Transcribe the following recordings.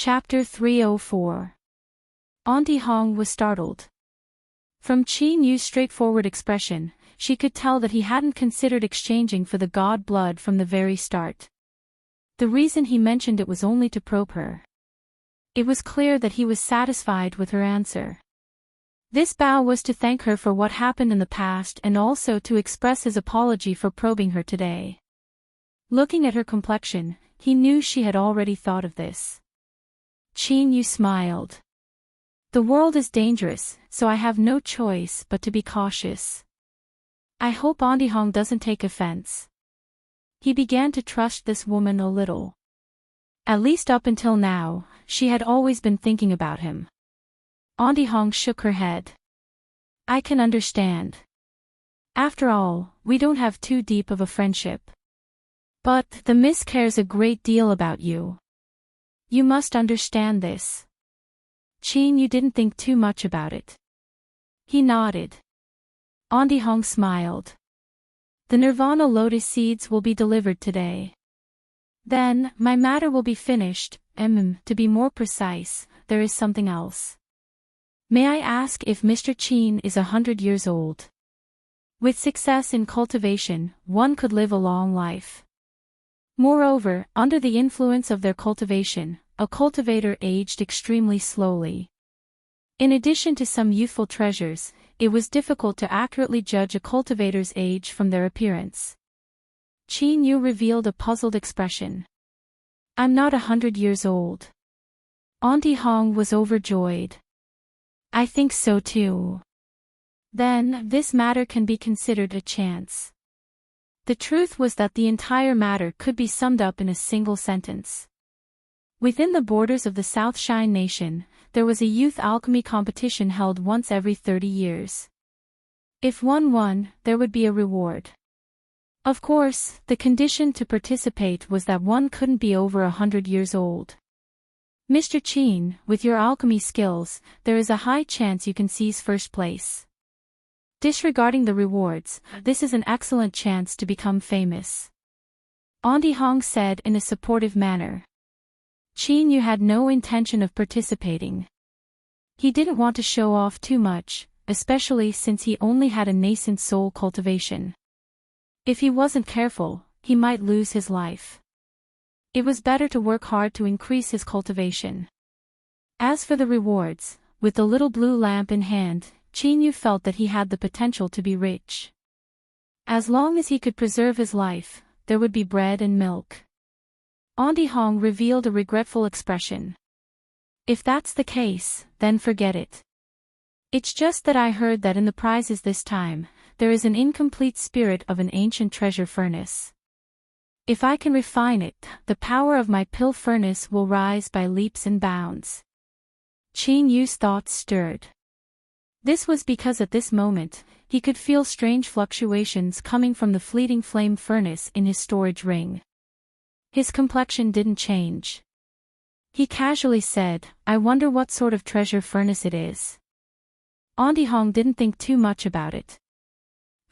Chapter 304. Auntie Hong was startled. From Qin Yu's straightforward expression, she could tell that he hadn't considered exchanging for the god blood from the very start. The reason he mentioned it was only to probe her. It was clear that he was satisfied with her answer. This bow was to thank her for what happened in the past and also to express his apology for probing her today. Looking at her complexion, he knew she had already thought of this. Qin Yu smiled. The world is dangerous, so I have no choice but to be cautious. I hope Auntie Hong doesn't take offense. He began to trust this woman a little. At least up until now, she had always been thinking about him. Auntie Hong shook her head. I can understand. After all, we don't have too deep of a friendship. But the Miss cares a great deal about you. You must understand this. Qin Yu didn't think too much about it. He nodded. Auntie Hong smiled. The Nirvana lotus seeds will be delivered today. Then, my matter will be finished. To be more precise, there is something else. May I ask if Mr. Qin is 100 years old? With success in cultivation, one could live a long life. Moreover, under the influence of their cultivation, a cultivator aged extremely slowly. In addition to some youthful treasures, it was difficult to accurately judge a cultivator's age from their appearance. Qin Yu revealed a puzzled expression. I'm not 100 years old. Auntie Hong was overjoyed. I think so too. Then, this matter can be considered a chance. The truth was that the entire matter could be summed up in a single sentence. Within the borders of the South Shine Nation, there was a youth alchemy competition held once every 30 years. If one won, there would be a reward. Of course, the condition to participate was that one couldn't be over 100 years old. Mr. Qin, with your alchemy skills, there is a high chance you can seize first place. Disregarding the rewards, this is an excellent chance to become famous. Auntie Hong said in a supportive manner. Qin Yu had no intention of participating. He didn't want to show off too much, especially since he only had a nascent soul cultivation. If he wasn't careful, he might lose his life. It was better to work hard to increase his cultivation. As for the rewards, with the little blue lamp in hand, Qin Yu felt that he had the potential to be rich. As long as he could preserve his life, there would be bread and milk. Auntie Hong revealed a regretful expression. If that's the case, then forget it. It's just that I heard that in the prizes this time, there is an incomplete spirit of an ancient treasure furnace. If I can refine it, the power of my pill furnace will rise by leaps and bounds. Qin Yu's thoughts stirred. This was because at this moment, he could feel strange fluctuations coming from the fleeting flame furnace in his storage ring. His complexion didn't change. He casually said, I wonder what sort of treasure furnace it is. Auntie Hong didn't think too much about it.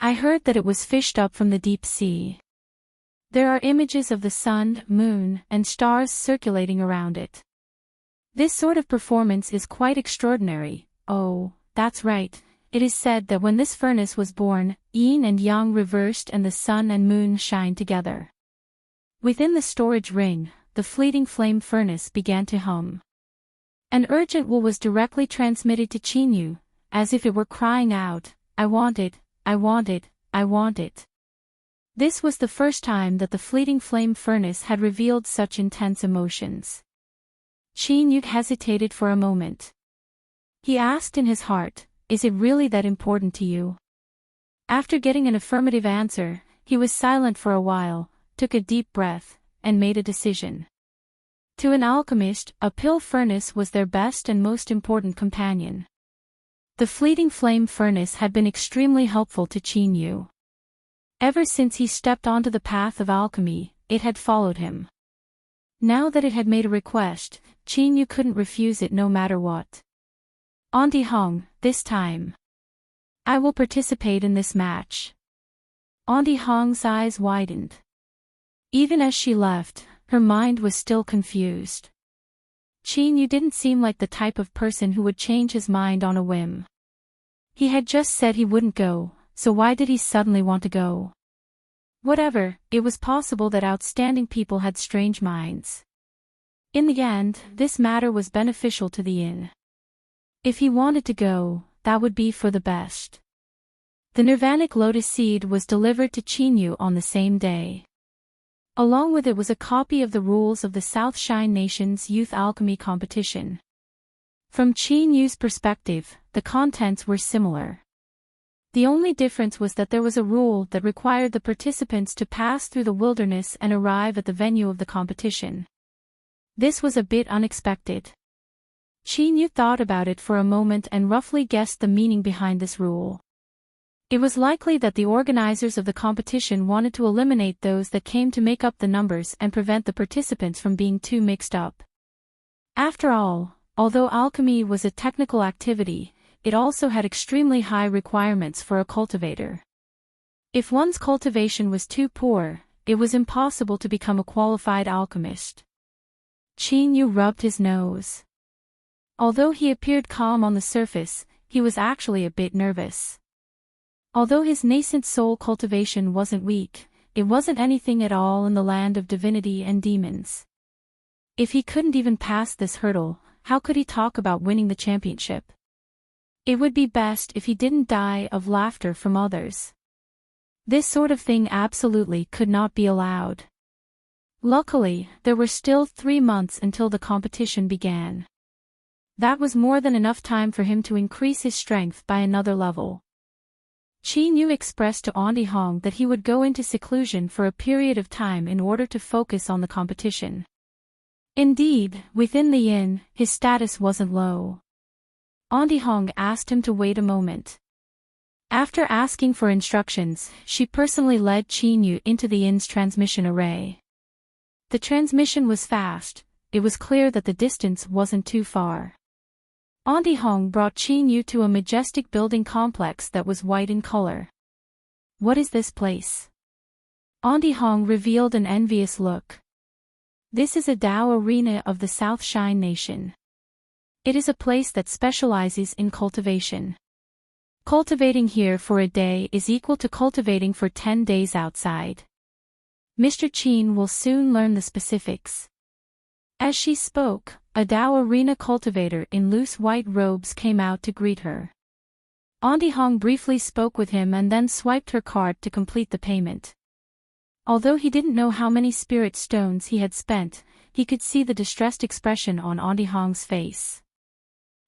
I heard that it was fished up from the deep sea. There are images of the sun, moon, and stars circulating around it. This sort of performance is quite extraordinary. Oh, that's right. It is said that when this furnace was born, yin and yang reversed and the sun and moon shined together. Within the storage ring, the fleeting flame furnace began to hum. An urgent will was directly transmitted to Qin Yu, as if it were crying out, I want it, I want it, I want it. This was the first time that the fleeting flame furnace had revealed such intense emotions. Qin Yu hesitated for a moment. He asked in his heart, is it really that important to you? After getting an affirmative answer, he was silent for a while, took a deep breath, and made a decision. To an alchemist, a pill furnace was their best and most important companion. The fleeting flame furnace had been extremely helpful to Qin Yu. Ever since he stepped onto the path of alchemy, it had followed him. Now that it had made a request, Qin Yu couldn't refuse it no matter what. Auntie Hong, this time. I will participate in this match. Auntie Hong's eyes widened. Even as she left, her mind was still confused. Qin Yu didn't seem like the type of person who would change his mind on a whim. He had just said he wouldn't go, so why did he suddenly want to go? Whatever, it was possible that outstanding people had strange minds. In the end, this matter was beneficial to the inn. If he wanted to go, that would be for the best. The Nirvanic Lotus Seed was delivered to Qin Yu on the same day. Along with it was a copy of the rules of the South Shine Nation's Youth Alchemy competition. From Qin Yu's perspective, the contents were similar. The only difference was that there was a rule that required the participants to pass through the wilderness and arrive at the venue of the competition. This was a bit unexpected. Qin Yu thought about it for a moment and roughly guessed the meaning behind this rule. It was likely that the organizers of the competition wanted to eliminate those that came to make up the numbers and prevent the participants from being too mixed up. After all, although alchemy was a technical activity, it also had extremely high requirements for a cultivator. If one's cultivation was too poor, it was impossible to become a qualified alchemist. Qin Yu rubbed his nose. Although he appeared calm on the surface, he was actually a bit nervous. Although his nascent soul cultivation wasn't weak, it wasn't anything at all in the land of divinity and demons. If he couldn't even pass this hurdle, how could he talk about winning the championship? It would be best if he didn't die of laughter from others. This sort of thing absolutely could not be allowed. Luckily, there were still 3 months until the competition began. That was more than enough time for him to increase his strength by another level. Qin Yu expressed to Auntie Hong that he would go into seclusion for a period of time in order to focus on the competition. Indeed, within the inn, his status wasn't low. Auntie Hong asked him to wait a moment. After asking for instructions, she personally led Qin Yu into the inn's transmission array. The transmission was fast. It was clear that the distance wasn't too far. Auntie Hong brought Qin Yu to a majestic building complex that was white in color. What is this place? Auntie Hong revealed an envious look. This is a Dao arena of the South Shine Nation. It is a place that specializes in cultivation. Cultivating here for a day is equal to cultivating for 10 days outside. Mr. Qin will soon learn the specifics. As she spoke, a Dao arena cultivator in loose white robes came out to greet her. Auntie Hong briefly spoke with him and then swiped her card to complete the payment. Although he didn't know how many spirit stones he had spent, he could see the distressed expression on Auntie Hong's face.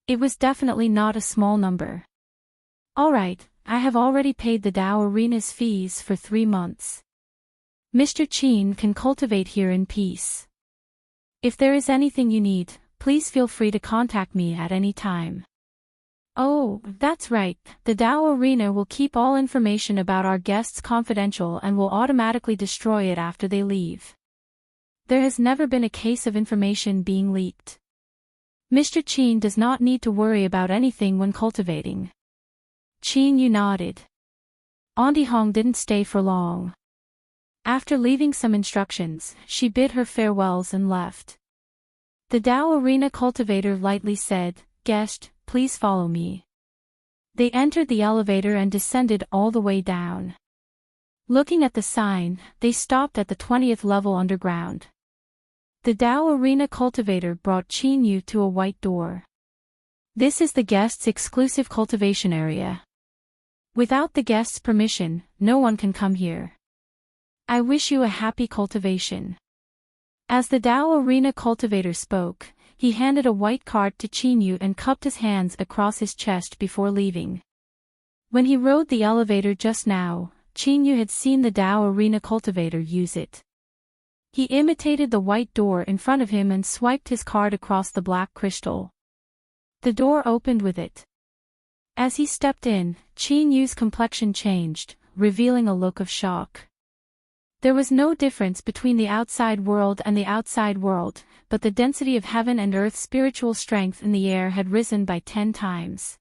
It was definitely not a small number. All right, I have already paid the Dao arena's fees for 3 months. Mr. Qin can cultivate here in peace. If there is anything you need, please feel free to contact me at any time. Oh, that's right, the Dao Arena will keep all information about our guests confidential and will automatically destroy it after they leave. There has never been a case of information being leaked. Mr. Qin does not need to worry about anything when cultivating. Qin Yu nodded. Auntie Hong didn't stay for long. After leaving some instructions, she bid her farewells and left. The Dao Arena cultivator lightly said, "Guest, please follow me." They entered the elevator and descended all the way down. Looking at the sign, they stopped at the 20th level underground. The Dao Arena cultivator brought Qin Yu to a white door. This is the guest's exclusive cultivation area. Without the guest's permission, no one can come here. I wish you a happy cultivation. As the Dao Arena cultivator spoke, he handed a white card to Qin Yu and cupped his hands across his chest before leaving. When he rode the elevator just now, Qin Yu had seen the Dao Arena cultivator use it. He imitated the white door in front of him and swiped his card across the black crystal. The door opened with it. As he stepped in, Qin Yu's complexion changed, revealing a look of shock. There was no difference between the outside world and the outside world, but the density of heaven and earth's spiritual strength in the air had risen by 10 times.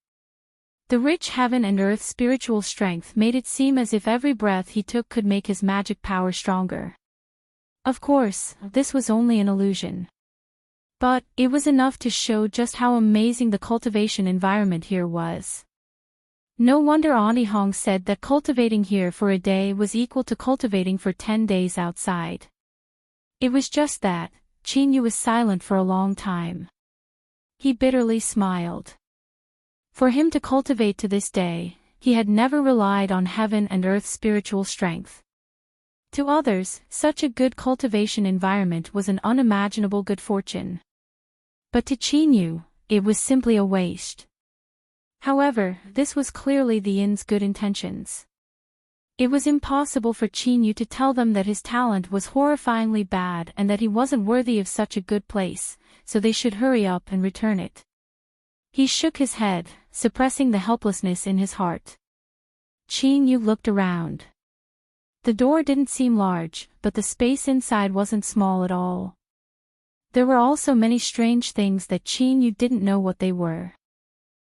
The rich heaven and earth spiritual strength made it seem as if every breath he took could make his magic power stronger. Of course, this was only an illusion. But it was enough to show just how amazing the cultivation environment here was. No wonder Auntie Hong said that cultivating here for a day was equal to cultivating for 10 days outside. It was just that, Qin Yu was silent for a long time. He bitterly smiled. For him to cultivate to this day, he had never relied on heaven and earth's spiritual strength. To others, such a good cultivation environment was an unimaginable good fortune. But to Qin Yu, it was simply a waste. However, this was clearly the inn's good intentions. It was impossible for Qin Yu to tell them that his talent was horrifyingly bad and that he wasn't worthy of such a good place, so they should hurry up and return it. He shook his head, suppressing the helplessness in his heart. Qin Yu looked around. The door didn't seem large, but the space inside wasn't small at all. There were also many strange things that Qin Yu didn't know what they were.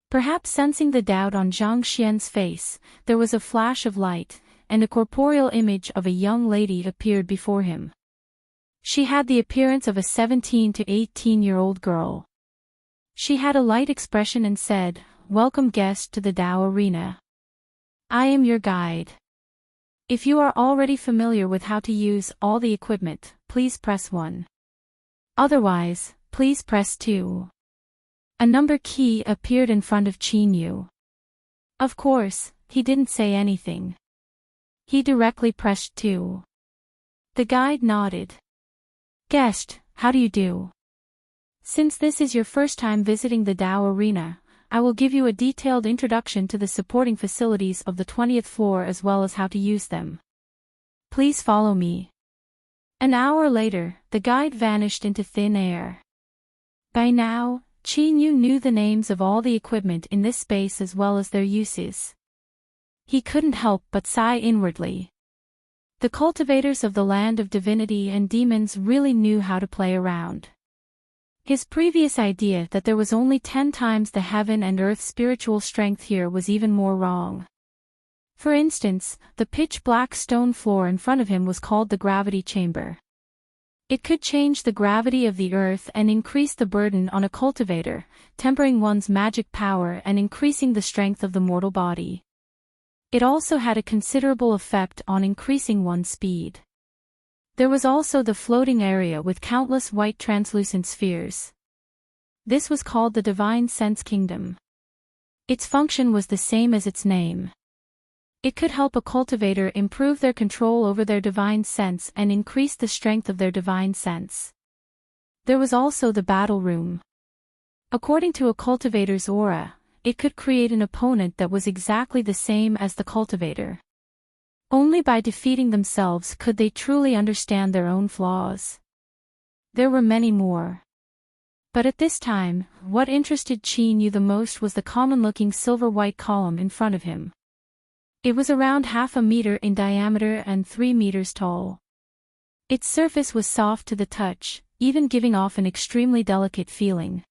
Perhaps sensing the doubt on Zhang Xian's face, there was a flash of light, and a corporeal image of a young lady appeared before him. She had the appearance of a 17 to 18-year-old girl. She had a light expression and said, "Welcome guest to the Dao Arena. I am your guide. If you are already familiar with how to use all the equipment, please press 1. Otherwise, please press 2. A number key appeared in front of Qin Yu. Of course, he didn't say anything. He directly pressed 2. The guide nodded. Guest, how do you do? Since this is your first time visiting the Dao Arena, I will give you a detailed introduction to the supporting facilities of the 20th floor as well as how to use them. Please follow me. An hour later, the guide vanished into thin air. By now, Qin Yu knew the names of all the equipment in this space as well as their uses. He couldn't help but sigh inwardly. The cultivators of the land of divinity and demons really knew how to play around. His previous idea that there was only 10 times the heaven and earth spiritual strength here was even more wrong. For instance, the pitch-black stone floor in front of him was called the gravity chamber. It could change the gravity of the earth and increase the burden on a cultivator, tempering one's magic power and increasing the strength of the mortal body. It also had a considerable effect on increasing one's speed. There was also the floating area with countless white translucent spheres. This was called the Divine Sense Kingdom. Its function was the same as its name. It could help a cultivator improve their control over their divine sense and increase the strength of their divine sense. There was also the battle room. According to a cultivator's aura, it could create an opponent that was exactly the same as the cultivator. Only by defeating themselves could they truly understand their own flaws. There were many more. But at this time, what interested Qin Yu the most was the common-looking silver-white column in front of him. It was around 1/2 meter in diameter and 3 meters tall. Its surface was soft to the touch, even giving off an extremely delicate feeling.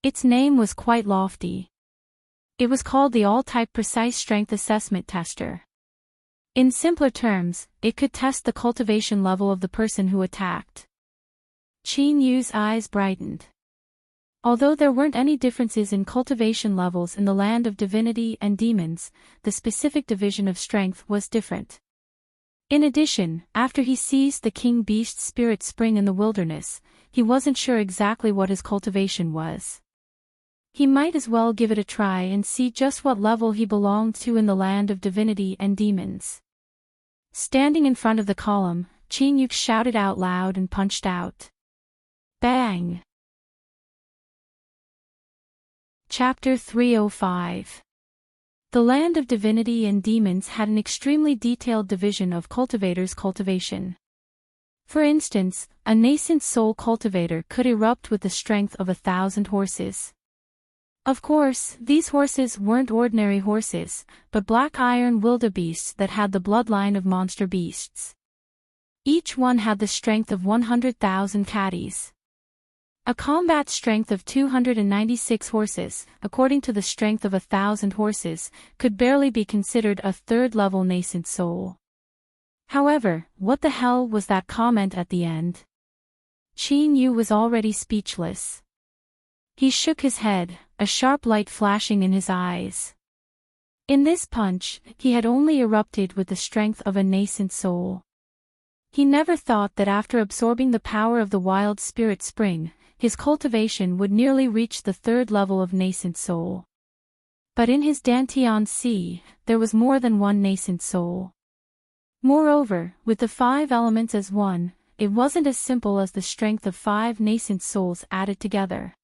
Its name was quite lofty. It was called the All-Type Precise Strength Assessment Tester. In simpler terms, it could test the cultivation level of the person who attacked. Qin Yu's eyes brightened. Although there weren't any differences in cultivation levels in the land of divinity and demons, the specific division of strength was different. In addition, after he seized the king beast's spirit spring in the wilderness, he wasn't sure exactly what his cultivation was. He might as well give it a try and see just what level he belonged to in the land of divinity and demons. Standing in front of the column, Qin Yu shouted out loud and punched out. Bang! Chapter 305. The land of divinity and demons had an extremely detailed division of cultivators' cultivation. For instance, a nascent soul cultivator could erupt with the strength of 1,000 horses. Of course, these horses weren't ordinary horses, but black iron wildebeests that had the bloodline of monster beasts. Each one had the strength of 100,000 catties. A combat strength of 296 horses, according to the strength of 1,000 horses, could barely be considered a third-level nascent soul. However, what the hell was that comment at the end? Qin Yu was already speechless. He shook his head, a sharp light flashing in his eyes. In this punch, he had only erupted with the strength of a nascent soul. He never thought that after absorbing the power of the wild spirit spring, his cultivation would nearly reach the third level of nascent soul. But in his Dantian Sea, there was more than one nascent soul. Moreover, with the 5 elements as one, it wasn't as simple as the strength of 5 nascent souls added together.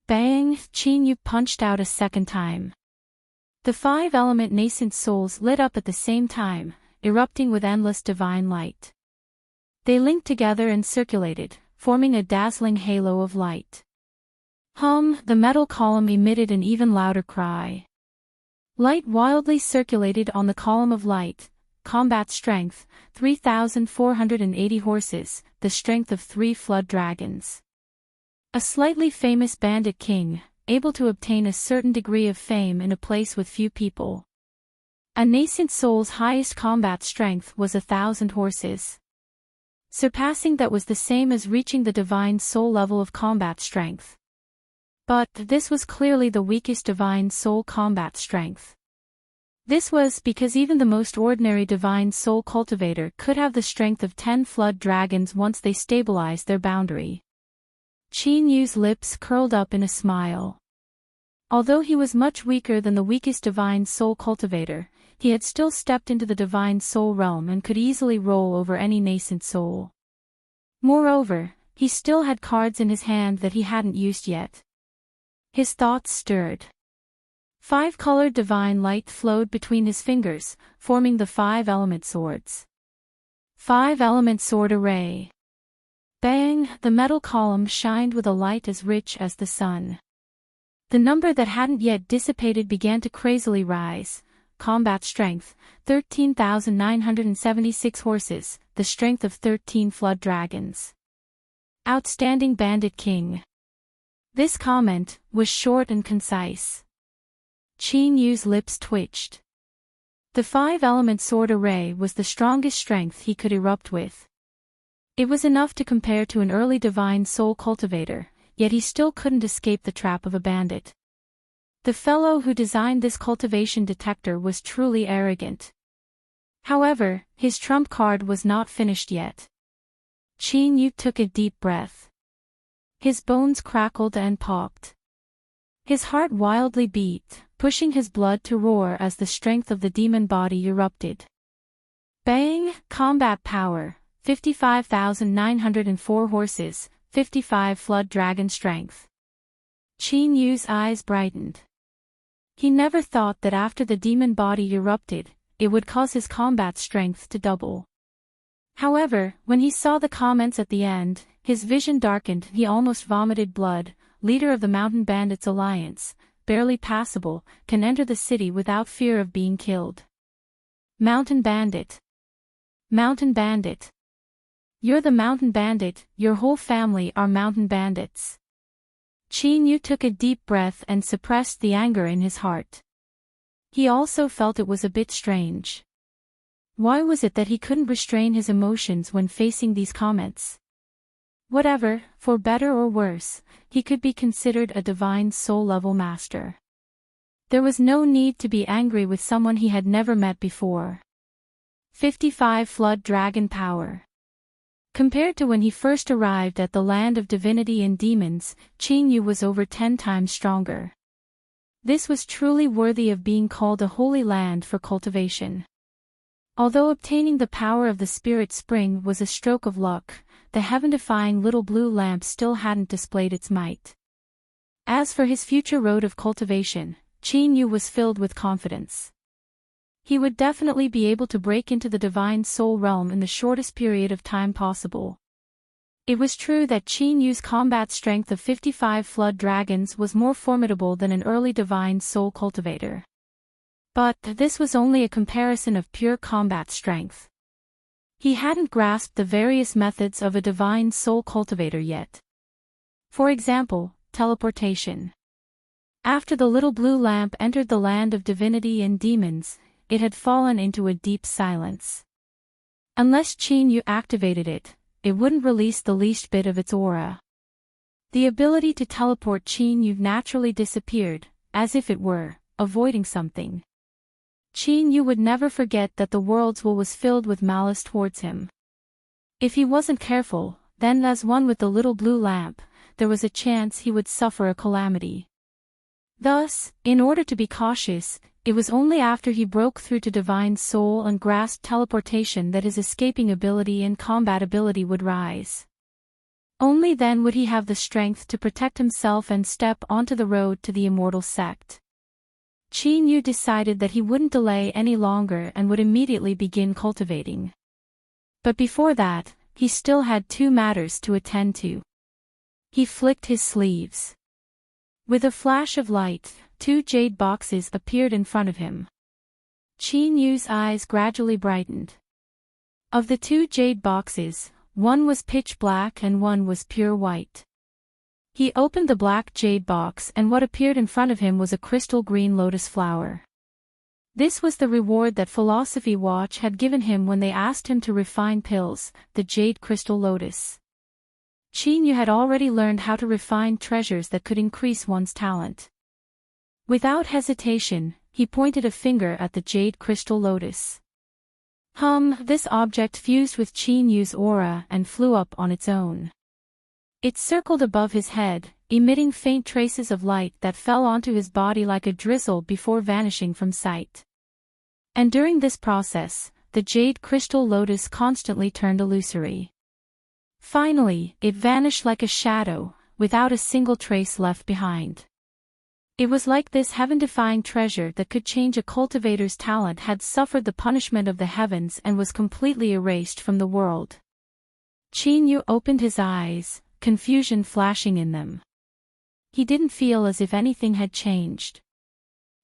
Bang! Qin Yu punched out a second time. The 5-element nascent souls lit up at the same time, erupting with endless divine light. They linked together and circulated, forming a dazzling halo of light. The metal column emitted an even louder cry. Light wildly circulated on the column of light. Combat strength, 3,480 horses, the strength of 3 flood dragons. A slightly famous bandit king, able to obtain a certain degree of fame in a place with few people. A nascent soul's highest combat strength was 1,000 horses. Surpassing that was the same as reaching the divine soul level of combat strength. But this was clearly the weakest divine soul combat strength. This was because even the most ordinary divine soul cultivator could have the strength of 10 flood dragons once they stabilized their boundary. Qin Yu's lips curled up in a smile. Although he was much weaker than the weakest divine soul cultivator, he had still stepped into the divine soul realm and could easily roll over any nascent soul. Moreover, he still had cards in his hand that he hadn't used yet. His thoughts stirred. 5-colored divine light flowed between his fingers, forming the 5-element swords. 5-element sword array. Bang! The metal column shined with a light as rich as the sun. The number that hadn't yet dissipated began to crazily rise. Combat strength, 13,976 horses, the strength of 13 flood dragons. Outstanding bandit king. This comment was short and concise. Qin Yu's lips twitched. The 5-element sword array was the strongest strength he could erupt with. It was enough to compare to an early divine soul cultivator, yet he still couldn't escape the trap of a bandit. The fellow who designed this cultivation detector was truly arrogant. However, his trump card was not finished yet. Qin Yu took a deep breath. His bones crackled and popped. His heart wildly beat, pushing his blood to roar as the strength of the demon body erupted. Bang! Combat power, 55,904 horses, 55 flood dragon strength. Qin Yu's eyes brightened. He never thought that after the demon body erupted, it would cause his combat strength to double. However, when he saw the comments at the end, his vision darkened. He almost vomited blood. Leader of the Mountain Bandits Alliance, barely passable, can enter the city without fear of being killed. Mountain Bandit. Mountain Bandit. You're the Mountain Bandit, your whole family are Mountain Bandits. Qin Yu took a deep breath and suppressed the anger in his heart. He also felt it was a bit strange. Why was it that he couldn't restrain his emotions when facing these comments? Whatever, for better or worse, he could be considered a divine soul-level master. There was no need to be angry with someone he had never met before. 55 flood dragon power. Compared to when he first arrived at the land of divinity and demons, Qin Yu was over 10 times stronger. This was truly worthy of being called a holy land for cultivation. Although obtaining the power of the spirit spring was a stroke of luck, the heaven-defying little blue lamp still hadn't displayed its might. As for his future road of cultivation, Qin Yu was filled with confidence. He would definitely be able to break into the divine soul realm in the shortest period of time possible. It was true that Qin Yu's combat strength of 55 flood dragons was more formidable than an early divine soul cultivator. But this was only a comparison of pure combat strength. He hadn't grasped the various methods of a divine soul cultivator yet. For example, teleportation. After the little blue lamp entered the land of divinity and demons, it had fallen into a deep silence. Unless Qin Yu activated it, it wouldn't release the least bit of its aura. The ability to teleport Qin Yu naturally disappeared, as if it were avoiding something. Qin Yu would never forget that the world's will was filled with malice towards him. If he wasn't careful, then as one with the little blue lamp, there was a chance he would suffer a calamity. Thus, in order to be cautious, it was only after he broke through to Divine Soul and grasped teleportation that his escaping ability and combat ability would rise. Only then would he have the strength to protect himself and step onto the road to the immortal sect. Qin Yu decided that he wouldn't delay any longer and would immediately begin cultivating. But before that, he still had two matters to attend to. He flicked his sleeves. With a flash of light, two jade boxes appeared in front of him. Qin Yu's eyes gradually brightened. Of the two jade boxes, one was pitch black and one was pure white. He opened the black jade box and what appeared in front of him was a crystal green lotus flower. This was the reward that Philosophy Watch had given him when they asked him to refine pills, the jade crystal lotus. Qin Yu had already learned how to refine treasures that could increase one's talent. Without hesitation, he pointed a finger at the jade crystal lotus. This object fused with Qin Yu's aura and flew up on its own. It circled above his head, emitting faint traces of light that fell onto his body like a drizzle before vanishing from sight. And during this process, the jade crystal lotus constantly turned illusory. Finally, it vanished like a shadow, without a single trace left behind. It was like this heaven-defying treasure that could change a cultivator's talent had suffered the punishment of the heavens and was completely erased from the world. Qin Yu opened his eyes, confusion flashing in them. He didn't feel as if anything had changed.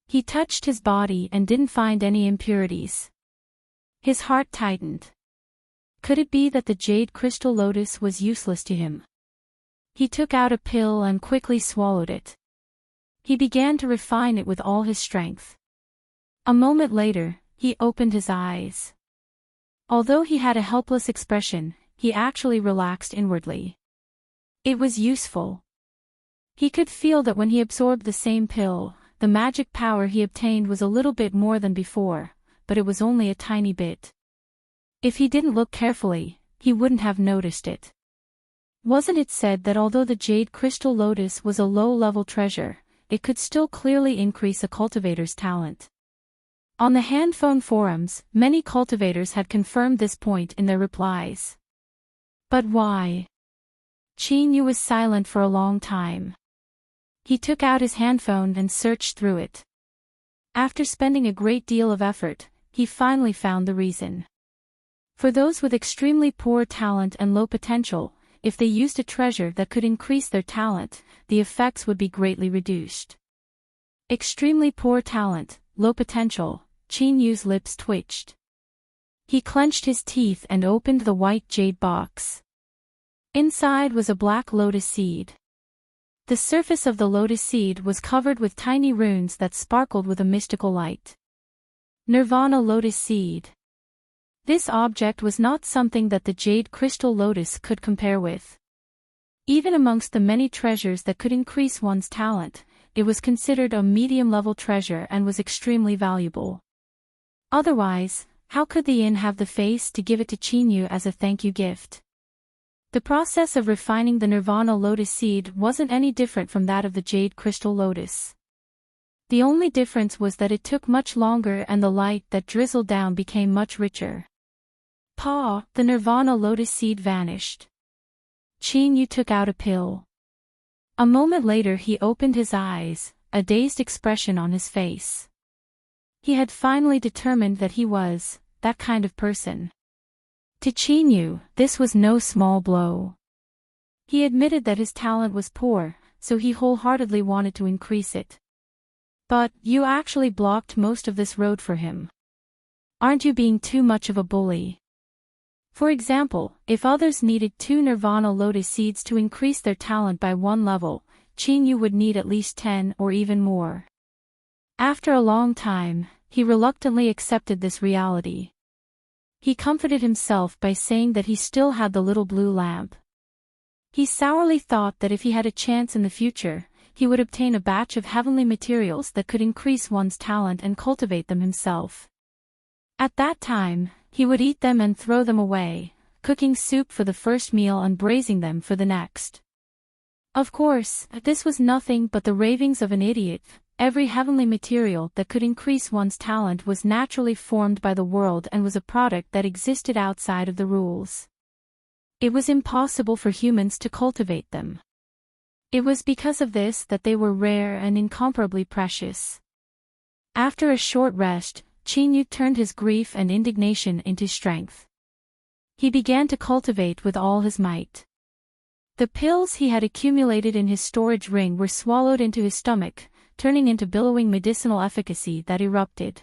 He touched his body and didn't find any impurities. His heart tightened. Could it be that the jade crystal lotus was useless to him? He took out a pill and quickly swallowed it. He began to refine it with all his strength. A moment later, he opened his eyes. Although he had a helpless expression, he actually relaxed inwardly. It was useful. He could feel that when he absorbed the same pill, the magic power he obtained was a little bit more than before, but it was only a tiny bit. If he didn't look carefully, he wouldn't have noticed it. Wasn't it said that although the jade crystal lotus was a low-level treasure, it could still clearly increase a cultivator's talent? On the handphone forums, many cultivators had confirmed this point in their replies. But why? Qin Yu was silent for a long time. He took out his handphone and searched through it. After spending a great deal of effort, he finally found the reason. For those with extremely poor talent and low potential, if they used a treasure that could increase their talent, the effects would be greatly reduced. Extremely poor talent, low potential, Qin Yu's lips twitched. He clenched his teeth and opened the white jade box. Inside was a black lotus seed. The surface of the lotus seed was covered with tiny runes that sparkled with a mystical light. Nirvana lotus seed. This object was not something that the jade crystal lotus could compare with. Even amongst the many treasures that could increase one's talent, it was considered a medium-level treasure and was extremely valuable. Otherwise, how could the inn have the face to give it to Qin Yu as a thank-you gift? The process of refining the Nirvana lotus seed wasn't any different from that of the jade crystal lotus. The only difference was that it took much longer and the light that drizzled down became much richer. The Nirvana lotus seed vanished. Qin Yu took out a pill. A moment later he opened his eyes, a dazed expression on his face. He had finally determined that he was that kind of person. To Qin Yu, this was no small blow. He admitted that his talent was poor, so he wholeheartedly wanted to increase it. But you actually blocked most of this road for him. Aren't you being too much of a bully? For example, if others needed 2 Nirvana lotus seeds to increase their talent by 1 level, Qin Yu would need at least 10 or even more. After a long time, he reluctantly accepted this reality. he comforted himself by saying that he still had the little blue lamp. He sourly thought that if he had a chance in the future, he would obtain a batch of heavenly materials that could increase one's talent and cultivate them himself. At that time, he would eat them and throw them away, cooking soup for the first meal and braising them for the next. Of course, this was nothing but the ravings of an idiot. Every heavenly material that could increase one's talent was naturally formed by the world and was a product that existed outside of the rules. It was impossible for humans to cultivate them. It was because of this that they were rare and incomparably precious. After a short rest, Chin-yu turned his grief and indignation into strength. He began to cultivate with all his might. The pills he had accumulated in his storage ring were swallowed into his stomach, turning into billowing medicinal efficacy that erupted.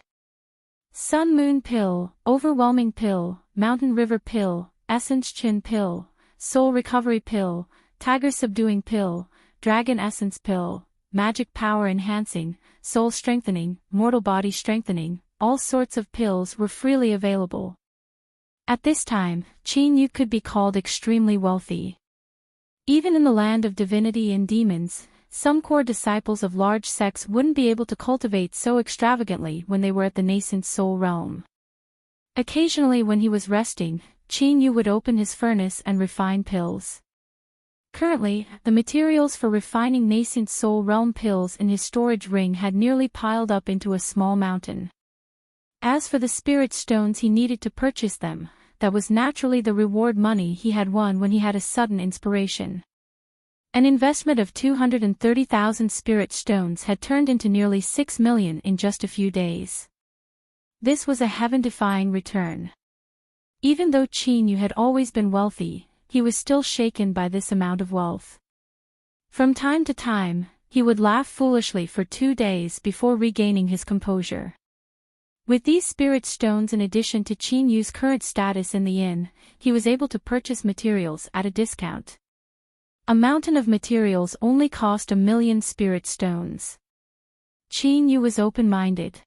Sun Moon Pill, Overwhelming Pill, Mountain River Pill, Essence Chin Pill, Soul Recovery Pill, Tiger Subduing Pill, Dragon Essence Pill, Magic Power Enhancing, Soul Strengthening, Mortal Body Strengthening, all sorts of pills were freely available. At this time, Chin-yu could be called extremely wealthy. Even in the land of divinity and demons, some core disciples of large sects wouldn't be able to cultivate so extravagantly when they were at the nascent soul realm. Occasionally when he was resting, Chin-yu would open his furnace and refine pills. Currently, the materials for refining nascent soul realm pills in his storage ring had nearly piled up into a small mountain. As for the spirit stones he needed to purchase them, that was naturally the reward money he had won when he had a sudden inspiration. An investment of 230,000 spirit stones had turned into nearly 6 million in just a few days. This was a heaven-defying return. Even though Chin-yu had always been wealthy, he was still shaken by this amount of wealth. From time to time, he would laugh foolishly for 2 days before regaining his composure. With these spirit stones in addition to Chin-yu's current status in the inn, he was able to purchase materials at a discount. A mountain of materials only cost 1 million spirit stones. Chin-yu was open-minded.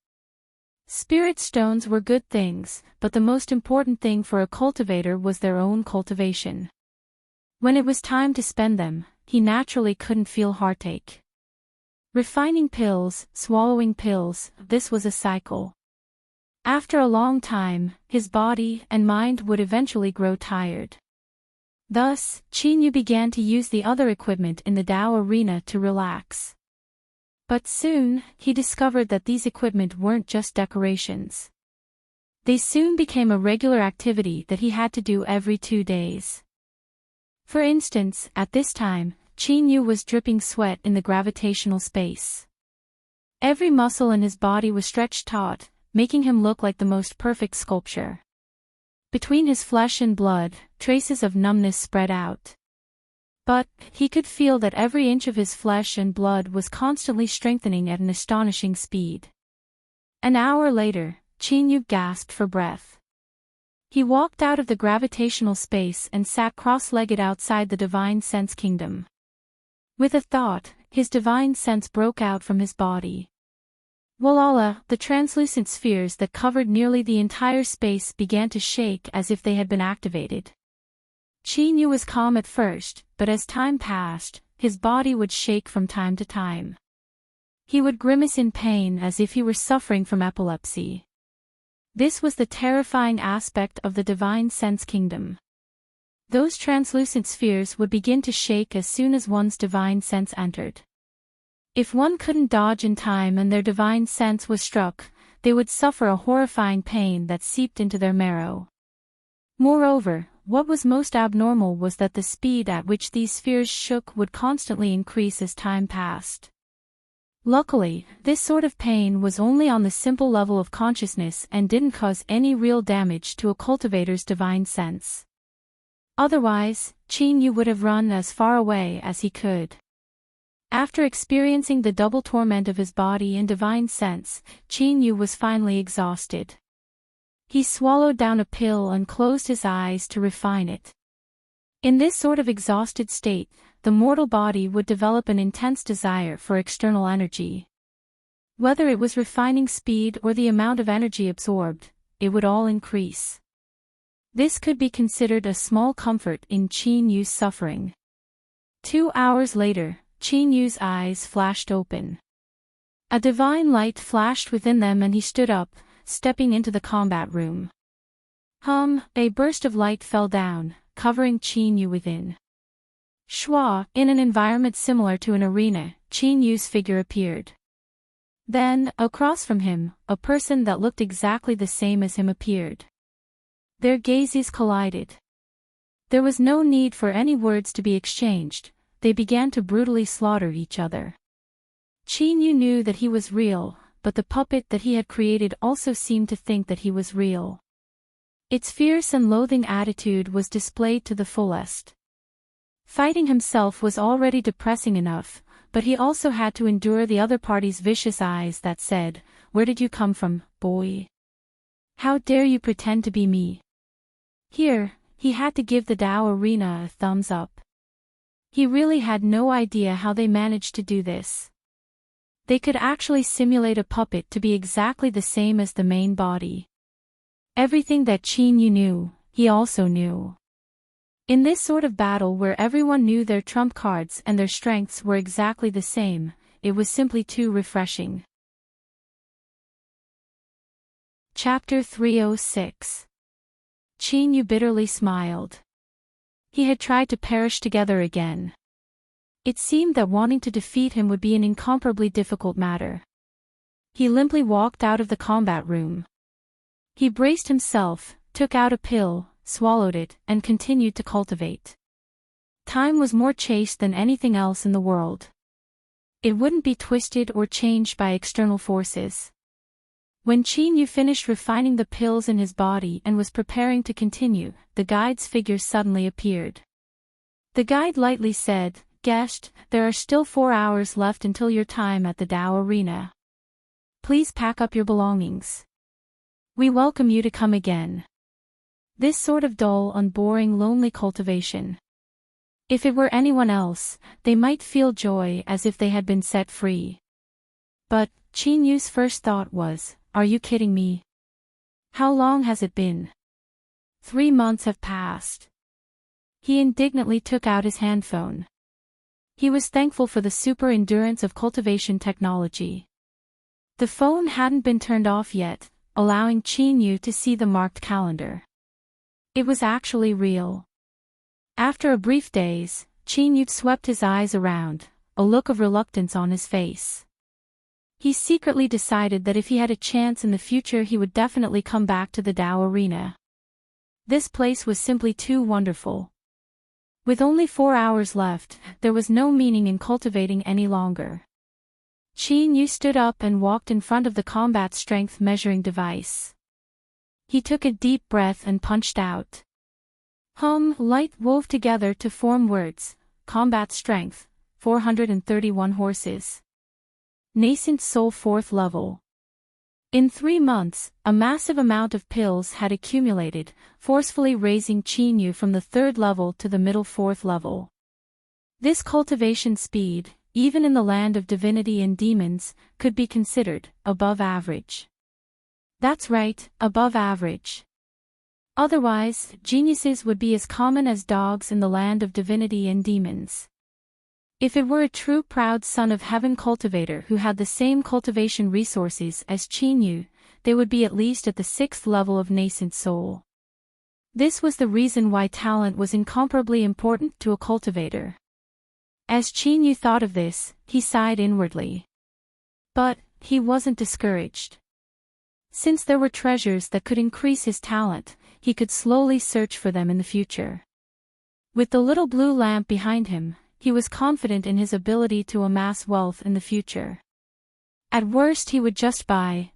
Spirit stones were good things, but the most important thing for a cultivator was their own cultivation. When it was time to spend them, he naturally couldn't feel heartache. Refining pills, swallowing pills, this was a cycle. After a long time, his body and mind would eventually grow tired. Thus, Chin-yu began to use the other equipment in the Tao arena to relax. But soon, he discovered that these equipment weren't just decorations. They soon became a regular activity that he had to do every 2 days. For instance, at this time, Chin-yu was dripping sweat in the gravitational space. Every muscle in his body was stretched taut, making him look like the most perfect sculpture. Between his flesh and blood, traces of numbness spread out. But, he could feel that every inch of his flesh and blood was constantly strengthening at an astonishing speed. An hour later, Chin-yu gasped for breath. He walked out of the gravitational space and sat cross-legged outside the divine sense kingdom. With a thought, his divine sense broke out from his body. Voila, the translucent spheres that covered nearly the entire space began to shake as if they had been activated. Chin-yu was calm at first, but as time passed, his body would shake from time to time. He would grimace in pain as if he were suffering from epilepsy. This was the terrifying aspect of the divine sense kingdom. Those translucent spheres would begin to shake as soon as one's divine sense entered. If one couldn't dodge in time and their divine sense was struck, they would suffer a horrifying pain that seeped into their marrow. Moreover, what was most abnormal was that the speed at which these spheres shook would constantly increase as time passed. Luckily, this sort of pain was only on the simple level of consciousness and didn't cause any real damage to a cultivator's divine sense. Otherwise, Chin-yu would have run as far away as he could. After experiencing the double torment of his body and divine sense, Chin-yu was finally exhausted. He swallowed down a pill and closed his eyes to refine it. In this sort of exhausted state, the mortal body would develop an intense desire for external energy. Whether it was refining speed or the amount of energy absorbed, it would all increase. This could be considered a small comfort in Qin Yu's suffering. 2 hours later, Qin Yu's eyes flashed open. A divine light flashed within them and he stood up, stepping into the combat room. A burst of light fell down, covering Qin Yu within. Shua, in an environment similar to an arena, Qin Yu's figure appeared. Then, across from him, a person that looked exactly the same as him appeared. Their gazes collided. There was no need for any words to be exchanged, they began to brutally slaughter each other. Qin Yu knew that he was real, but the puppet that he had created also seemed to think that he was real. Its fierce and loathing attitude was displayed to the fullest. Fighting himself was already depressing enough, but he also had to endure the other party's vicious eyes that said, "Where did you come from, boy? How dare you pretend to be me?" Here, he had to give the Dao Arena a thumbs up. He really had no idea how they managed to do this. They could actually simulate a puppet to be exactly the same as the main body. Everything that Qin Yu knew, he also knew. In this sort of battle where everyone knew their trump cards and their strengths were exactly the same, it was simply too refreshing. Chapter 306. Qin Yu bitterly smiled. He had tried to perish together again. It seemed that wanting to defeat him would be an incomparably difficult matter. He limply walked out of the combat room. He braced himself, took out a pill, swallowed it, and continued to cultivate. Time was more chaste than anything else in the world. It wouldn't be twisted or changed by external forces. When Qin Yu finished refining the pills in his body and was preparing to continue, the guide's figure suddenly appeared. The guide lightly said, "Guest, there are still 4 hours left until your time at the Dao Arena. Please pack up your belongings. We welcome you to come again." This sort of dull and boring lonely cultivation. If it were anyone else, they might feel joy as if they had been set free. But, Qin Yu's first thought was, "Are you kidding me? How long has it been? 3 months have passed." He indignantly took out his handphone. He was thankful for the super endurance of cultivation technology. The phone hadn't been turned off yet, allowing Qin Yu to see the marked calendar. It was actually real. After a brief daze, Qin Yu swept his eyes around, a look of reluctance on his face. He secretly decided that if he had a chance in the future he would definitely come back to the Dao Arena. This place was simply too wonderful. With only 4 hours left, there was no meaning in cultivating any longer. Qin Yu stood up and walked in front of the combat strength measuring device. He took a deep breath and punched out. Light wove together to form words, combat strength, 431 horses. Nascent soul 4th level. In 3 months, a massive amount of pills had accumulated, forcefully raising Qin Yu from the 3rd level to the middle 4th level. This cultivation speed, even in the land of divinity and demons, could be considered above average. That's right, above average. Otherwise, geniuses would be as common as dogs in the land of divinity and demons. If it were a true proud son of heaven cultivator who had the same cultivation resources as Qin Yu, they would be at least at the 6th level of nascent soul. This was the reason why talent was incomparably important to a cultivator. As Qin Yu thought of this, he sighed inwardly. But, he wasn't discouraged. Since there were treasures that could increase his talent, he could slowly search for them in the future. With the little blue lamp behind him, he was confident in his ability to amass wealth in the future. At worst he would just buy.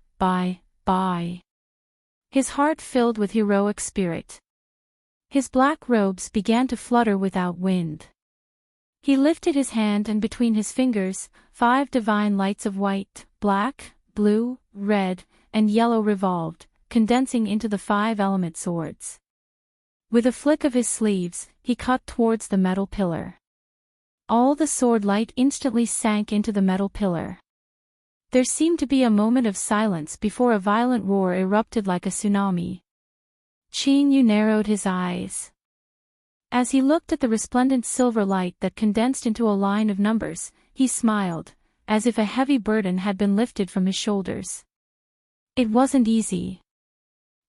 His heart filled with heroic spirit. His black robes began to flutter without wind. He lifted his hand and between his fingers, 5 divine lights of white, black, blue, red, and yellow revolved, condensing into the 5 element swords. With a flick of his sleeves, he cut towards the metal pillar. All the sword light instantly sank into the metal pillar. There seemed to be a moment of silence before a violent roar erupted like a tsunami. Qin Yu narrowed his eyes. As he looked at the resplendent silver light that condensed into a line of numbers, he smiled, as if a heavy burden had been lifted from his shoulders. It wasn't easy.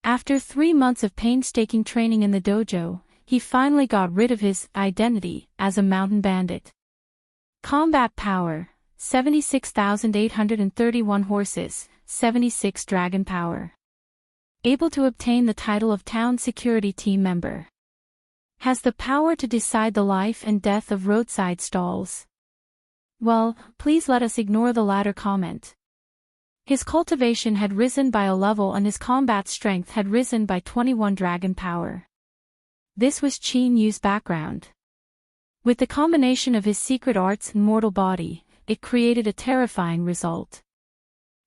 After 3 months of painstaking training in the dojo, he finally got rid of his identity as a mountain bandit. Combat power, 76,831 horses, 76 dragon power. Able to obtain the title of town security team member. Has the power to decide the life and death of roadside stalls. Well, please let us ignore the latter comment. His cultivation had risen by a level and his combat strength had risen by 21 dragon power. This was Qin Yu's background. With the combination of his secret arts and mortal body, it created a terrifying result.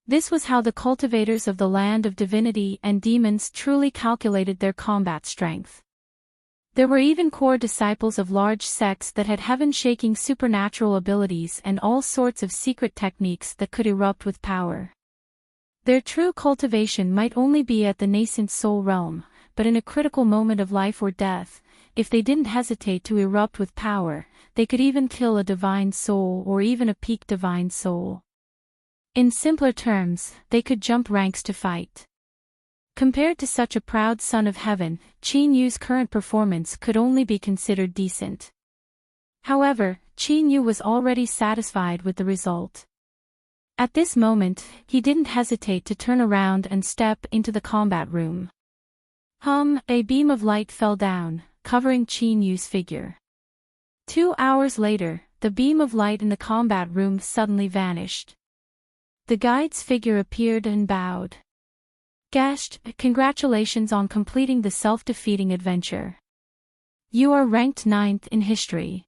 This was how the cultivators of the land of divinity and demons truly calculated their combat strength. There were even core disciples of large sects that had heaven-shaking supernatural abilities and all sorts of secret techniques that could erupt with power. Their true cultivation might only be at the nascent soul realm, but in a critical moment of life or death, if they didn't hesitate to erupt with power, they could even kill a divine soul or even a peak divine soul. In simpler terms, they could jump ranks to fight. Compared to such a proud son of heaven, Qin Yu's current performance could only be considered decent. However, Qin Yu was already satisfied with the result. At this moment, he didn't hesitate to turn around and step into the combat room. A beam of light fell down, covering Qin Yu's figure. 2 hours later, the beam of light in the combat room suddenly vanished. The guide's figure appeared and bowed. Guest, congratulations on completing the self-defeating adventure. You are ranked 9th in history.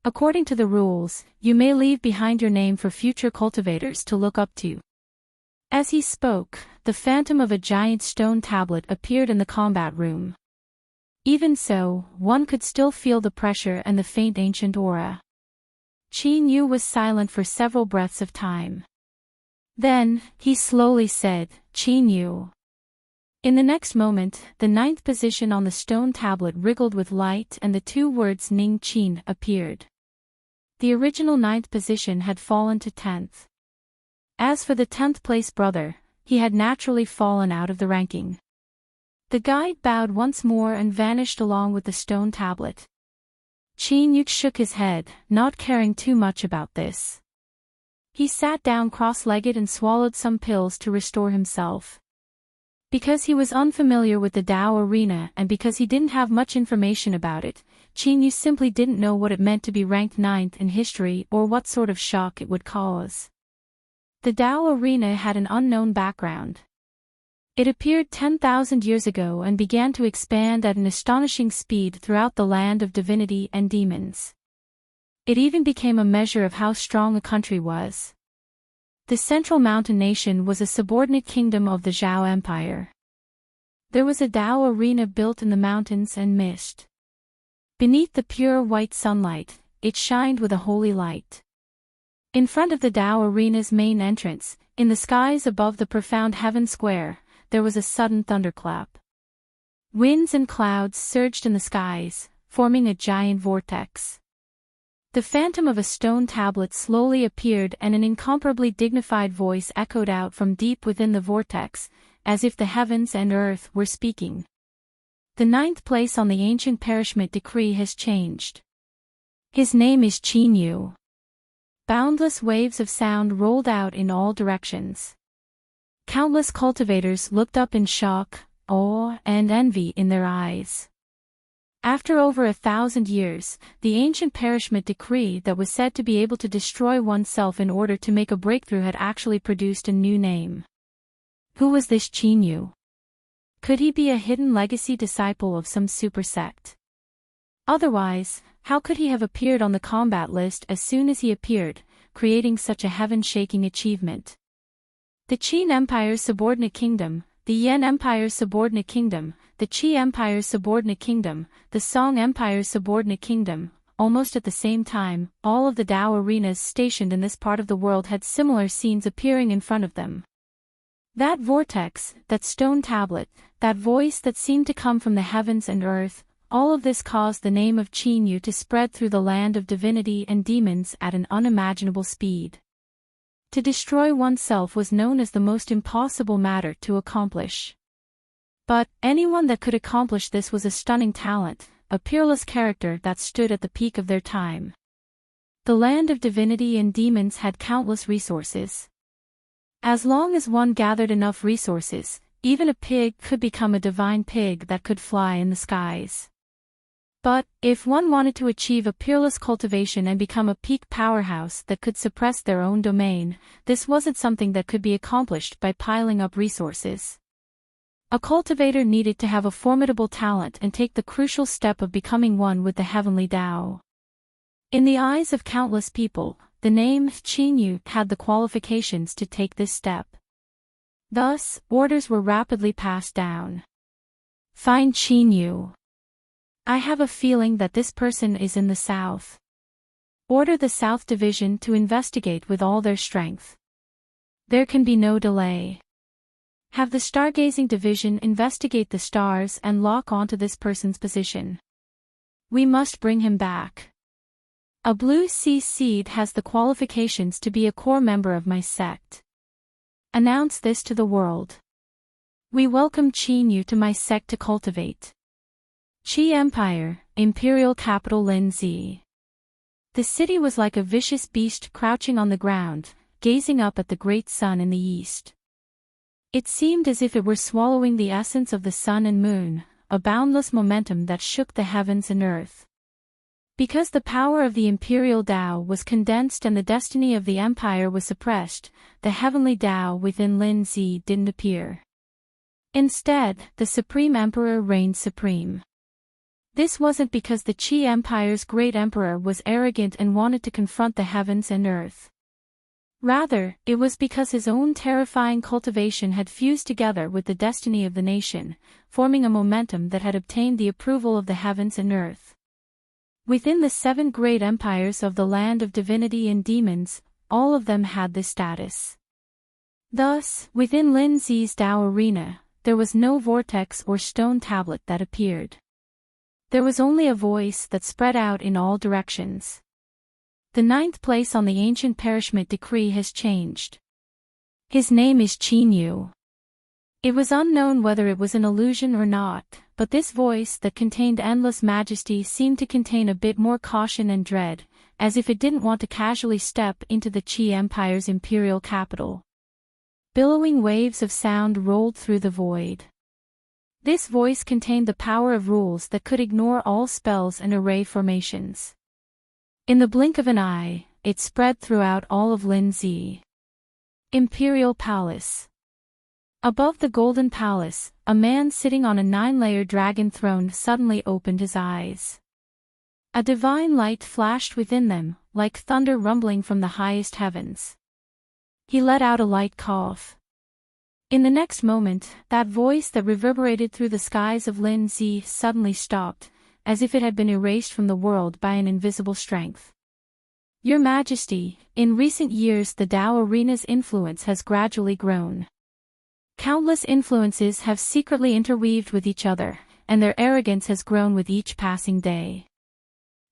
According to the rules, you may leave behind your name for future cultivators to look up to. As he spoke, the phantom of a giant stone tablet appeared in the combat room. Even so, one could still feel the pressure and the faint ancient aura. Qin Yu was silent for several breaths of time. Then, he slowly said, Qin Yu. In the next moment, the 9th position on the stone tablet wriggled with light and the 2 words Ning Qin appeared. The original 9th position had fallen to 10th. As for the 10th place brother, he had naturally fallen out of the ranking. The guide bowed once more and vanished along with the stone tablet. Qin Yu shook his head, not caring too much about this. He sat down cross-legged and swallowed some pills to restore himself. Because he was unfamiliar with the Dao arena and because he didn't have much information about it, Qin Yu simply didn't know what it meant to be ranked 9th in history or what sort of shock it would cause. The Dao arena had an unknown background. It appeared 10,000 years ago and began to expand at an astonishing speed throughout the land of divinity and demons. It even became a measure of how strong a country was. The central mountain nation was a subordinate kingdom of the Zhao Empire. There was a Dao arena built in the mountains and mist. Beneath the pure white sunlight, it shined with a holy light. In front of the Dao arena's main entrance, in the skies above the profound heaven square, there was a sudden thunderclap. Winds and clouds surged in the skies, forming a giant vortex. The phantom of a stone tablet slowly appeared and an incomparably dignified voice echoed out from deep within the vortex, as if the heavens and earth were speaking. The 9th place on the ancient perishment decree has changed. His name is Qin Yu. Boundless waves of sound rolled out in all directions. Countless cultivators looked up in shock, awe, and envy in their eyes. After over 1,000 years, the ancient perishment decree that was said to be able to destroy oneself in order to make a breakthrough had actually produced a new name. Who was this Qin Yu? Could he be a hidden legacy disciple of some super sect? Otherwise, how could he have appeared on the combat list as soon as he appeared, creating such a heaven-shaking achievement? The Qin Empire's subordinate kingdom, the Yan Empire's subordinate kingdom, the Qi Empire's subordinate kingdom, the Song Empire's subordinate kingdom, almost at the same time, all of the Dao arenas stationed in this part of the world had similar scenes appearing in front of them. That vortex, that stone tablet, that voice that seemed to come from the heavens and earth, all of this caused the name of Chinyu to spread through the land of divinity and demons at an unimaginable speed. To destroy oneself was known as the most impossible matter to accomplish. But anyone that could accomplish this was a stunning talent, a peerless character that stood at the peak of their time. The land of divinity and demons had countless resources. As long as one gathered enough resources, even a pig could become a divine pig that could fly in the skies. But, if one wanted to achieve a peerless cultivation and become a peak powerhouse that could suppress their own domain, this wasn't something that could be accomplished by piling up resources. A cultivator needed to have a formidable talent and take the crucial step of becoming one with the heavenly Tao. In the eyes of countless people, the name Chinyu had the qualifications to take this step. Thus, orders were rapidly passed down. Find Chinyu. I have a feeling that this person is in the south. Order the South Division to investigate with all their strength. There can be no delay. Have the Stargazing Division investigate the stars and lock onto this person's position. We must bring him back. A blue sea seed has the qualifications to be a core member of my sect. Announce this to the world. We welcome Chinyu to my sect to cultivate. Qi Empire, Imperial Capital Linzi. The city was like a vicious beast crouching on the ground, gazing up at the great sun in the east. It seemed as if it were swallowing the essence of the sun and moon, a boundless momentum that shook the heavens and earth. Because the power of the Imperial Tao was condensed and the destiny of the Empire was suppressed, the heavenly Tao within Linzi didn't appear. Instead, the Supreme Emperor reigned supreme. This wasn't because the Qi Empire's great emperor was arrogant and wanted to confront the heavens and earth. Rather, it was because his own terrifying cultivation had fused together with the destiny of the nation, forming a momentum that had obtained the approval of the heavens and earth. Within the 7 great empires of the land of divinity and demons, all of them had this status. Thus, within Linzi's Tao arena, there was no vortex or stone tablet that appeared. There was only a voice that spread out in all directions. The 9th place on the ancient perishment decree has changed. His name is Chinyu. It was unknown whether it was an illusion or not, but this voice that contained endless majesty seemed to contain a bit more caution and dread, as if it didn't want to casually step into the Qi Empire's imperial capital. Billowing waves of sound rolled through the void. This voice contained the power of rules that could ignore all spells and array formations. In the blink of an eye, it spread throughout all of Linzi. Imperial Palace. Above the Golden Palace, a man sitting on a 9-layer dragon throne suddenly opened his eyes. A divine light flashed within them, like thunder rumbling from the highest heavens. He let out a light cough. In the next moment, that voice that reverberated through the skies of Linzi suddenly stopped, as if it had been erased from the world by an invisible strength. Your Majesty, in recent years the Tao arena's influence has gradually grown. Countless influences have secretly interweaved with each other, and their arrogance has grown with each passing day.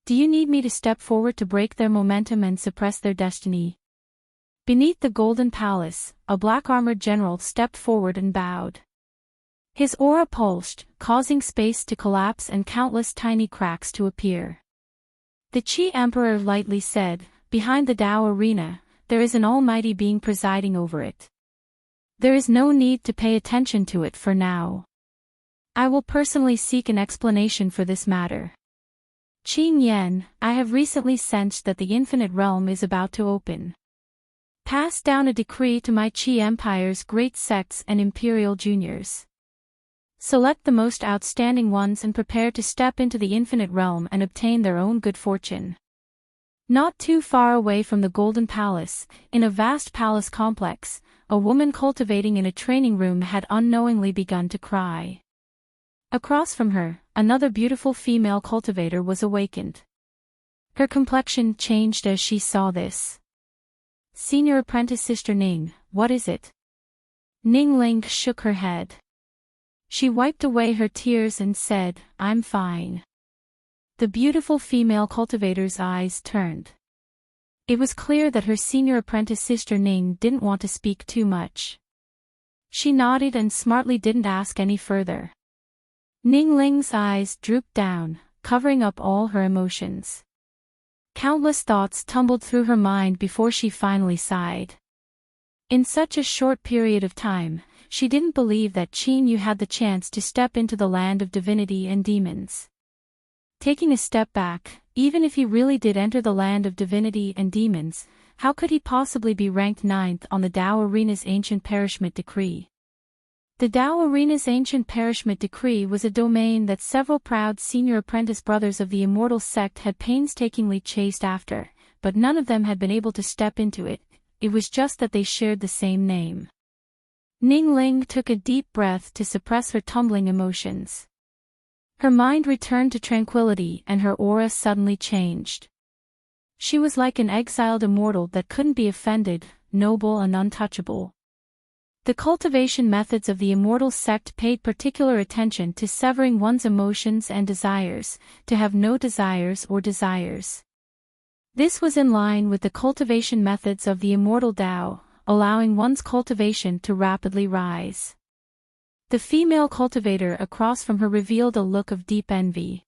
Do you need me to step forward to break their momentum and suppress their destiny? Beneath the Golden Palace, a black-armored general stepped forward and bowed. His aura pulsed, causing space to collapse and countless tiny cracks to appear. The Qi Emperor lightly said, "Behind the Tao arena, there is an almighty being presiding over it. There is no need to pay attention to it for now. I will personally seek an explanation for this matter. Qing Yan, I have recently sensed that the infinite realm is about to open. Pass down a decree to my Qi Empire's great sects and imperial juniors. Select the most outstanding ones and prepare to step into the infinite realm and obtain their own good fortune." Not too far away from the Golden Palace, in a vast palace complex, a woman cultivating in a training room had unknowingly begun to cry. Across from her, another beautiful female cultivator was awakened. Her complexion changed as she saw this. "Senior Apprentice Sister Ning, what is it?" Ning Ling shook her head. She wiped away her tears and said, "I'm fine." The beautiful female cultivator's eyes turned. It was clear that her senior apprentice sister Ning didn't want to speak too much. She nodded and smartly didn't ask any further. Ning Ling's eyes drooped down, covering up all her emotions. Countless thoughts tumbled through her mind before she finally sighed. In such a short period of time, she didn't believe that Qin Yu had the chance to step into the land of divinity and demons. Taking a step back, even if he really did enter the land of divinity and demons, how could he possibly be ranked 9th on the Dao Arena's ancient perishment decree? The Dao Arena's ancient perishment decree was a domain that several proud senior apprentice brothers of the immortal sect had painstakingly chased after, but none of them had been able to step into it. It was just that they shared the same name. Ning Ling took a deep breath to suppress her tumbling emotions. Her mind returned to tranquility and her aura suddenly changed. She was like an exiled immortal that couldn't be offended, noble and untouchable. The cultivation methods of the immortal sect paid particular attention to severing one's emotions and desires, to have no desires or desires. This was in line with the cultivation methods of the immortal Dao, allowing one's cultivation to rapidly rise. The female cultivator across from her revealed a look of deep envy.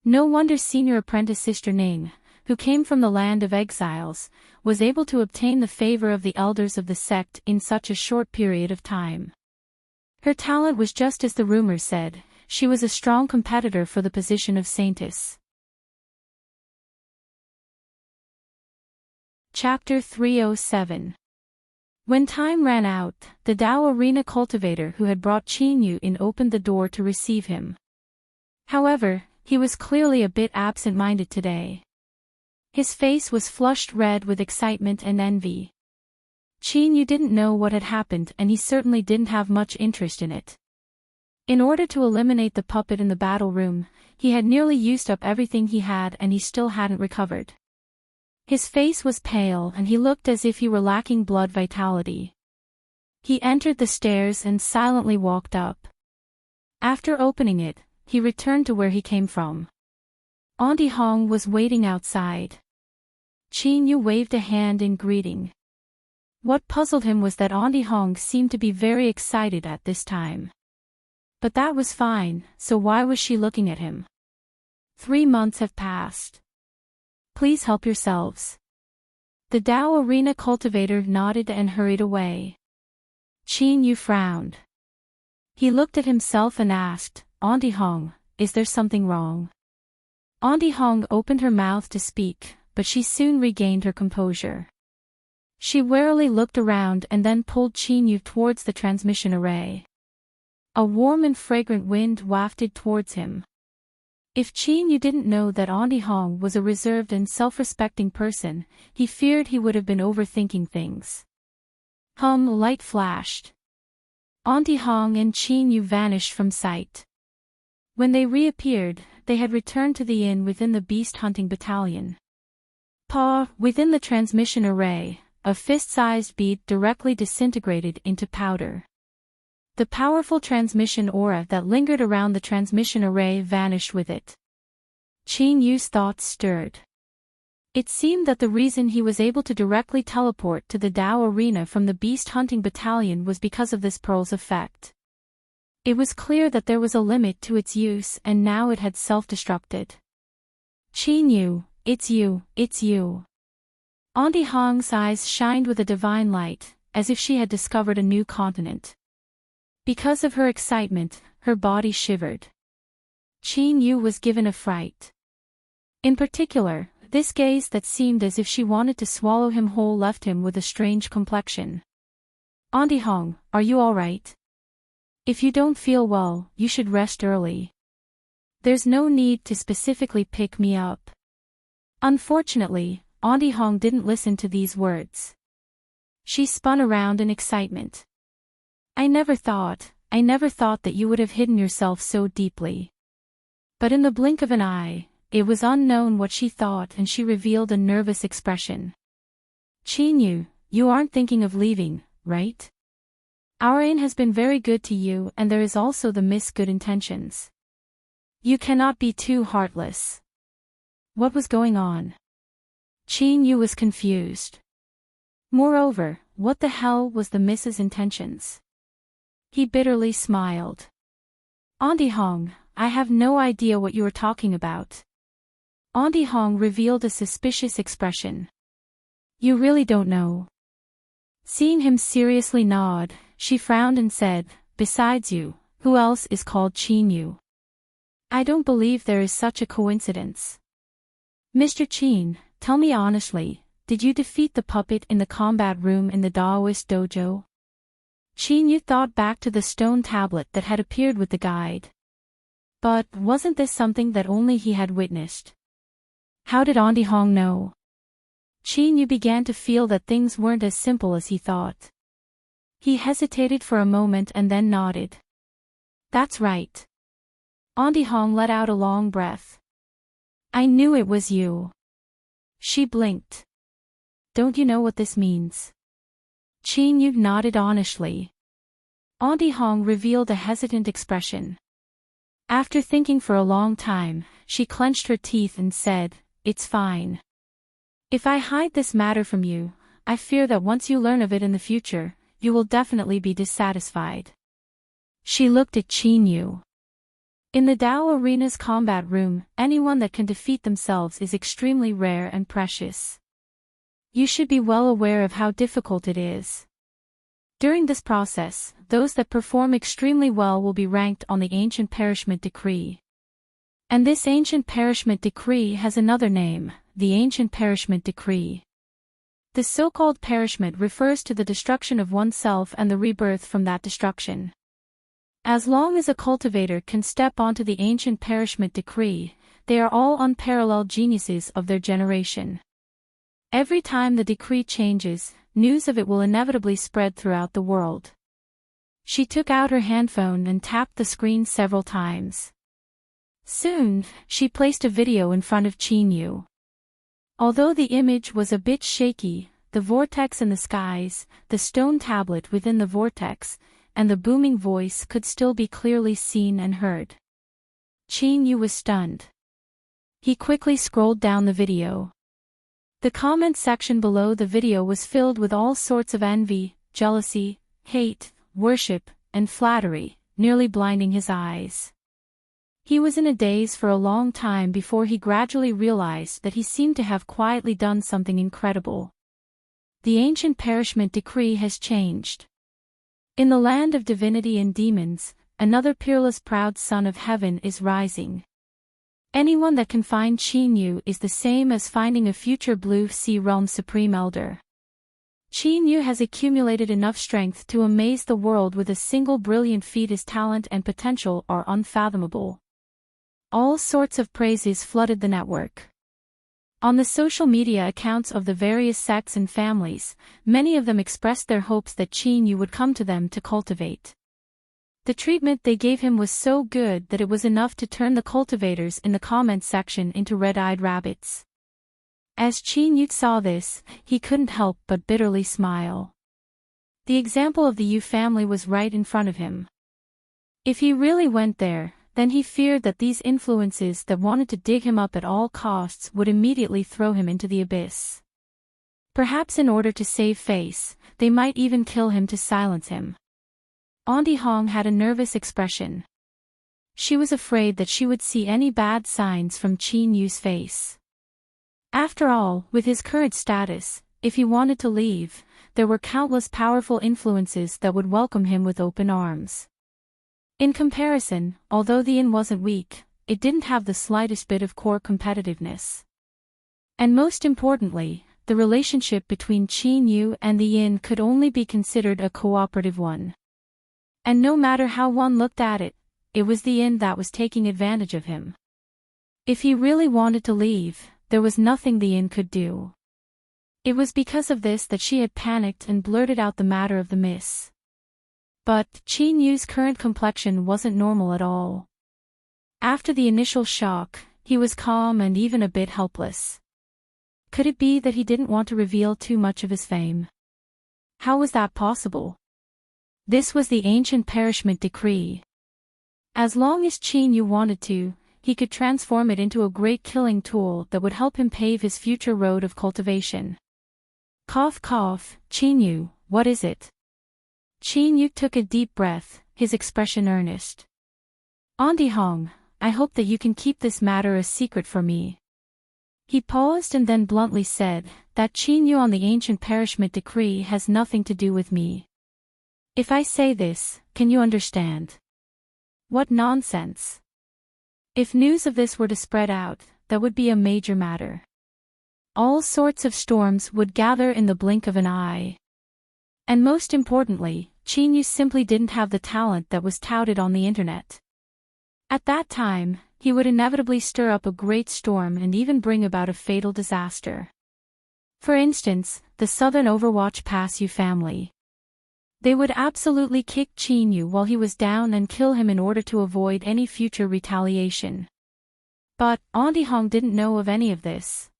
No wonder senior apprentice sister Ning, who came from the land of exiles, was able to obtain the favor of the elders of the sect in such a short period of time. Her talent was just as the rumors said, she was a strong competitor for the position of saintess. Chapter 307. When time ran out, the Dao Arena cultivator who had brought Qin Yu in opened the door to receive him. However, he was clearly a bit absent-minded today. His face was flushed red with excitement and envy. Qin Yu didn't know what had happened and he certainly didn't have much interest in it. In order to eliminate the puppet in the battle room, he had nearly used up everything he had and he still hadn't recovered. His face was pale and he looked as if he were lacking blood vitality. He entered the stairs and silently walked up. After opening it, he returned to where he came from. Auntie Hong was waiting outside. Qin Yu waved a hand in greeting. What puzzled him was that Auntie Hong seemed to be very excited at this time. But that was fine, so why was she looking at him? 3 months have passed. Please help yourselves. The Dao Arena cultivator nodded and hurried away. Qin Yu frowned. He looked at himself and asked, Auntie Hong, is there something wrong? Auntie Hong opened her mouth to speak, but she soon regained her composure. She warily looked around and then pulled Qin Yu towards the transmission array. A warm and fragrant wind wafted towards him. If Qin Yu didn't know that Auntie Hong was a reserved and self-respecting person, he feared he would have been overthinking things. Light flashed. Auntie Hong and Qin Yu vanished from sight. When they reappeared, they had returned to the inn within the beast-hunting battalion. Within the transmission array, a fist-sized bead directly disintegrated into powder. The powerful transmission aura that lingered around the transmission array vanished with it. Qin Yu's thoughts stirred. It seemed that the reason he was able to directly teleport to the Dao Arena from the beast-hunting battalion was because of this pearl's effect. It was clear that there was a limit to its use and now it had self-destructed. Qin Yu, it's you, it's you. Auntie Hong's eyes shined with a divine light, as if she had discovered a new continent. Because of her excitement, her body shivered. Qin Yu was given a fright. In particular, this gaze that seemed as if she wanted to swallow him whole left him with a strange complexion. Auntie Hong, are you all right? If you don't feel well, you should rest early. There's no need to specifically pick me up. Unfortunately, Auntie Hong didn't listen to these words. She spun around in excitement. I never thought that you would have hidden yourself so deeply. But in the blink of an eye, it was unknown what she thought and she revealed a nervous expression. Qin Yu, you aren't thinking of leaving, right? Our inn has been very good to you, and there is also the Miss Good Intentions. You cannot be too heartless. What was going on? Qin Yu was confused. Moreover, what the hell was the Miss's intentions? He bitterly smiled. Auntie Hong, I have no idea what you are talking about. Auntie Hong revealed a suspicious expression. You really don't know? Seeing him seriously nod, she frowned and said, besides you, who else is called Qin Yu? I don't believe there is such a coincidence. Mr. Qin, tell me honestly, did you defeat the puppet in the combat room in the Daoist dojo? Qin Yu thought back to the stone tablet that had appeared with the guide. But wasn't this something that only he had witnessed? How did Auntie Hong know? Qin Yu began to feel that things weren't as simple as he thought. He hesitated for a moment and then nodded. That's right. Auntie Hong let out a long breath. I knew it was you. She blinked. Don't you know what this means? Qin Yu nodded honestly. Auntie Hong revealed a hesitant expression. After thinking for a long time, she clenched her teeth and said, it's fine. If I hide this matter from you, I fear that once you learn of it in the future, you will definitely be dissatisfied. She looked at Qin Yu. In the Dao Arena's combat room, anyone that can defeat themselves is extremely rare and precious. You should be well aware of how difficult it is. During this process, those that perform extremely well will be ranked on the Ancient Perishment Decree. And this Ancient Perishment Decree has another name, the Ancient Perishment Decree. The so-called perishment refers to the destruction of oneself and the rebirth from that destruction. As long as a cultivator can step onto the Ancient Perishment Decree, they are all unparalleled geniuses of their generation. Every time the decree changes, news of it will inevitably spread throughout the world. She took out her handphone and tapped the screen several times. Soon, she placed a video in front of Qin Yu. Although the image was a bit shaky, the vortex in the skies, the stone tablet within the vortex, and the booming voice could still be clearly seen and heard. Qin Yu was stunned. He quickly scrolled down the video. The comment section below the video was filled with all sorts of envy, jealousy, hate, worship, and flattery, nearly blinding his eyes. He was in a daze for a long time before he gradually realized that he seemed to have quietly done something incredible. The Ancient Perishment Decree has changed. In the land of divinity and demons, another peerless proud son of heaven is rising. Anyone that can find Qin Yu is the same as finding a future Blue Sea Realm Supreme Elder. Qin Yu has accumulated enough strength to amaze the world with a single brilliant feat. His talent and potential are unfathomable. All sorts of praises flooded the network. On the social media accounts of the various sects and families, many of them expressed their hopes that Qin Yu would come to them to cultivate. The treatment they gave him was so good that it was enough to turn the cultivators in the comment section into red-eyed rabbits. As Qin Yu saw this, he couldn't help but bitterly smile. The example of the Yu family was right in front of him. If he really went there, then he feared that these influences that wanted to dig him up at all costs would immediately throw him into the abyss. Perhaps in order to save face, they might even kill him to silence him. Auntie Hong had a nervous expression. She was afraid that she would see any bad signs from Qin Yu's face. After all, with his current status, if he wanted to leave, there were countless powerful influences that would welcome him with open arms. In comparison, although the inn wasn't weak, it didn't have the slightest bit of core competitiveness. And most importantly, the relationship between Qin Yu and the inn could only be considered a cooperative one. And no matter how one looked at it, it was the inn that was taking advantage of him. If he really wanted to leave, there was nothing the inn could do. It was because of this that she had panicked and blurted out the matter of the miss. But Qin Yu's current complexion wasn't normal at all. After the initial shock, he was calm and even a bit helpless. Could it be that he didn't want to reveal too much of his fame? How was that possible? This was the ancient perishment decree. As long as Qin Yu wanted to, he could transform it into a great killing tool that would help him pave his future road of cultivation. Cough cough, Qin Yu, what is it? Qin Yu took a deep breath, his expression earnest. Auntie Hong, I hope that you can keep this matter a secret for me. He paused and then bluntly said, that Qin Yu on the ancient perishment decree has nothing to do with me. If I say this, can you understand? What nonsense. If news of this were to spread out, that would be a major matter. All sorts of storms would gather in the blink of an eye. And most importantly, Qin Yu simply didn't have the talent that was touted on the internet. At that time, he would inevitably stir up a great storm and even bring about a fatal disaster. For instance, the Southern Overwatch Pass Yu family. They would absolutely kick Qin Yu while he was down and kill him in order to avoid any future retaliation. But Auntie Hong didn't know of any of this.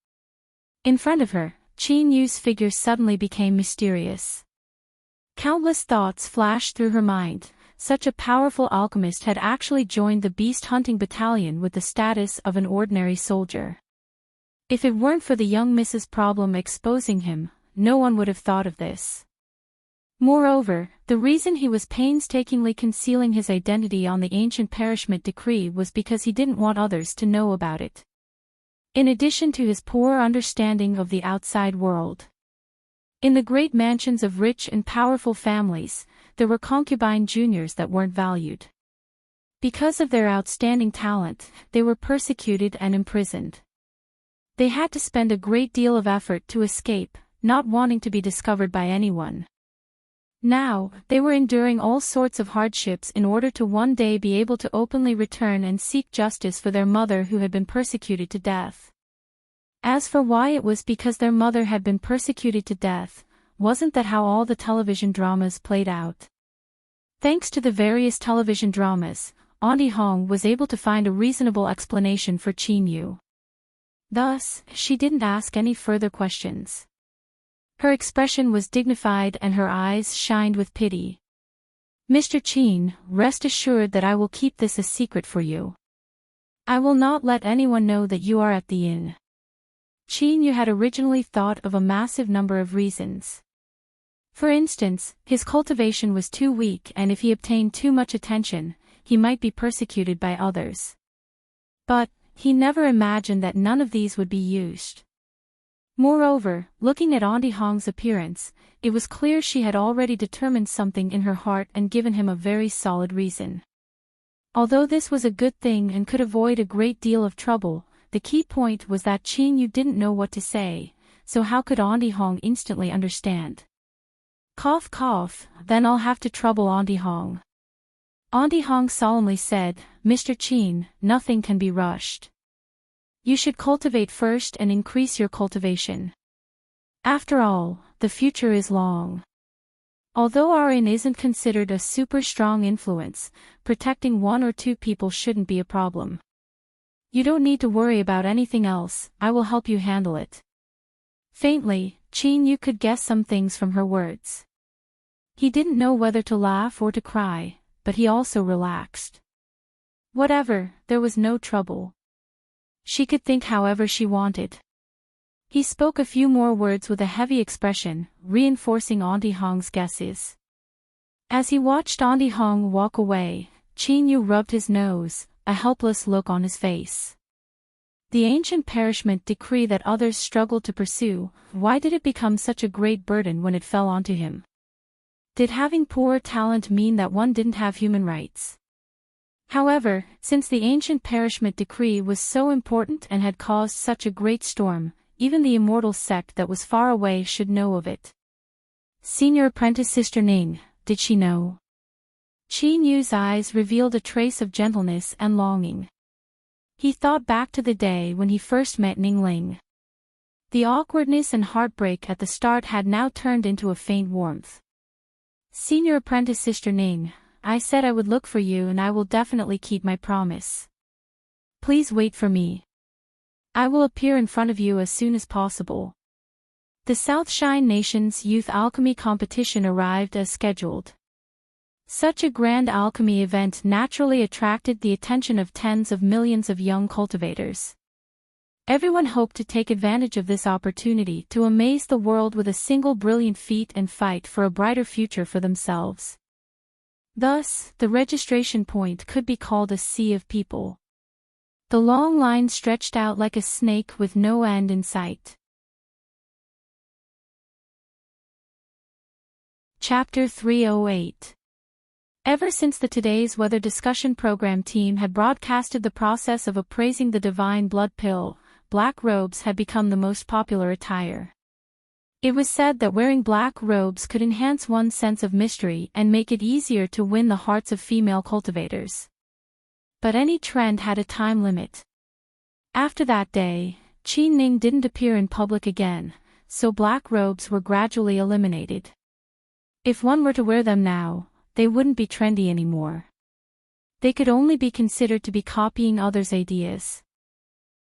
In front of her, Qin Yu's figure suddenly became mysterious. Countless thoughts flashed through her mind. Such a powerful alchemist had actually joined the beast hunting battalion with the status of an ordinary soldier. If it weren't for the young Mrs. Problem exposing him, no one would have thought of this. Moreover, the reason he was painstakingly concealing his identity on the ancient perishment decree was because he didn't want others to know about it. In addition to his poor understanding of the outside world. In the great mansions of rich and powerful families, there were concubine juniors that weren't valued. Because of their outstanding talent, they were persecuted and imprisoned. They had to spend a great deal of effort to escape, not wanting to be discovered by anyone. Now, they were enduring all sorts of hardships in order to one day be able to openly return and seek justice for their mother who had been persecuted to death. As for why it was because their mother had been persecuted to death, wasn't that how all the television dramas played out? Thanks to the various television dramas, Auntie Hong was able to find a reasonable explanation for Qin Yu. Thus, she didn't ask any further questions. Her expression was dignified and her eyes shined with pity. Mr. Qin, rest assured that I will keep this a secret for you. I will not let anyone know that you are at the inn. Qin Yu had originally thought of a massive number of reasons. For instance, his cultivation was too weak and if he obtained too much attention, he might be persecuted by others. But, he never imagined that none of these would be used. Moreover, looking at Auntie Hong's appearance, it was clear she had already determined something in her heart and given him a very solid reason. Although this was a good thing and could avoid a great deal of trouble, the key point was that Qin Yu didn't know what to say, so how could Auntie Hong instantly understand? Cough cough, then I'll have to trouble Auntie Hong. Auntie Hong solemnly said, Mr. Qin, nothing can be rushed. You should cultivate first and increase your cultivation. After all, the future is long. Although our inn isn't considered a super strong influence, protecting one or two people shouldn't be a problem. You don't need to worry about anything else, I will help you handle it. Faintly, Qin Yu could guess some things from her words. He didn't know whether to laugh or to cry, but he also relaxed. Whatever, there was no trouble. She could think however she wanted. He spoke a few more words with a heavy expression, reinforcing Auntie Hong's guesses. As he watched Auntie Hong walk away, Qin Yu rubbed his nose, a helpless look on his face. The ancient perishment decree that others struggled to pursue, why did it become such a great burden when it fell onto him? Did having poor talent mean that one didn't have human rights? However, since the ancient perishment decree was so important and had caused such a great storm, even the immortal sect that was far away should know of it. Senior apprentice Sister Ning, did she know? Qin Yu's eyes revealed a trace of gentleness and longing. He thought back to the day when he first met Ning Ling. The awkwardness and heartbreak at the start had now turned into a faint warmth. Senior apprentice Sister Ning, I said I would look for you and I will definitely keep my promise. Please wait for me. I will appear in front of you as soon as possible. The South Shine Nation's youth alchemy competition arrived as scheduled. Such a grand alchemy event naturally attracted the attention of tens of millions of young cultivators. Everyone hoped to take advantage of this opportunity to amaze the world with a single brilliant feat and fight for a brighter future for themselves. Thus, the registration point could be called a sea of people. The long line stretched out like a snake with no end in sight. Chapter 308. Ever since the Today's Weather discussion program team had broadcasted the process of appraising the divine blood pill, black robes had become the most popular attire. It was said that wearing black robes could enhance one's sense of mystery and make it easier to win the hearts of female cultivators. But any trend had a time limit. After that day, Qi Ning didn't appear in public again, so black robes were gradually eliminated. If one were to wear them now, they wouldn't be trendy anymore. They could only be considered to be copying others' ideas.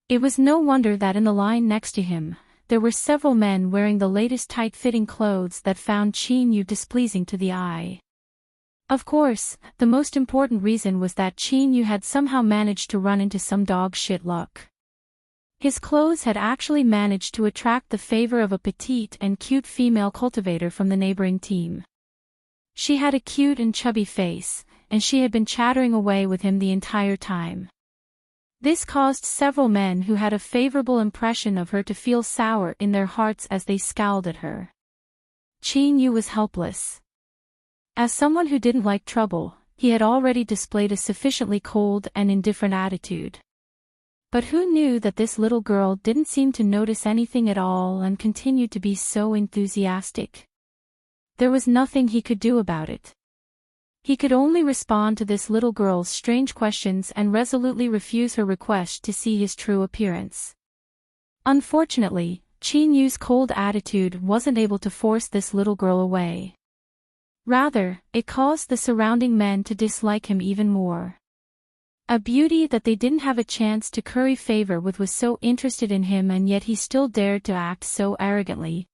It was no wonder that in the line next to him, there were several men wearing the latest tight-fitting clothes that found Qin Yu displeasing to the eye. Of course, the most important reason was that Qin Yu had somehow managed to run into some dog shit luck. His clothes had actually managed to attract the favor of a petite and cute female cultivator from the neighboring team. She had a cute and chubby face, and she had been chattering away with him the entire time. This caused several men who had a favorable impression of her to feel sour in their hearts as they scowled at her. Qin Yu was helpless. As someone who didn't like trouble, he had already displayed a sufficiently cold and indifferent attitude. But who knew that this little girl didn't seem to notice anything at all and continued to be so enthusiastic? There was nothing he could do about it. He could only respond to this little girl's strange questions and resolutely refuse her request to see his true appearance. Unfortunately, Qin Yu's cold attitude wasn't able to force this little girl away. Rather, it caused the surrounding men to dislike him even more. A beauty that they didn't have a chance to curry favor with was so interested in him, and yet he still dared to act so arrogantly.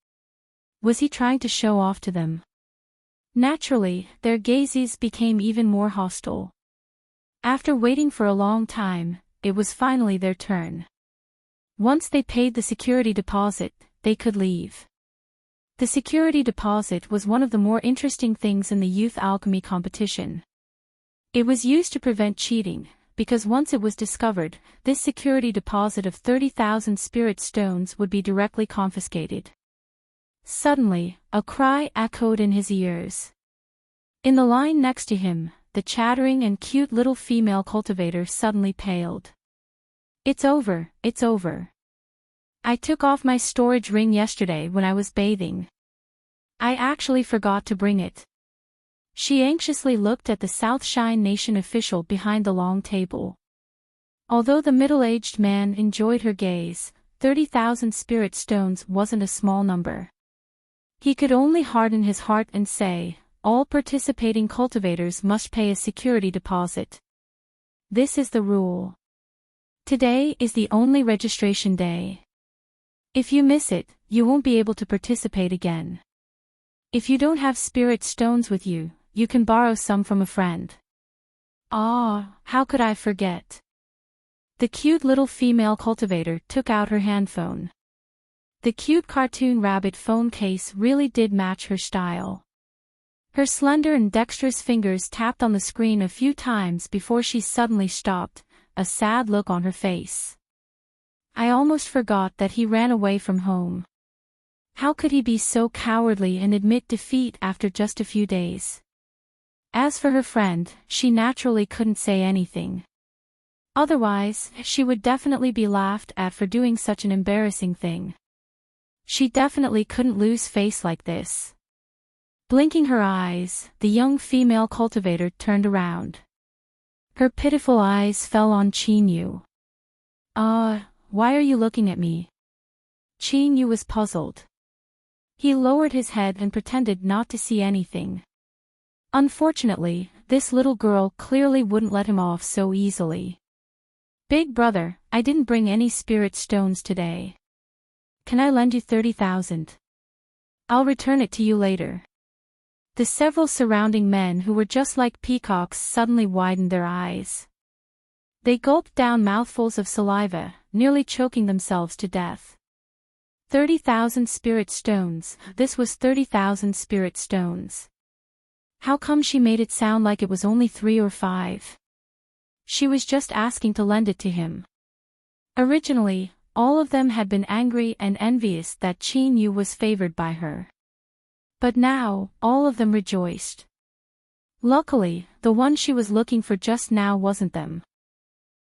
Was he trying to show off to them? Naturally, their gazes became even more hostile. After waiting for a long time, it was finally their turn. Once they paid the security deposit, they could leave. The security deposit was one of the more interesting things in the youth alchemy competition. It was used to prevent cheating, because once it was discovered, this security deposit of 30,000 spirit stones would be directly confiscated. Suddenly, a cry echoed in his ears. In the line next to him, the chattering and cute little female cultivator suddenly paled. "It's over, it's over. I took off my storage ring yesterday when I was bathing. I actually forgot to bring it." She anxiously looked at the South Shine Nation official behind the long table. Although the middle-aged man enjoyed her gaze, 30,000 spirit stones wasn't a small number. He could only harden his heart and say, all participating cultivators must pay a security deposit. This is the rule. Today is the only registration day. If you miss it, you won't be able to participate again. If you don't have spirit stones with you, you can borrow some from a friend. Ah, how could I forget? The cute little female cultivator took out her handphone. The cute cartoon rabbit phone case really did match her style. Her slender and dexterous fingers tapped on the screen a few times before she suddenly stopped, a sad look on her face. I almost forgot that he ran away from home. How could he be so cowardly and admit defeat after just a few days? As for her friend, she naturally couldn't say anything. Otherwise, she would definitely be laughed at for doing such an embarrassing thing. She definitely couldn't lose face like this. Blinking her eyes, the young female cultivator turned around. Her pitiful eyes fell on Qin Yu. Why are you looking at me?" Qin Yu was puzzled. He lowered his head and pretended not to see anything. Unfortunately, this little girl clearly wouldn't let him off so easily. "Big brother, I didn't bring any spirit stones today. Can I lend you 30,000? I'll return it to you later." The several surrounding men who were just like peacocks suddenly widened their eyes. They gulped down mouthfuls of saliva, nearly choking themselves to death. 30,000 spirit stones, this was 30,000 spirit stones. How come she made it sound like it was only 3 or 5? She was just asking to lend it to him. Originally, all of them had been angry and envious that Qin Yu was favored by her. But now, all of them rejoiced. Luckily, the one she was looking for just now wasn't them.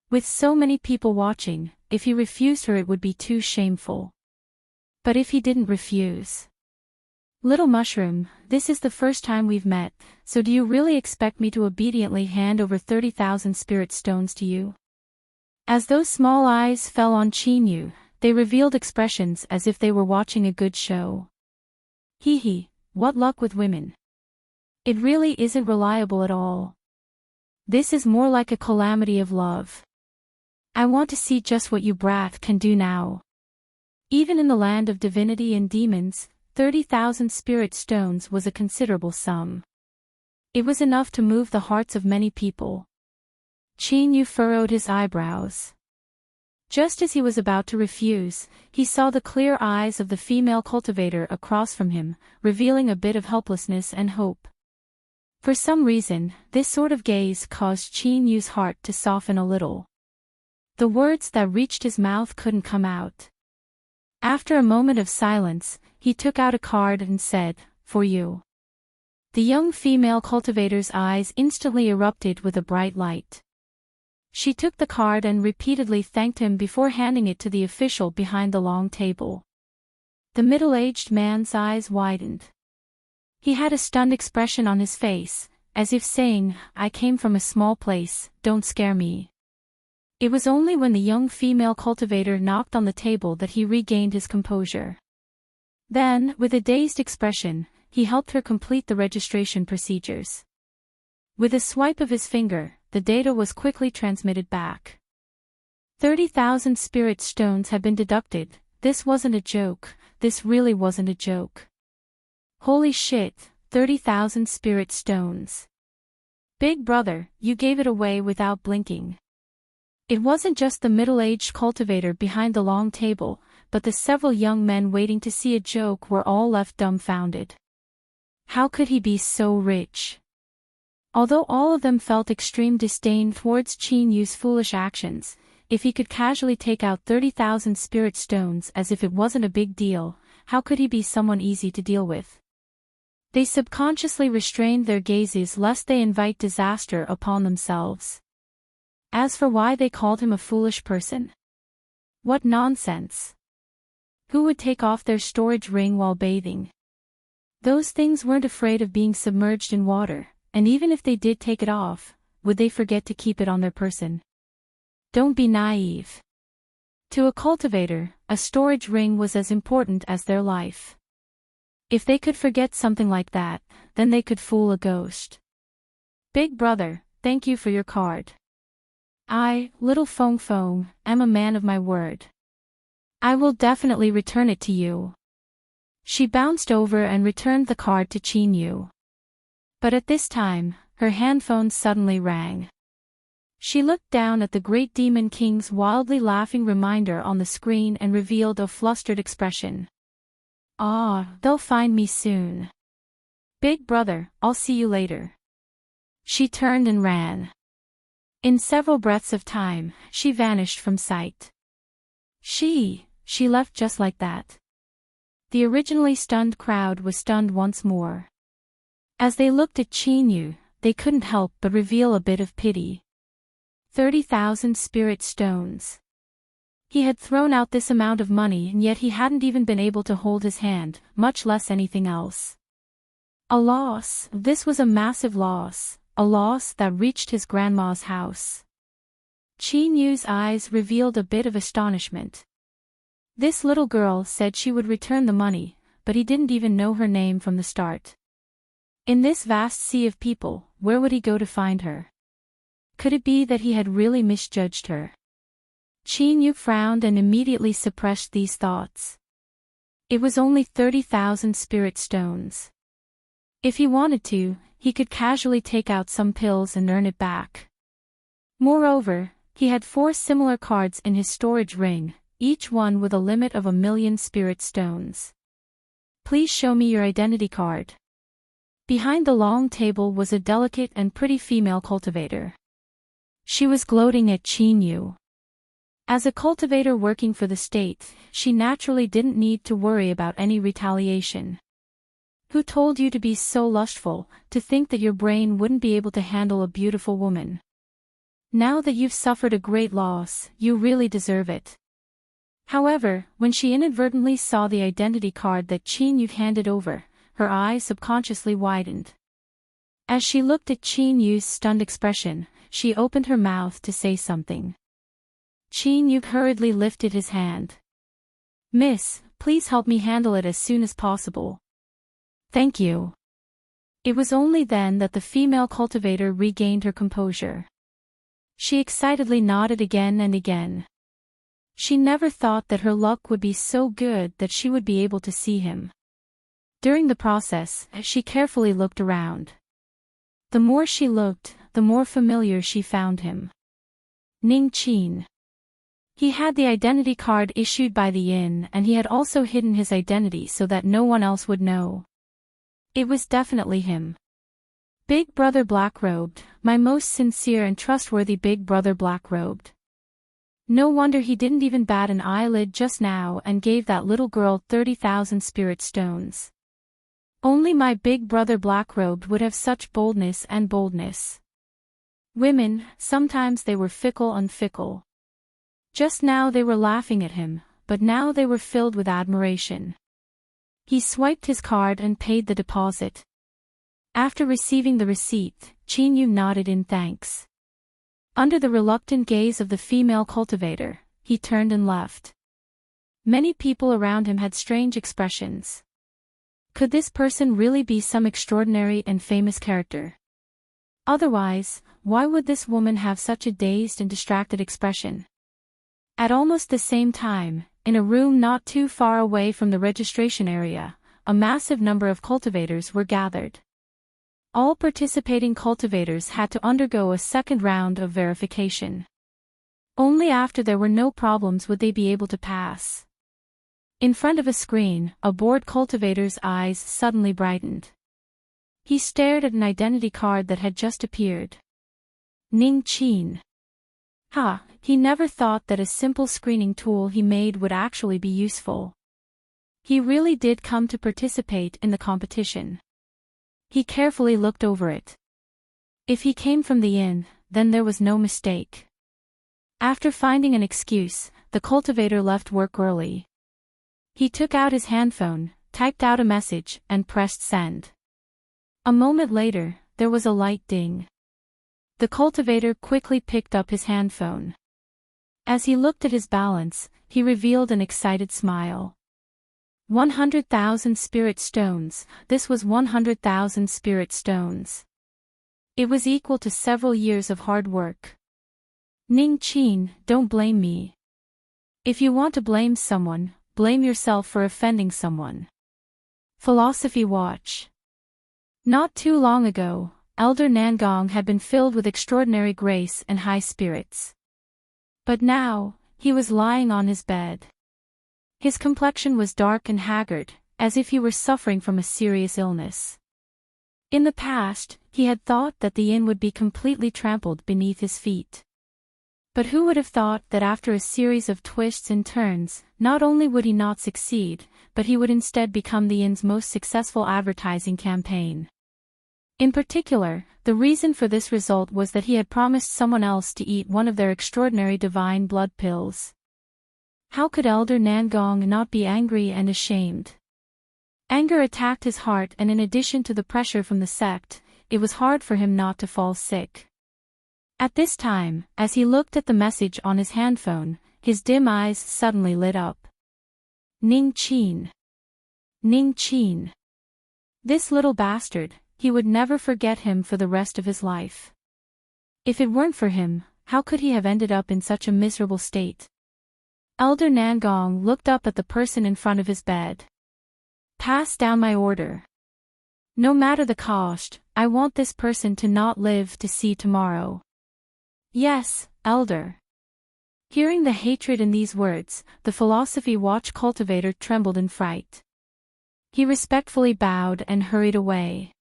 With so many people watching, if he refused her it would be too shameful. But if he didn't refuse? Little Mushroom, this is the first time we've met, so do you really expect me to obediently hand over 30,000 spirit stones to you? As those small eyes fell on Qin Yu, they revealed expressions as if they were watching a good show. Hee hee, what luck with women. It really isn't reliable at all. This is more like a calamity of love. I want to see just what you brat can do now. Even in the land of divinity and demons, 30,000 spirit stones was a considerable sum. It was enough to move the hearts of many people. Qin Yu furrowed his eyebrows. Just as he was about to refuse, he saw the clear eyes of the female cultivator across from him, revealing a bit of helplessness and hope. For some reason, this sort of gaze caused Qin Yu's heart to soften a little. The words that reached his mouth couldn't come out. After a moment of silence, he took out a card and said, "For you." The young female cultivator's eyes instantly erupted with a bright light. She took the card and repeatedly thanked him before handing it to the official behind the long table. The middle-aged man's eyes widened. He had a stunned expression on his face, as if saying, "I came from a small place, don't scare me." It was only when the young female cultivator knocked on the table that he regained his composure. Then, with a dazed expression, he helped her complete the registration procedures. With a swipe of his finger, the data was quickly transmitted back. 30,000 spirit stones had been deducted. This wasn't a joke, this really wasn't a joke. Holy shit, 30,000 spirit stones. Big brother, you gave it away without blinking. It wasn't just the middle-aged cultivator behind the long table, but the several young men waiting to see a joke were all left dumbfounded. How could he be so rich? Although all of them felt extreme disdain towards Qin Yu's foolish actions, if he could casually take out 30,000 spirit stones as if it wasn't a big deal, how could he be someone easy to deal with? They subconsciously restrained their gazes lest they invite disaster upon themselves. As for why they called him a foolish person? What nonsense! Who would take off their storage ring while bathing? Those things weren't afraid of being submerged in water, and even if they did take it off, would they forget to keep it on their person? Don't be naive. To a cultivator, a storage ring was as important as their life. If they could forget something like that, then they could fool a ghost. Big brother, thank you for your card. I, little Fong Fong, am a man of my word. I will definitely return it to you. She bounced over and returned the card to Qin Yu. But at this time, her handphone suddenly rang. She looked down at the Great Demon King's wildly laughing reminder on the screen and revealed a flustered expression. Ah, they'll find me soon. Big brother, I'll see you later. She turned and ran. In several breaths of time, she vanished from sight. She left just like that. The originally stunned crowd was stunned once more. As they looked at Qin Yu, they couldn't help but reveal a bit of pity. 30,000 spirit stones. He had thrown out this amount of money and yet he hadn't even been able to hold his hand, much less anything else. A loss, this was a massive loss, a loss that reached his grandma's house. Qin Yu's eyes revealed a bit of astonishment. This little girl said she would return the money, but he didn't even know her name from the start. In this vast sea of people, where would he go to find her? Could it be that he had really misjudged her? Qin Yu frowned and immediately suppressed these thoughts. It was only 30,000 spirit stones. If he wanted to, he could casually take out some pills and earn it back. Moreover, he had 4 similar cards in his storage ring, each one with a limit of 1,000,000 spirit stones. Please show me your identity card. Behind the long table was a delicate and pretty female cultivator. She was gloating at Chinyu. As a cultivator working for the state, she naturally didn't need to worry about any retaliation. Who told you to be so lustful, to think that your brain wouldn't be able to handle a beautiful woman? Now that you've suffered a great loss, you really deserve it. However, when she inadvertently saw the identity card that Chinyu handed over, her eyes subconsciously widened. As she looked at Chinyu's stunned expression, she opened her mouth to say something. Chinyu hurriedly lifted his hand. "Miss, please help me handle it as soon as possible." "Thank you." It was only then that the female cultivator regained her composure. She excitedly nodded again and again. She never thought that her luck would be so good that she would be able to see him. During the process, she carefully looked around. The more she looked, the more familiar she found him. Ning Qin. He had the identity card issued by the inn, and he had also hidden his identity so that no one else would know. It was definitely him. Big Brother Blackrobed, my most sincere and trustworthy Big Brother Blackrobed. No wonder he didn't even bat an eyelid just now and gave that little girl 30,000 spirit stones. Only my Big Brother Blackrobed would have such boldness and boldness. Women, sometimes they were fickle and fickle. Just now they were laughing at him, but now they were filled with admiration. He swiped his card and paid the deposit. After receiving the receipt, Chinyu nodded in thanks. Under the reluctant gaze of the female cultivator, he turned and left. Many people around him had strange expressions. Could this person really be some extraordinary and famous character? Otherwise, why would this woman have such a dazed and distracted expression? At almost the same time, in a room not too far away from the registration area, a massive number of cultivators were gathered. All participating cultivators had to undergo a second round of verification. Only after there were no problems would they be able to pass. In front of a screen, a bored cultivator's eyes suddenly brightened. He stared at an identity card that had just appeared. Ning Qin. He never thought that a simple screening tool he made would actually be useful. He really did come to participate in the competition. He carefully looked over it. If he came from the inn, then there was no mistake. After finding an excuse, the cultivator left work early. He took out his handphone, typed out a message, and pressed send. A moment later, there was a light ding. The cultivator quickly picked up his handphone. As he looked at his balance, he revealed an excited smile. 100,000 spirit stones, this was 100,000 spirit stones. It was equal to several years of hard work. Ning Qin, don't blame me. If you want to blame someone, blame yourself for offending someone. Philosophy Watch. Not too long ago, Elder Nangong had been filled with extraordinary grace and high spirits. But now, he was lying on his bed. His complexion was dark and haggard, as if he were suffering from a serious illness. In the past, he had thought that the inn would be completely trampled beneath his feet. But who would have thought that after a series of twists and turns, not only would he not succeed, but he would instead become the inn's most successful advertising campaign. In particular, the reason for this result was that he had promised someone else to eat one of their extraordinary divine blood pills. How could Elder Nangong not be angry and ashamed? Anger attacked his heart, and in addition to the pressure from the sect, it was hard for him not to fall sick. At this time, as he looked at the message on his handphone, his dim eyes suddenly lit up. Ning Qin. Ning Qin. This little bastard, he would never forget him for the rest of his life. If it weren't for him, how could he have ended up in such a miserable state? Elder Nangong looked up at the person in front of his bed. Pass down my order. No matter the cost, I want this person to not live to see tomorrow. Yes, Elder. Hearing the hatred in these words, the Philosophy Watch cultivator trembled in fright. He respectfully bowed and hurried away.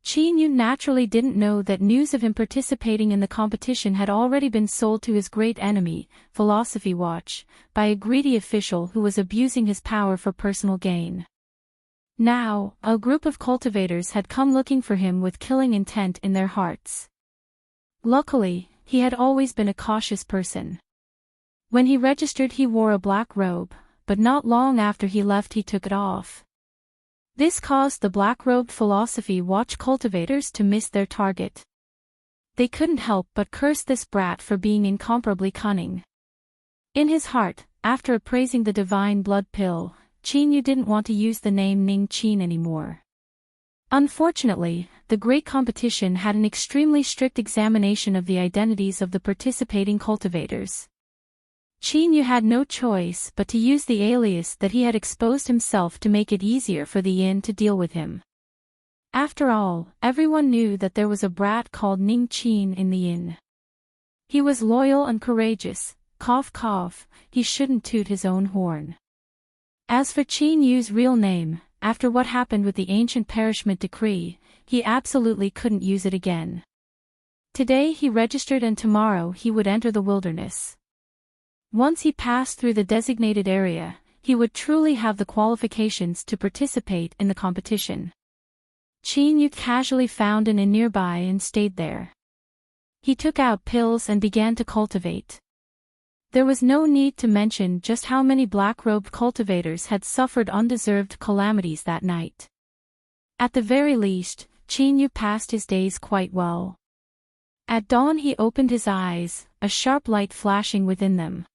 Chi-Yu naturally didn't know that news of him participating in the competition had already been sold to his great enemy, Philosophy Watch, by a greedy official who was abusing his power for personal gain. Now, a group of cultivators had come looking for him with killing intent in their hearts. Luckily, he had always been a cautious person. When he registered he wore a black robe, but not long after he left he took it off. This caused the black-robed Philosophy Watch cultivators to miss their target. They couldn't help but curse this brat for being incomparably cunning. In his heart, after appraising the divine blood pill, Chi-Yu didn't want to use the name Ning Qin anymore. Unfortunately, the great competition had an extremely strict examination of the identities of the participating cultivators. Chi-Yu had no choice but to use the alias that he had exposed himself to make it easier for the inn to deal with him. After all, everyone knew that there was a brat called Ning Qin in the inn. He was loyal and courageous, cough cough, he shouldn't toot his own horn. As for Chi-Yu's real name, after what happened with the ancient perishment decree, he absolutely couldn't use it again. Today he registered and tomorrow he would enter the wilderness. Once he passed through the designated area, he would truly have the qualifications to participate in the competition. Chi-Yu casually found an inn nearby and stayed there. He took out pills and began to cultivate. There was no need to mention just how many black-robed cultivators had suffered undeserved calamities that night. At the very least, Chi-Yu passed his days quite well. At dawn he opened his eyes, a sharp light flashing within them.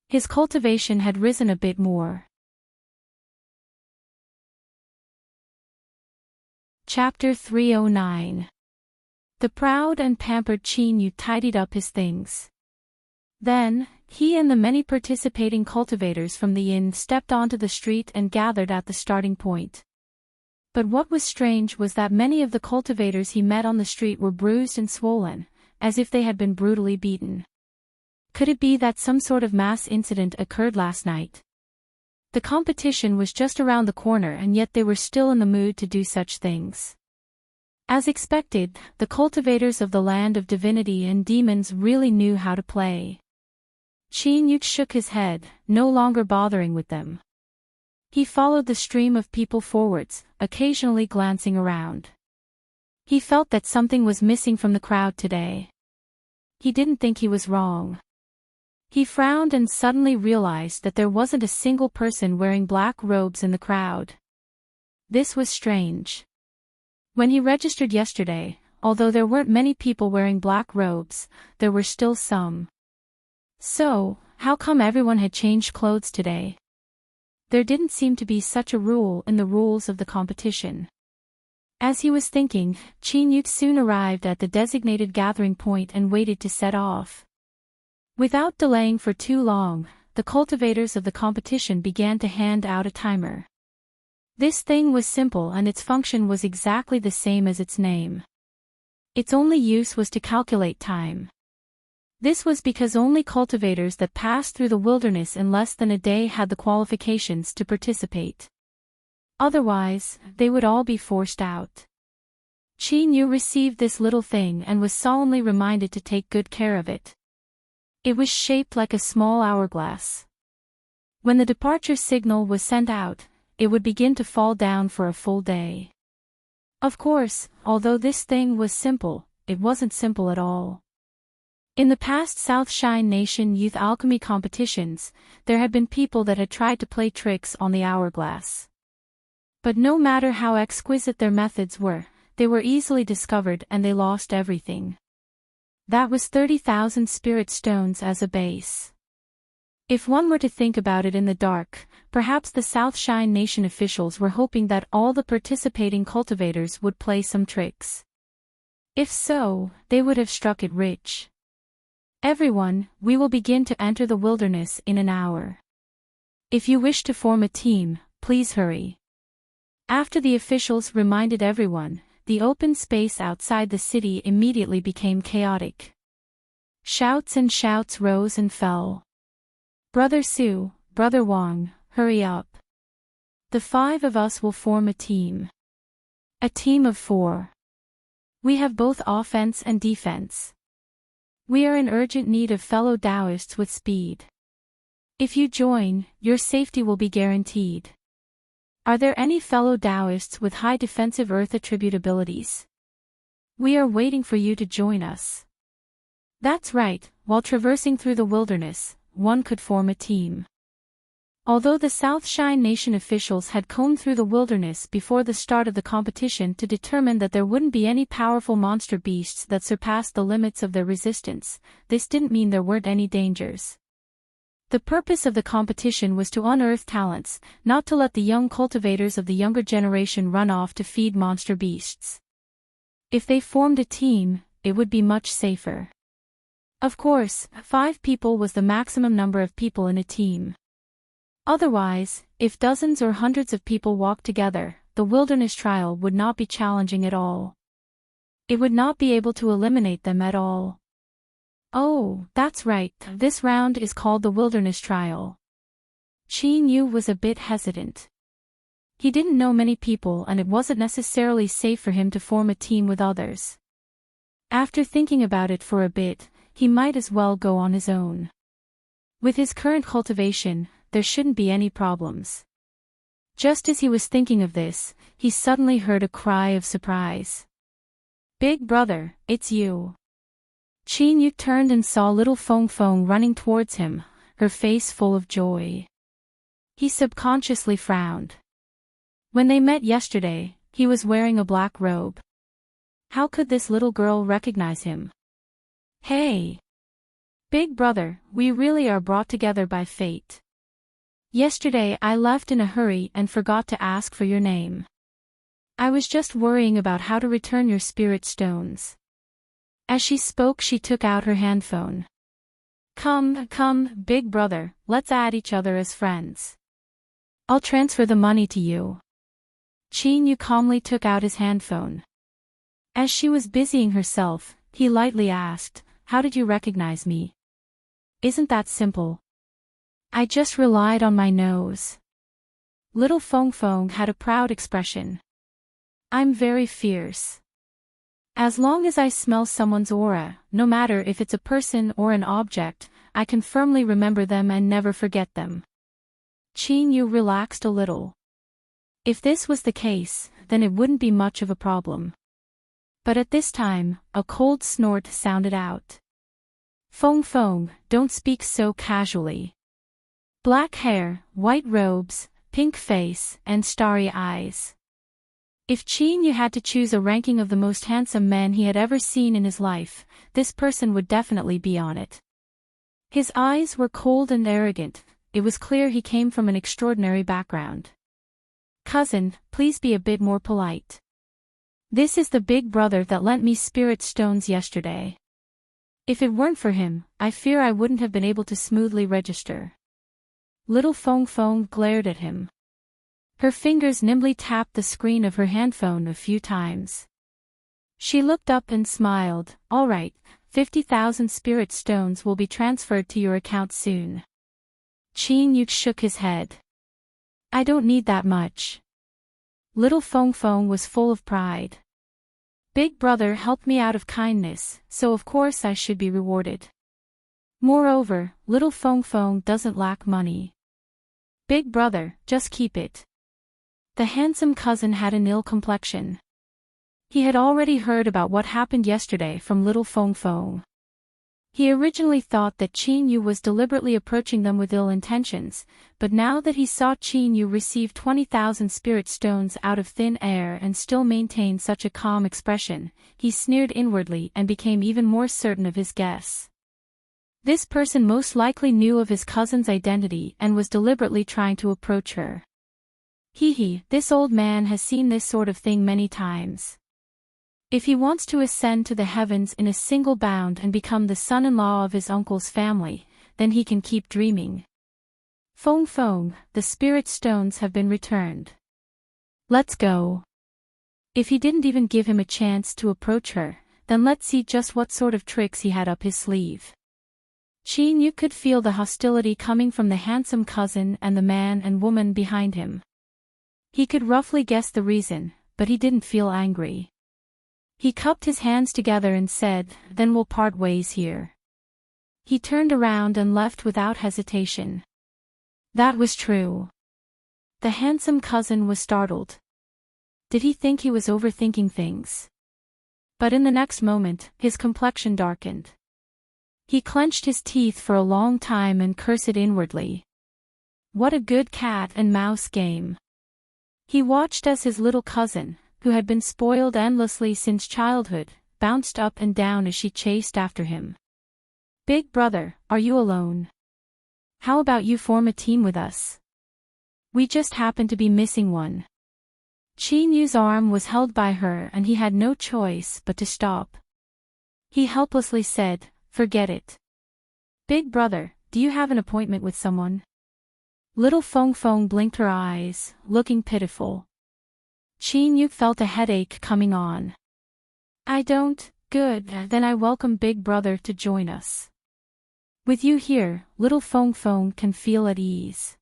His cultivation had risen a bit more. Chapter 309. The proud and pampered Chi-Yu tidied up his things. Then, he and the many participating cultivators from the inn stepped onto the street and gathered at the starting point. But what was strange was that many of the cultivators he met on the street were bruised and swollen, as if they had been brutally beaten. Could it be that some sort of mass incident occurred last night? The competition was just around the corner and yet they were still in the mood to do such things. As expected, the cultivators of the land of divinity and demons really knew how to play. Chi-Yu shook his head, no longer bothering with them. He followed the stream of people forwards, occasionally glancing around. He felt that something was missing from the crowd today. He didn't think he was wrong. He frowned and suddenly realized that there wasn't a single person wearing black robes in the crowd. This was strange. When he registered yesterday, although there weren't many people wearing black robes, there were still some. So, how come everyone had changed clothes today? There didn't seem to be such a rule in the rules of the competition. As he was thinking, Chi-Yu soon arrived at the designated gathering point and waited to set off. Without delaying for too long, the cultivators of the competition began to hand out a timer. This thing was simple and its function was exactly the same as its name. Its only use was to calculate time. This was because only cultivators that passed through the wilderness in less than a day had the qualifications to participate. Otherwise, they would all be forced out. Chi-Yu received this little thing and was solemnly reminded to take good care of it. It was shaped like a small hourglass. When the departure signal was sent out, it would begin to fall down for a full day. Of course, although this thing was simple, it wasn't simple at all. In the past South Shine Nation youth alchemy competitions, there had been people that had tried to play tricks on the hourglass. But no matter how exquisite their methods were, they were easily discovered and they lost everything. That was 30,000 spirit stones as a base. If one were to think about it in the dark, perhaps the South Shine Nation officials were hoping that all the participating cultivators would play some tricks. If so, they would have struck it rich. Everyone, we will begin to enter the wilderness in an hour. If you wish to form a team, please hurry. After the officials reminded everyone, the open space outside the city immediately became chaotic. Shouts and shouts rose and fell. "Brother Su, Brother Wang, hurry up. The 5 of us will form a team. A team of 4. We have both offense and defense. We are in urgent need of fellow Taoists with speed. If you join, your safety will be guaranteed. Are there any fellow Taoists with high defensive earth attribute abilities? We are waiting for you to join us." That's right, while traversing through the wilderness, one could form a team. Although the South Shine Nation officials had combed through the wilderness before the start of the competition to determine that there wouldn't be any powerful monster beasts that surpassed the limits of their resistance, this didn't mean there weren't any dangers. The purpose of the competition was to unearth talents, not to let the young cultivators of the younger generation run off to feed monster beasts. If they formed a team, it would be much safer. Of course, 5 people was the maximum number of people in a team. Otherwise, if dozens or hundreds of people walked together, the wilderness trial would not be challenging at all. It would not be able to eliminate them at all. Oh, that's right, this round is called the wilderness trial. Qin Yu was a bit hesitant. He didn't know many people and it wasn't necessarily safe for him to form a team with others. After thinking about it for a bit, he might as well go on his own. With his current cultivation, there shouldn't be any problems. Just as he was thinking of this, he suddenly heard a cry of surprise. "Big brother, it's you." Qin Yu turned and saw little Feng Feng running towards him, her face full of joy. He subconsciously frowned. When they met yesterday, he was wearing a black robe. How could this little girl recognize him? "Hey! Big brother, we really are brought together by fate. Yesterday I left in a hurry and forgot to ask for your name. I was just worrying about how to return your spirit stones." As she spoke, she took out her handphone. Come, big brother, let's add each other as friends. I'll transfer the money to you." Qin Yu calmly took out his handphone. As she was busying herself, he lightly asked, "How did you recognize me?" "Isn't that simple? I just relied on my nose." Little Feng Feng had a proud expression. "I'm very fierce. As long as I smell someone's aura, no matter if it's a person or an object, I can firmly remember them and never forget them." Qin Yu relaxed a little. If this was the case, then it wouldn't be much of a problem. But at this time, a cold snort sounded out. "Feng Feng, don't speak so casually. Black hair, white robes, pink face, and starry eyes." If Qin Yu had to choose a ranking of the most handsome men he had ever seen in his life, this person would definitely be on it. His eyes were cold and arrogant, it was clear he came from an extraordinary background. "Cousin, please be a bit more polite. This is the big brother that lent me spirit stones yesterday. If it weren't for him, I fear I wouldn't have been able to smoothly register." Little Feng Feng glared at him. Her fingers nimbly tapped the screen of her handphone a few times. She looked up and smiled. "All right, 50,000 spirit stones will be transferred to your account soon." Qin Yu shook his head. "I don't need that much." Little Feng Feng was full of pride. "Big brother helped me out of kindness, so of course I should be rewarded. Moreover, little Feng Feng doesn't lack money. Big brother, just keep it." The handsome cousin had an ill complexion. He had already heard about what happened yesterday from little Feng Feng. He originally thought that Qin Yu was deliberately approaching them with ill intentions, but now that he saw Qin Yu receive 20,000 spirit stones out of thin air and still maintain such a calm expression, he sneered inwardly and became even more certain of his guess. This person most likely knew of his cousin's identity and was deliberately trying to approach her. This old man has seen this sort of thing many times. If he wants to ascend to the heavens in a single bound and become the son-in-law of his uncle's family, then he can keep dreaming. Feng Feng, the spirit stones have been returned. Let's go. If he didn't even give him a chance to approach her, then let's see just what sort of tricks he had up his sleeve. Yu could feel the hostility coming from the handsome cousin and the man and woman behind him. He could roughly guess the reason, but he didn't feel angry. He cupped his hands together and said, "Then we'll part ways here." He turned around and left without hesitation. That was true. The handsome cousin was startled. Did he think he was overthinking things? But in the next moment, his complexion darkened. He clenched his teeth for a long time and cursed inwardly. What a good cat and mouse game. He watched as his little cousin, who had been spoiled endlessly since childhood, bounced up and down as she chased after him. "Big brother, are you alone? How about you form a team with us? We just happen to be missing one." Yu's arm was held by her and he had no choice but to stop. He helplessly said, "Forget it. Big brother, do you have an appointment with someone?" Little Fong Fong blinked her eyes, looking pitiful. Yu felt a headache coming on. "I don't." "Good, then I welcome Big Brother to join us. With you here, little Fong Fong can feel at ease.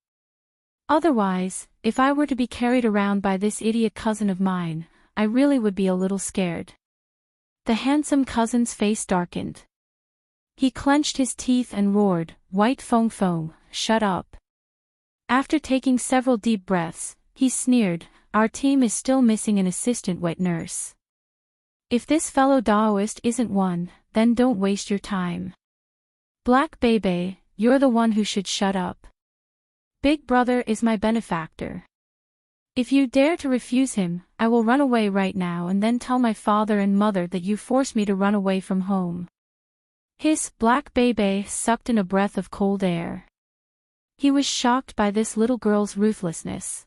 Otherwise, if I were to be carried around by this idiot cousin of mine, I really would be a little scared." The handsome cousin's face darkened. He clenched his teeth and roared, "White Fong Fong, shut up." After taking several deep breaths, he sneered, "Our team is still missing an assistant wet nurse. If this fellow Daoist isn't one, then don't waste your time. Black Bebe, you're the one who should shut up. Big brother is my benefactor. If you dare to refuse him, I will run away right now and then tell my father and mother that you forced me to run away from home." Hiss! Black Bebe sucked in a breath of cold air. He was shocked by this little girl's ruthlessness.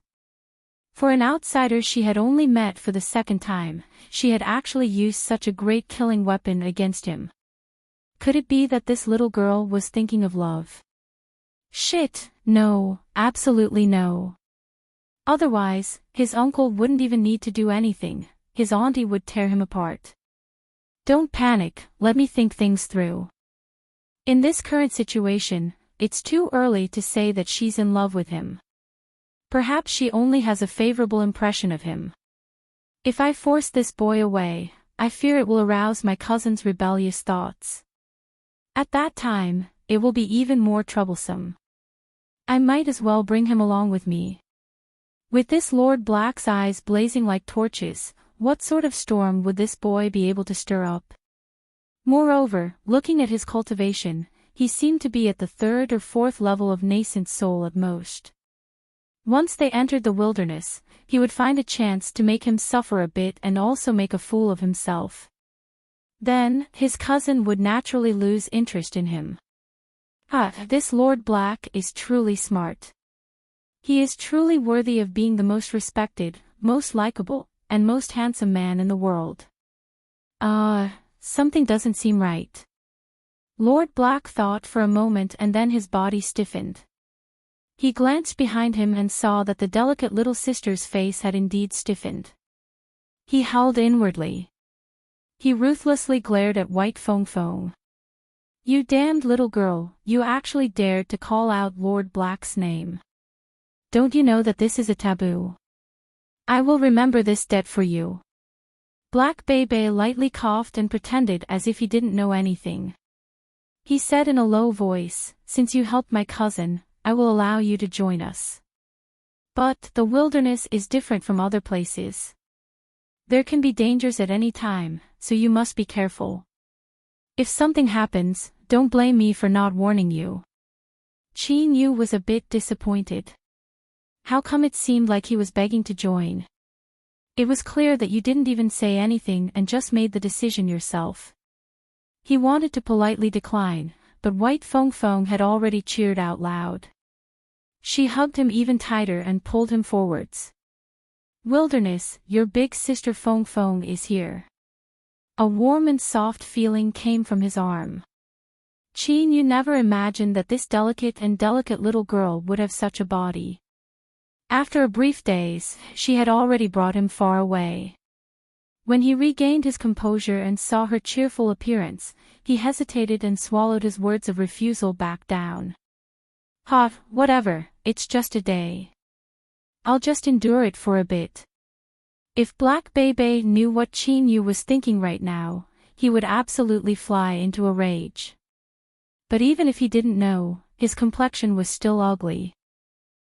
For an outsider she had only met for the second time, she had actually used such a great killing weapon against him. Could it be that this little girl was thinking of love? Shit, no, absolutely no. Otherwise, his uncle wouldn't even need to do anything, his auntie would tear him apart. Don't panic, let me think things through. In this current situation, it's too early to say that she's in love with him. Perhaps she only has a favorable impression of him. If I force this boy away, I fear it will arouse my cousin's rebellious thoughts. At that time, it will be even more troublesome. I might as well bring him along with me. With this Lord Black's eyes blazing like torches, what sort of storm would this boy be able to stir up? Moreover, looking at his cultivation, he seemed to be at the 3rd or 4th level of nascent soul at most. Once they entered the wilderness, he would find a chance to make him suffer a bit and also make a fool of himself. Then, his cousin would naturally lose interest in him. This Lord Black is truly smart. He is truly worthy of being the most respected, most likable, and most handsome man in the world. Something doesn't seem right. Lord Black thought for a moment and then his body stiffened. He glanced behind him and saw that the delicate little sister's face had indeed stiffened. He howled inwardly. He ruthlessly glared at White Fong Fong. "You damned little girl, you actually dared to call out Lord Black's name. Don't you know that this is a taboo? I will remember this debt for you." Black Bebe lightly coughed and pretended as if he didn't know anything. He said in a low voice, "Since you helped my cousin, I will allow you to join us. But the wilderness is different from other places. There can be dangers at any time, so you must be careful. If something happens, don't blame me for not warning you." Yu was a bit disappointed. How come it seemed like he was begging to join? It was clear that you didn't even say anything and just made the decision yourself. He wanted to politely decline, but White Fong Fong had already cheered out loud. She hugged him even tighter and pulled him forwards. "Wilderness, your big sister Fong Fong is here." A warm and soft feeling came from his arm. Yu never imagined that this delicate little girl would have such a body. After a brief daze, she had already brought him far away. When he regained his composure and saw her cheerful appearance, he hesitated and swallowed his words of refusal back down. Whatever, it's just a day. I'll just endure it for a bit. If Black Bebe knew what Qin Yu was thinking right now, he would absolutely fly into a rage. But even if he didn't know, his complexion was still ugly.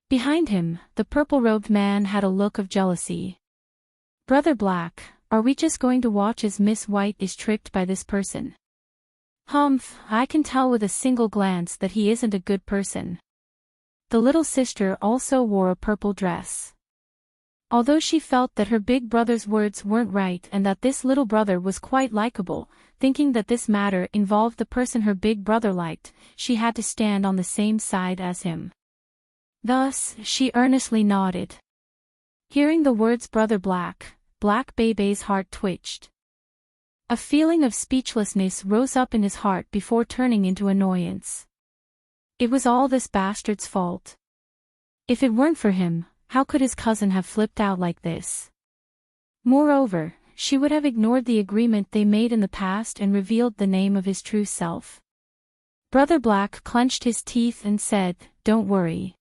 Behind him, the purple-robed man had a look of jealousy. Brother Black, are we just going to watch as Miss White is tricked by this person? I can tell with a single glance that he isn't a good person. The little sister also wore a purple dress. Although she felt that her big brother's words weren't right and that this little brother was quite likable, thinking that this matter involved the person her big brother liked, she had to stand on the same side as him. Thus, she earnestly nodded. Hearing the words Brother Black, Black Bebe's heart twitched. A feeling of speechlessness rose up in his heart before turning into annoyance. It was all this bastard's fault. If it weren't for him, how could his cousin have flipped out like this? Moreover, she would have ignored the agreement they made in the past and revealed the name of his true self. Brother Black clenched his teeth and said, "Don't worry.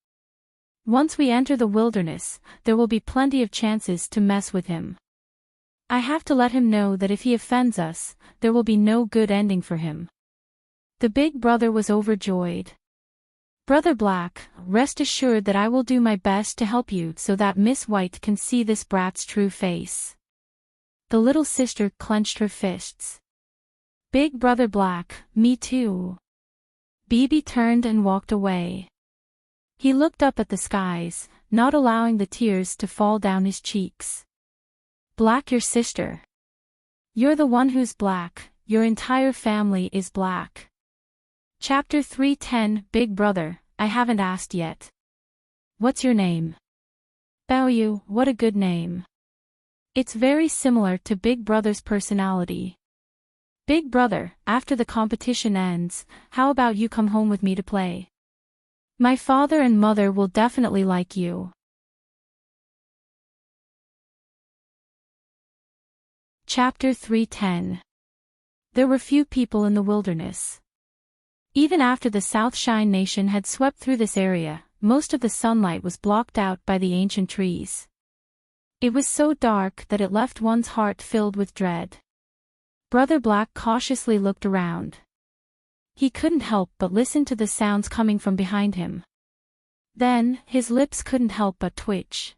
Once we enter the wilderness, there will be plenty of chances to mess with him. I have to let him know that if he offends us, there will be no good ending for him." The big brother was overjoyed. "Brother Black, rest assured that I will do my best to help you so that Miss White can see this brat's true face." The little sister clenched her fists. "Big Brother Black, me too." Bibi turned and walked away. He looked up at the skies, not allowing the tears to fall down his cheeks. "Black your sister. You're the one who's black, your entire family is black." Chapter 310 Big Brother, I haven't asked yet. What's your name? Baoyu, what a good name. It's very similar to Big Brother's personality. Big Brother, after the competition ends, how about you come home with me to play? My father and mother will definitely like you. Chapter 310. There were few people in the wilderness. Even after the South Shine Nation had swept through this area, most of the sunlight was blocked out by the ancient trees. It was so dark that it left one's heart filled with dread. Brother Black cautiously looked around. He couldn't help but listen to the sounds coming from behind him. Then, his lips couldn't help but twitch.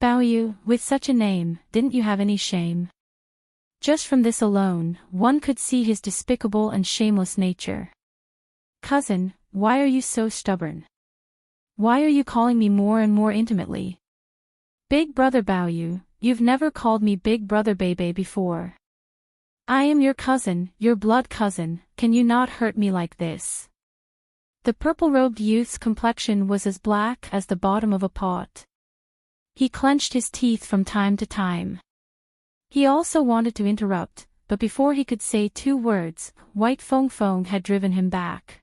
Baoyu, with such a name, didn't you have any shame? Just from this alone, one could see his despicable and shameless nature. Cousin, why are you so stubborn? Why are you calling me more and more intimately? Big Brother Baoyu, you've never called me Big Brother Bebe before. I am your cousin, your blood cousin, can you not hurt me like this? The purple-robed youth's complexion was as black as the bottom of a pot. He clenched his teeth from time to time. He also wanted to interrupt, but before he could say 2 words, White Fong Fong had driven him back.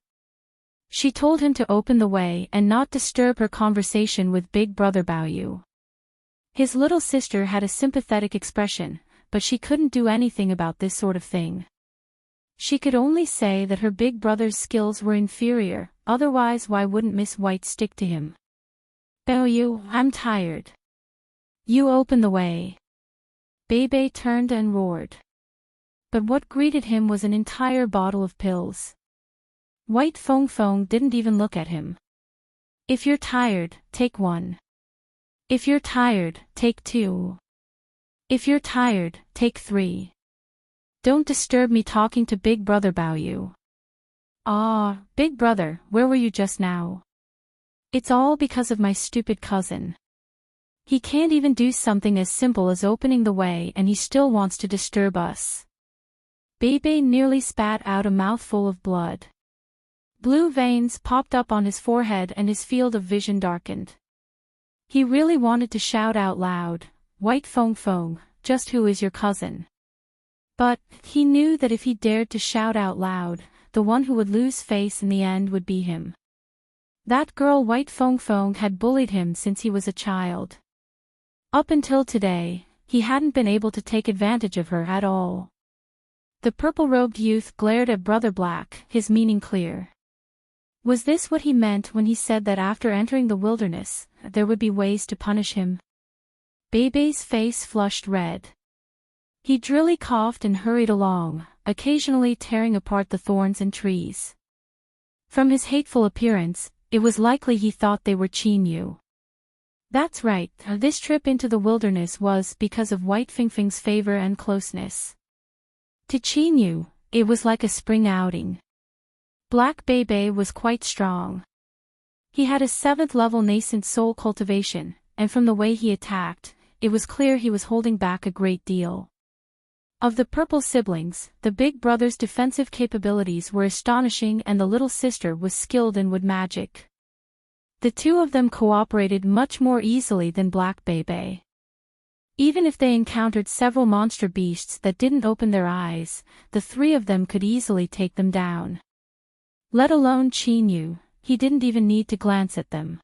She told him to open the way and not disturb her conversation with Big Brother Baoyu. His little sister had a sympathetic expression, but she couldn't do anything about this sort of thing. She could only say that her big brother's skills were inferior, otherwise why wouldn't Miss White stick to him? Baoyu, I'm tired. You open the way. Bebe turned and roared. But what greeted him was an entire bottle of pills. White Fong Fong didn't even look at him. If you're tired, take 1. If you're tired, take 2. If you're tired, take 3. Don't disturb me talking to Big Brother Baoyu. Big Brother, where were you just now? It's all because of my stupid cousin. He can't even do something as simple as opening the way and he still wants to disturb us. Bebe nearly spat out a mouthful of blood. Blue veins popped up on his forehead and his field of vision darkened. He really wanted to shout out loud, White Fong Fong, just who is your cousin? But, he knew that if he dared to shout out loud, the one who would lose face in the end would be him. That girl White Fong Fong had bullied him since he was a child. Up until today, he hadn't been able to take advantage of her at all. The purple-robed youth glared at Brother Black, his meaning clear. Was this what he meant when he said that after entering the wilderness, there would be ways to punish him? Bebe's face flushed red. He drily coughed and hurried along, occasionally tearing apart the thorns and trees. From his hateful appearance, it was likely he thought they were Chinyu. That's right, this trip into the wilderness was because of White Fingfing's favor and closeness. To Chinyu, it was like a spring outing. Black Bebe was quite strong. He had a 7th-level nascent soul cultivation, and from the way he attacked, it was clear he was holding back a great deal. Of the purple siblings, the big brother's defensive capabilities were astonishing and the little sister was skilled in wood magic. The two of them cooperated much more easily than Black Bebe. Even if they encountered several monster beasts that didn't open their eyes, the three of them could easily take them down. Let alone Chinyu, he didn't even need to glance at them.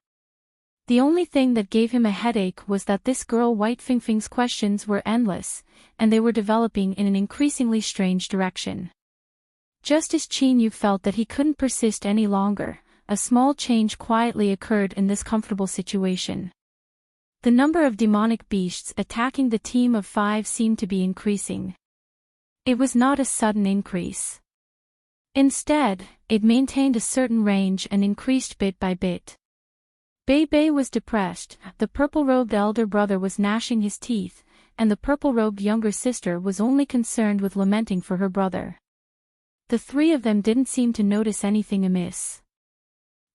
The only thing that gave him a headache was that this girl White Fingfing's questions were endless, and they were developing in an increasingly strange direction. Just as Chinyu felt that he couldn't persist any longer, a small change quietly occurred in this comfortable situation. The number of demonic beasts attacking the team of 5 seemed to be increasing. It was not a sudden increase. Instead, it maintained a certain range and increased bit by bit. Bebe was depressed, the purple-robed elder brother was gnashing his teeth, and the purple-robed younger sister was only concerned with lamenting for her brother. The three of them didn't seem to notice anything amiss.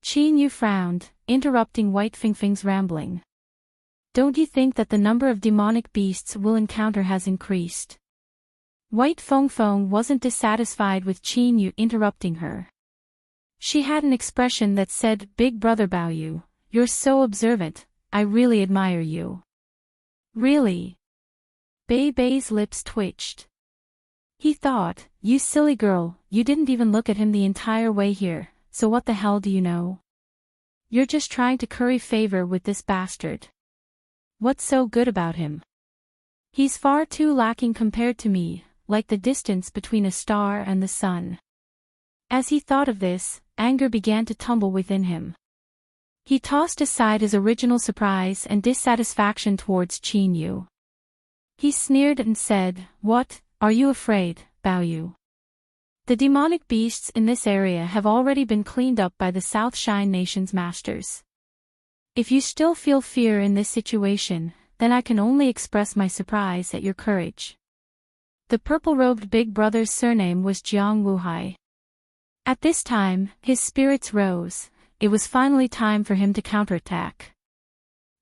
Chinyu frowned, interrupting White Fingfing's rambling. Don't you think that the number of demonic beasts we'll encounter has increased? White Fong Fong wasn't dissatisfied with Chinyu interrupting her. She had an expression that said, "Big brother Baoyu, you're so observant, I really admire you." Really? Bebe's lips twitched. He thought, you silly girl, you didn't even look at him the entire way here, so what the hell do you know? You're just trying to curry favor with this bastard. What's so good about him? He's far too lacking compared to me, like the distance between a star and the sun. As he thought of this, anger began to tumble within him. He tossed aside his original surprise and dissatisfaction towards Chinyu. He sneered and said, "What, are you afraid, Baoyu? The demonic beasts in this area have already been cleaned up by the South Shine Nation's masters. If you still feel fear in this situation, then I can only express my surprise at your courage." The purple-robed big brother's surname was Jiang Wuhai. At this time, his spirits rose. It was finally time for him to counterattack.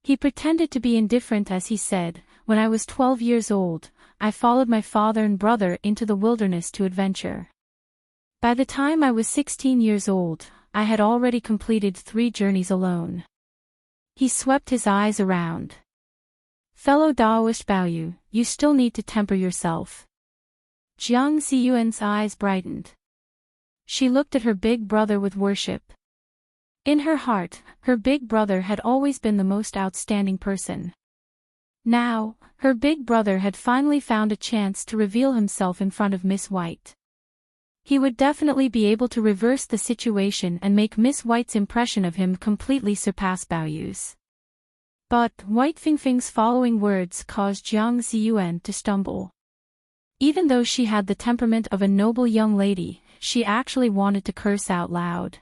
He pretended to be indifferent as he said, "When I was 12 years old, I followed my father and brother into the wilderness to adventure. By the time I was 16 years old, I had already completed 3 journeys alone." He swept his eyes around. "Fellow Daoist Baoyu, you still need to temper yourself." Jiang Ziyuan's eyes brightened. She looked at her big brother with worship. In her heart, her big brother had always been the most outstanding person. Now, her big brother had finally found a chance to reveal himself in front of Miss White. He would definitely be able to reverse the situation and make Miss White's impression of him completely surpass Baoyu's. But White Fingfing's following words caused Jiang Ziyuan to stumble. Even though she had the temperament of a noble young lady, she actually wanted to curse out loud.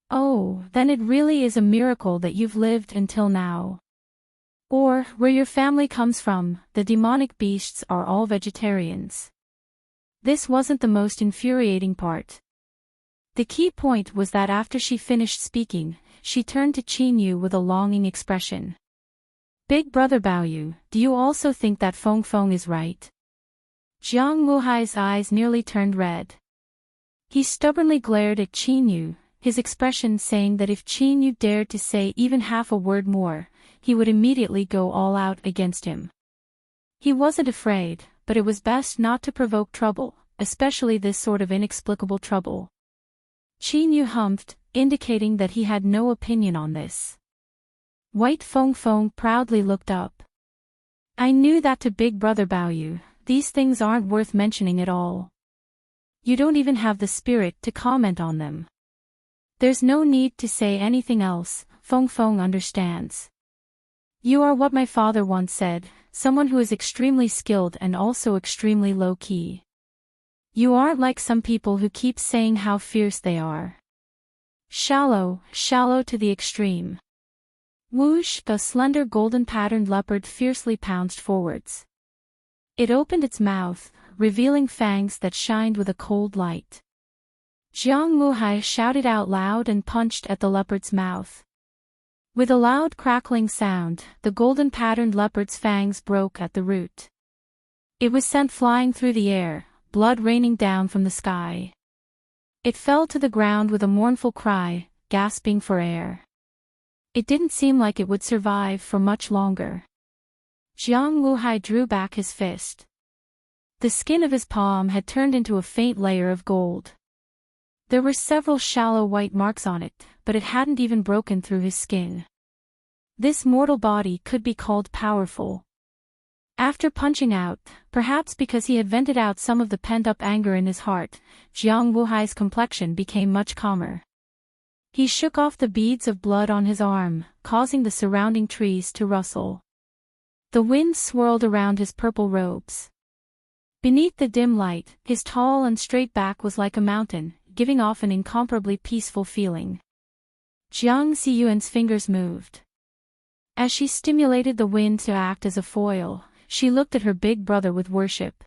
"Oh, then it really is a miracle that you've lived until now. Or, where your family comes from, the demonic beasts are all vegetarians." This wasn't the most infuriating part. The key point was that after she finished speaking, she turned to Chinyu with a longing expression. "Big brother Baoyu, do you also think that Fong Fong is right?" Jiang Wuhai's eyes nearly turned red. He stubbornly glared at Chinyu, his expression saying that if Chinyu dared to say even half a word more, he would immediately go all out against him. He wasn't afraid, but it was best not to provoke trouble, especially this sort of inexplicable trouble. Chinyu humphed, indicating that he had no opinion on this. White Fong Fong proudly looked up. I knew that to Big Brother Bao Yu, these things aren't worth mentioning at all. You don't even have the spirit to comment on them. There's no need to say anything else, Fong Fong understands. You are what my father once said, someone who is extremely skilled and also extremely low-key. You aren't like some people who keep saying how fierce they are. Shallow, shallow to the extreme. Whoosh, the slender golden-patterned leopard fiercely pounced forwards. It opened its mouth, revealing fangs that shined with a cold light. Jiang Wuhai shouted out loud and punched at the leopard's mouth. With a loud crackling sound, the golden-patterned leopard's fangs broke at the root. It was sent flying through the air, blood raining down from the sky. It fell to the ground with a mournful cry, gasping for air. It didn't seem like it would survive for much longer. Jiang Wuhai drew back his fist. The skin of his palm had turned into a faint layer of gold. There were several shallow white marks on it, but it hadn't even broken through his skin. This mortal body could be called powerful. After punching out, perhaps because he had vented out some of the pent-up anger in his heart, Jiang Wuhai's complexion became much calmer. He shook off the beads of blood on his arm, causing the surrounding trees to rustle. The wind swirled around his purple robes. Beneath the dim light, his tall and straight back was like a mountain, giving off an incomparably peaceful feeling. Jiang Ziyuan's fingers moved. As she stimulated the wind to act as a foil, she looked at her big brother with worship.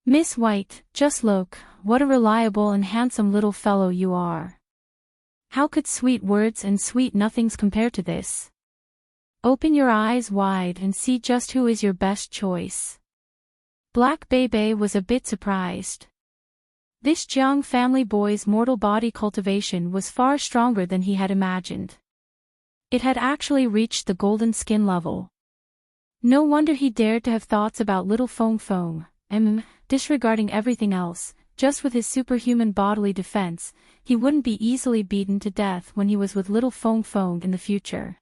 Miss White, just look, what a reliable and handsome little fellow you are. How could sweet words and sweet nothings compare to this? Open your eyes wide and see just who is your best choice. Black Bebe was a bit surprised. This Jiang family boy's mortal body cultivation was far stronger than he had imagined. It had actually reached the golden skin level. No wonder he dared to have thoughts about little Fong Fong, disregarding everything else, just with his superhuman bodily defense, he wouldn't be easily beaten to death when he was with little Fong Fong in the future.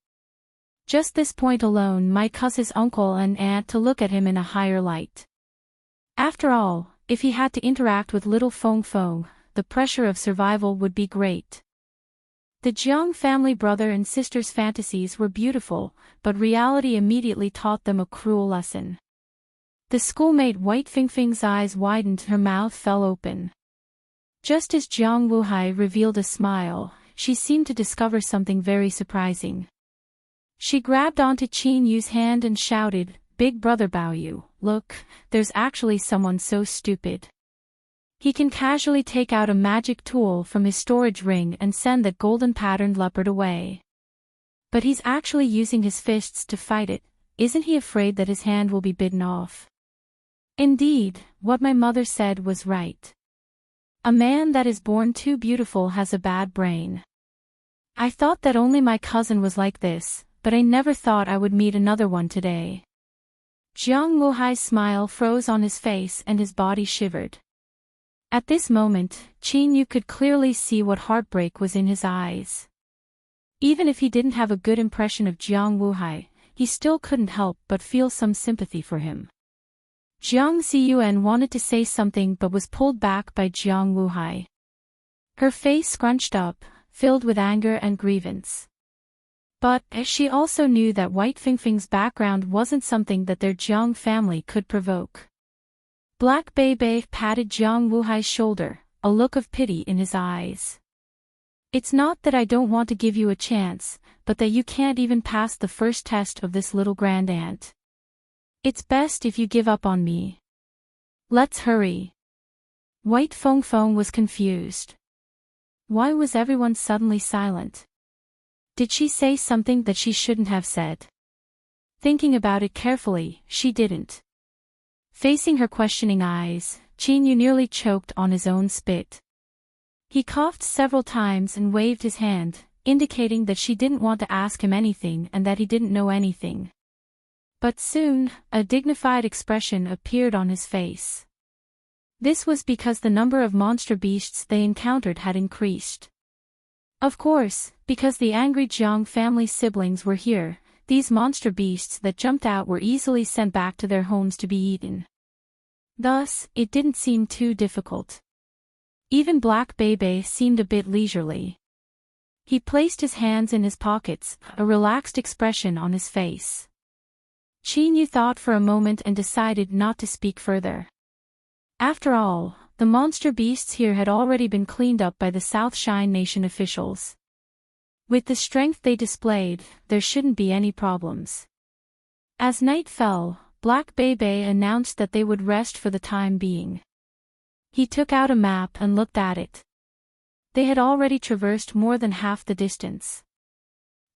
Just this point alone might cause his uncle and aunt to look at him in a higher light. After all, if he had to interact with little Fong Fong, the pressure of survival would be great. The Jiang family brother and sister's fantasies were beautiful, but reality immediately taught them a cruel lesson. The schoolmate White Fingfing's eyes widened, her mouth fell open. Just as Jiang Wuhai revealed a smile, she seemed to discover something very surprising. She grabbed onto Qin Yu's hand and shouted, Big Brother Bao Yu, look, there's actually someone so stupid. He can casually take out a magic tool from his storage ring and send that golden-patterned leopard away. But he's actually using his fists to fight it. Isn't he afraid that his hand will be bitten off? Indeed, what my mother said was right. A man that is born too beautiful has a bad brain. I thought that only my cousin was like this, but I never thought I would meet another one today. Jiang Wuhai's smile froze on his face and his body shivered. At this moment, Qin Yu could clearly see what heartbreak was in his eyes. Even if he didn't have a good impression of Jiang Wuhai, he still couldn't help but feel some sympathy for him. Jiang Ziyuan wanted to say something but was pulled back by Jiang Wuhai. Her face scrunched up, filled with anger and grievance. But, she also knew that White Fingfing's background wasn't something that their Jiang family could provoke. Black Bebe patted Jiang Wuhai's shoulder, a look of pity in his eyes. It's not that I don't want to give you a chance, but that you can't even pass the first test of this little grandaunt. It's best if you give up on me. Let's hurry. White Fong Fong was confused. Why was everyone suddenly silent? Did she say something that she shouldn't have said? Thinking about it carefully, she didn't. Facing her questioning eyes, Qin Yu nearly choked on his own spit. He coughed several times and waved his hand, indicating that she didn't want to ask him anything and that he didn't know anything. But soon, a dignified expression appeared on his face. This was because the number of monster beasts they encountered had increased. Of course, because the angry Jiang family siblings were here, these monster beasts that jumped out were easily sent back to their homes to be eaten. Thus, it didn't seem too difficult. Even Black Bebe seemed a bit leisurely. He placed his hands in his pockets, a relaxed expression on his face. Qin Yu thought for a moment and decided not to speak further. After all, the monster beasts here had already been cleaned up by the South Shine Nation officials. With the strength they displayed, there shouldn't be any problems. As night fell, Black Bebe announced that they would rest for the time being. He took out a map and looked at it. They had already traversed more than half the distance.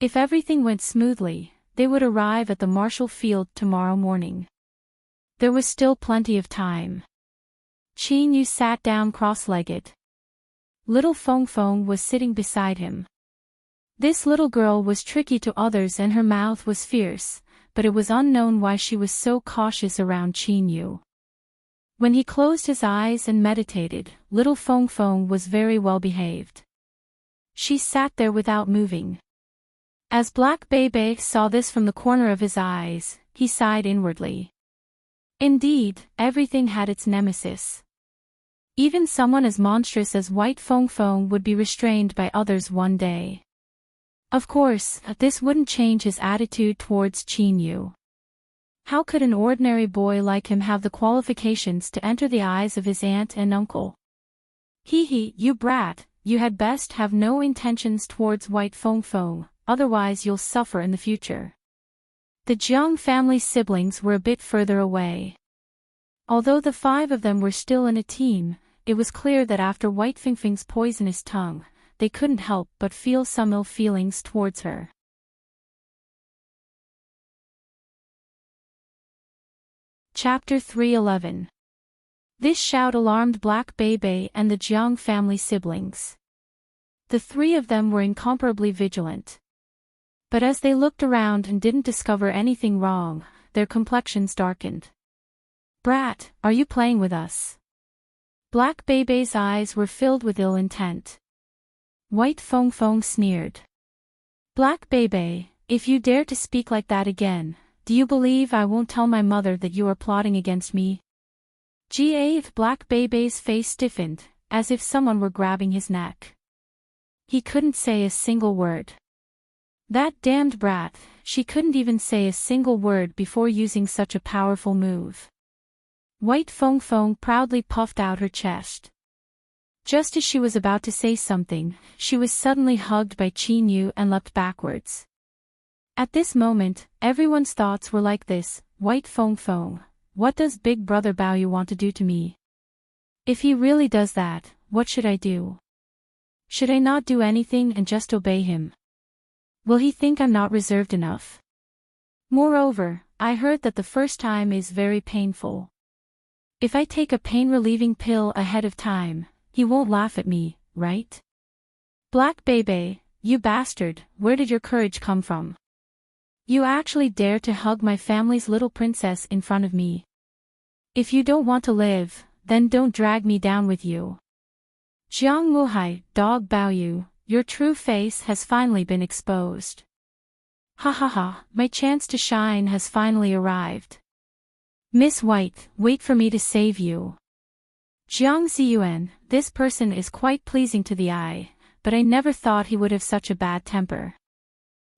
If everything went smoothly, they would arrive at the Marshall Field tomorrow morning. There was still plenty of time. Qin Yu sat down cross-legged. Little Feng Feng was sitting beside him. This little girl was tricky to others and her mouth was fierce, but it was unknown why she was so cautious around Qin Yu. When he closed his eyes and meditated, little Feng Feng was very well behaved. She sat there without moving. As Black Bebe saw this from the corner of his eyes, he sighed inwardly. Indeed, everything had its nemesis. Even someone as monstrous as White Feng Feng would be restrained by others one day. Of course, this wouldn't change his attitude towards Qin Yu. How could an ordinary boy like him have the qualifications to enter the eyes of his aunt and uncle? Hee, you brat, you had best have no intentions towards White Feng Feng, otherwise you'll suffer in the future. The Jiang family siblings were a bit further away. Although the 5 of them were still in a team, it was clear that after White Feng Feng's poisonous tongue, they couldn't help but feel some ill feelings towards her. Chapter 3:11. This shout alarmed Black Bebe and the Jiang family siblings. The 3 of them were incomparably vigilant. But as they looked around and didn't discover anything wrong, their complexions darkened. Brat, are you playing with us? Black Bebe's eyes were filled with ill intent. White Feng Feng sneered. Black Bebe, if you dare to speak like that again, do you believe I won't tell my mother that you are plotting against me? Black Bebe's face stiffened, as if someone were grabbing his neck. He couldn't say a single word. That damned brat, she couldn't even say a single word before using such a powerful move. White Feng Feng proudly puffed out her chest. Just as she was about to say something, she was suddenly hugged by Qin Yu and leapt backwards. At this moment, everyone's thoughts were like this: White Feng Feng, what does Big Brother Bao Yu want to do to me? If he really does that, what should I do? Should I not do anything and just obey him? Will he think I'm not reserved enough? Moreover, I heard that the first time is very painful. If I take a pain-relieving pill ahead of time, he won't laugh at me, right? Black Bebe, you bastard, where did your courage come from? You actually dare to hug my family's little princess in front of me. If you don't want to live, then don't drag me down with you. Jiang Wuhai, dog Bao Yu, your true face has finally been exposed. Ha ha ha, my chance to shine has finally arrived. Miss White, wait for me to save you. Jiang Ziyuan, this person is quite pleasing to the eye, but I never thought he would have such a bad temper.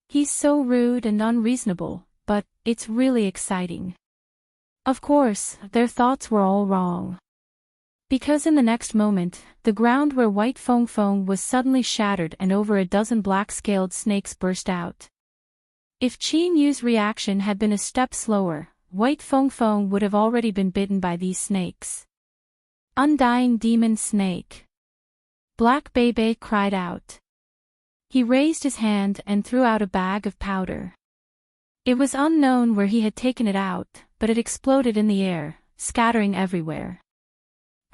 He's so rude and unreasonable, but it's really exciting. Of course, their thoughts were all wrong. Because in the next moment, the ground where White Feng Feng was suddenly shattered and over a dozen black-scaled snakes burst out. If Qin Yu's reaction had been a step slower, White Feng Feng would have already been bitten by these snakes. Undying demon snake! Black Bebe cried out. He raised his hand and threw out a bag of powder. It was unknown where he had taken it out, but it exploded in the air, scattering everywhere.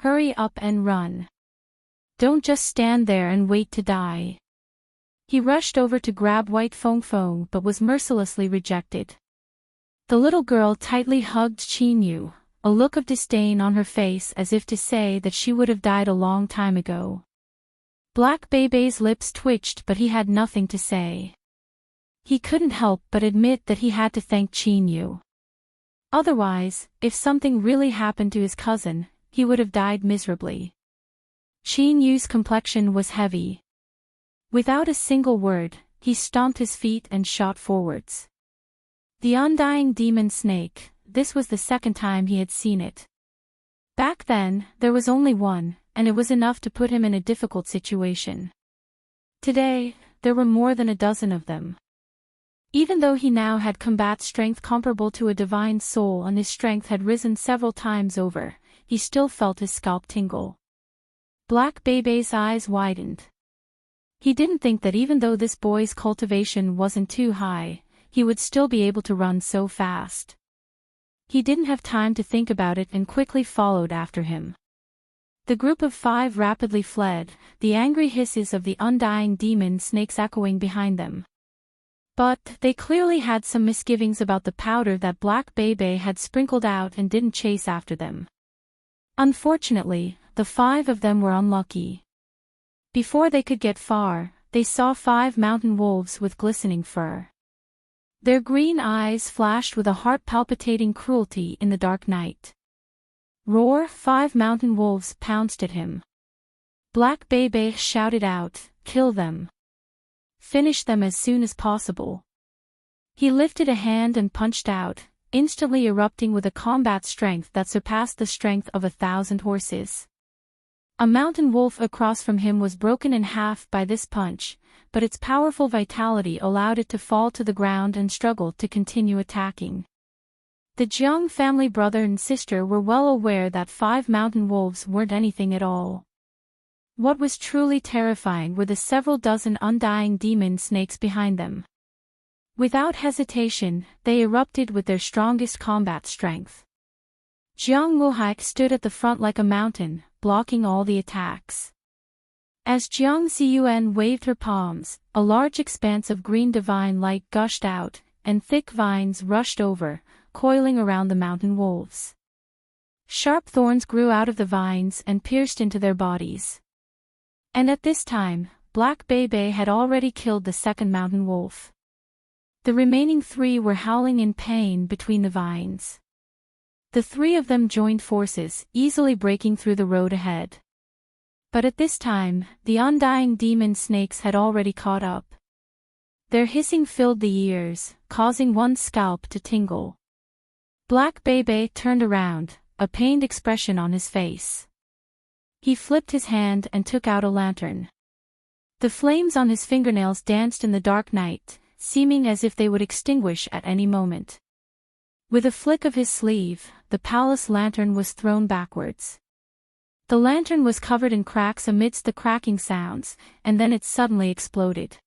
Hurry up and run. Don't just stand there and wait to die. He rushed over to grab White Feng Feng but was mercilessly rejected. The little girl tightly hugged Qin Yu, a look of disdain on her face as if to say that she would have died a long time ago. Black Bebe's lips twitched, but he had nothing to say. He couldn't help but admit that he had to thank Qin Yu. Otherwise, if something really happened to his cousin, he would have died miserably. Qin Yu's complexion was heavy. Without a single word, he stomped his feet and shot forwards. The undying demon snake, this was the second time he had seen it. Back then, there was only one, and it was enough to put him in a difficult situation. Today, there were more than a dozen of them. Even though he now had combat strength comparable to a divine soul and his strength had risen several times over, he still felt his scalp tingle. Black Bebe's eyes widened. He didn't think that even though this boy's cultivation wasn't too high, he would still be able to run so fast. He didn't have time to think about it and quickly followed after him. The group of 5 rapidly fled, the angry hisses of the undying demon snakes echoing behind them. But they clearly had some misgivings about the powder that Black Bebe had sprinkled out and didn't chase after them. Unfortunately, the 5 of them were unlucky. Before they could get far, they saw 5 mountain wolves with glistening fur. Their green eyes flashed with a heart-palpitating cruelty in the dark night. Roar! 5 mountain wolves pounced at him. Black Bebe shouted out, "Kill them! Finish them as soon as possible." He lifted a hand and punched out, instantly erupting with a combat strength that surpassed the strength of 1,000 horses. A mountain wolf across from him was broken in half by this punch, but its powerful vitality allowed it to fall to the ground and struggled to continue attacking. The Jiang family brother and sister were well aware that 5 mountain wolves weren't anything at all. What was truly terrifying were the several dozen undying demon snakes behind them. Without hesitation, they erupted with their strongest combat strength. Jiang Muhai stood at the front like a mountain, blocking all the attacks. As Jiang Ziyuan waved her palms, a large expanse of green divine light gushed out, and thick vines rushed over, coiling around the mountain wolves. Sharp thorns grew out of the vines and pierced into their bodies. And at this time, Black Bebe had already killed the second mountain wolf. The remaining 3 were howling in pain between the vines. The 3 of them joined forces, easily breaking through the road ahead. But at this time, the undying demon snakes had already caught up. Their hissing filled the ears, causing one's scalp to tingle. Black Bebe turned around, a pained expression on his face. He flipped his hand and took out a lantern. The flames on his fingernails danced in the dark night, seeming as if they would extinguish at any moment. With a flick of his sleeve, the palace lantern was thrown backwards. The lantern was covered in cracks amidst the cracking sounds, and then it suddenly exploded.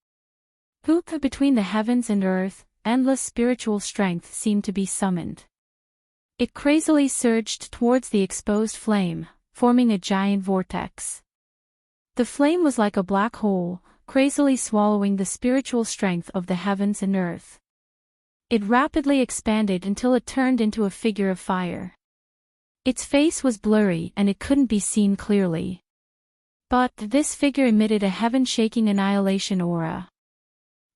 Hoop between the heavens and earth, endless spiritual strength seemed to be summoned. It crazily surged towards the exposed flame, forming a giant vortex. The flame was like a black hole, crazily swallowing the spiritual strength of the heavens and earth. It rapidly expanded until it turned into a figure of fire. Its face was blurry and it couldn't be seen clearly. But this figure emitted a heaven-shaking annihilation aura.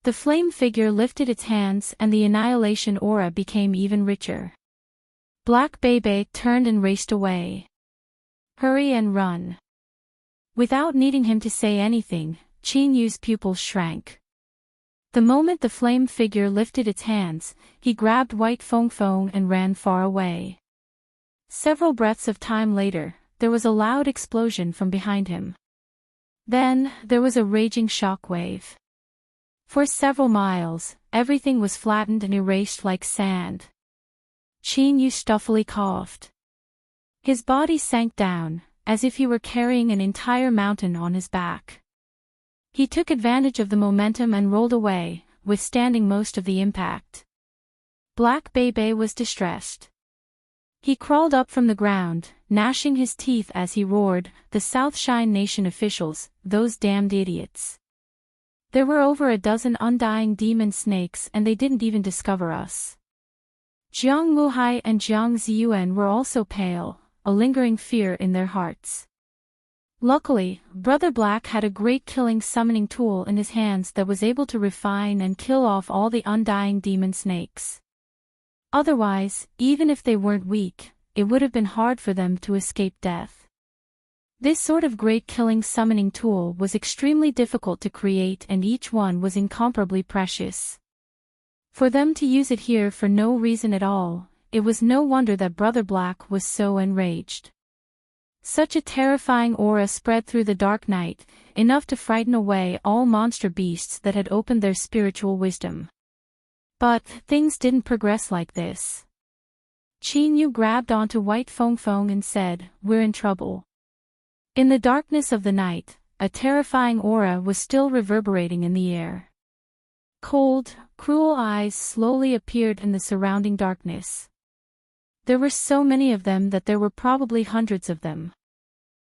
The flame figure lifted its hands and the annihilation aura became even richer. Black Bebe turned and raced away. Hurry and run. Without needing him to say anything, Qin Yu's pupils shrank. The moment the flame figure lifted its hands, he grabbed White Feng Feng and ran far away. Several breaths of time later, there was a loud explosion from behind him. Then, there was a raging shockwave. For several miles, everything was flattened and erased like sand. Qin Yu stuffily coughed. His body sank down, as if he were carrying an entire mountain on his back. He took advantage of the momentum and rolled away, withstanding most of the impact. Black Bebe was distressed. He crawled up from the ground, gnashing his teeth as he roared, "The South Shine Nation officials, those damned idiots. There were over a dozen undying demon snakes and they didn't even discover us." Jiang Muhai and Jiang Ziyuan were also pale, a lingering fear in their hearts. Luckily, Brother Black had a great killing summoning tool in his hands that was able to refine and kill off all the undying demon snakes. Otherwise, even if they weren't weak, it would have been hard for them to escape death. This sort of great killing summoning tool was extremely difficult to create, and each one was incomparably precious. For them to use it here for no reason at all, it was no wonder that Brother Black was so enraged. Such a terrifying aura spread through the dark night, enough to frighten away all monster beasts that had opened their spiritual wisdom. But things didn't progress like this. Qin Yu grabbed onto White Fong Fong and said, "We're in trouble." In the darkness of the night, a terrifying aura was still reverberating in the air. Cold, cruel eyes slowly appeared in the surrounding darkness. There were so many of them that there were probably hundreds of them.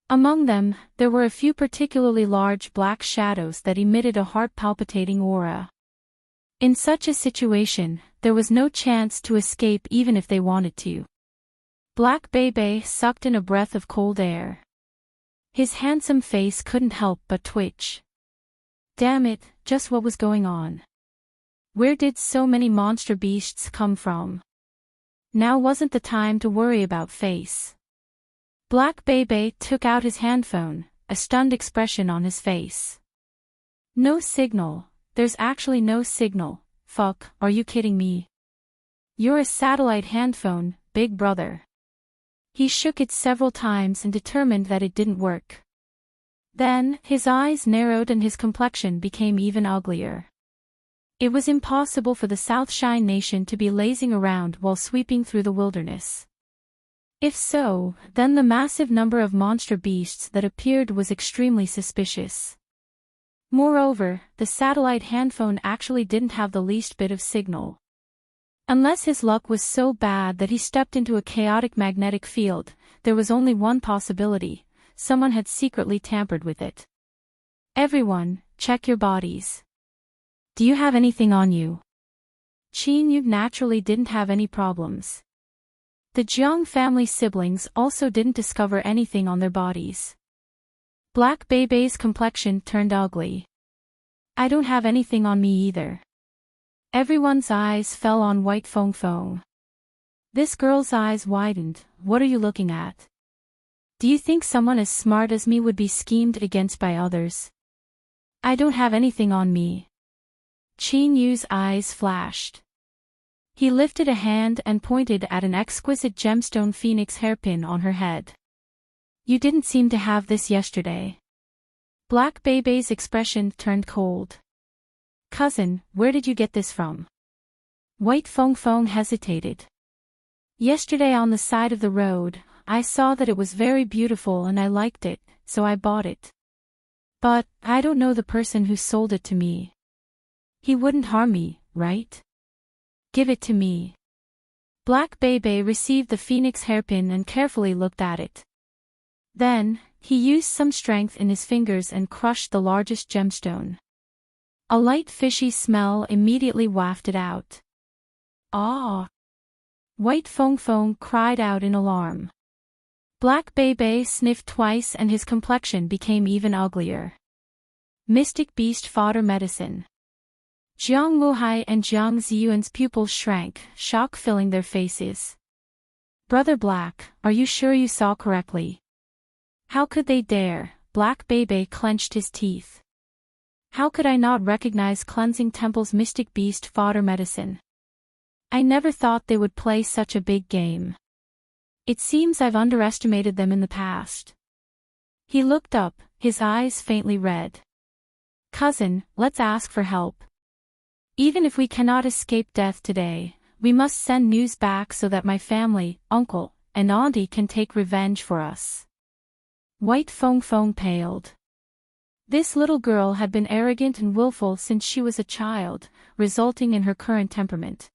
Among them, there were a few particularly large black shadows that emitted a heart-palpitating aura. In such a situation, there was no chance to escape even if they wanted to. Black Bebe sucked in a breath of cold air. His handsome face couldn't help but twitch. Damn it, just what was going on? Where did so many monster beasts come from? Now wasn't the time to worry about face. Black Bebe took out his handphone, a stunned expression on his face. No signal, there's actually no signal. Fuck, are you kidding me? You're a satellite handphone, big brother. He shook it several times and determined that it didn't work. Then, his eyes narrowed and his complexion became even uglier. It was impossible for the South Shine Nation to be lazing around while sweeping through the wilderness. If so, then the massive number of monster beasts that appeared was extremely suspicious. Moreover, the satellite handphone actually didn't have the least bit of signal. Unless his luck was so bad that he stepped into a chaotic magnetic field, there was only one possibility: someone had secretly tampered with it. Everyone, check your bodies. Do you have anything on you? Qin Yu naturally didn't have any problems. The Jiang family siblings also didn't discover anything on their bodies. Black Bebe's complexion turned ugly. I don't have anything on me either. Everyone's eyes fell on White Fong Fong. This girl's eyes widened. What are you looking at? Do you think someone as smart as me would be schemed against by others? I don't have anything on me. Qin Yu's eyes flashed. He lifted a hand and pointed at an exquisite gemstone phoenix hairpin on her head. You didn't seem to have this yesterday. Black Bebe's expression turned cold. Cousin, where did you get this from? White Fong Fong hesitated. Yesterday on the side of the road, I saw that it was very beautiful and I liked it, so I bought it. But, I don't know the person who sold it to me. He wouldn't harm me, right? Give it to me. Black Bebe received the phoenix hairpin and carefully looked at it. Then, he used some strength in his fingers and crushed the largest gemstone. A light fishy smell immediately wafted out. Ah! White Fong Fong cried out in alarm. Black Bebe sniffed twice and his complexion became even uglier. Mystic beast fodder medicine. Jiang Wuhai and Jiang Ziyuan's pupils shrank, shock filling their faces. Brother Black, are you sure you saw correctly? How could they dare? Black Bebe clenched his teeth. How could I not recognize Cleansing Temple's mystic beast fodder medicine? I never thought they would play such a big game. It seems I've underestimated them in the past. He looked up, his eyes faintly red. Cousin, let's ask for help. Even if we cannot escape death today, we must send news back so that my family, uncle, and auntie can take revenge for us. White Fong Fong paled. This little girl had been arrogant and willful since she was a child, resulting in her current temperament.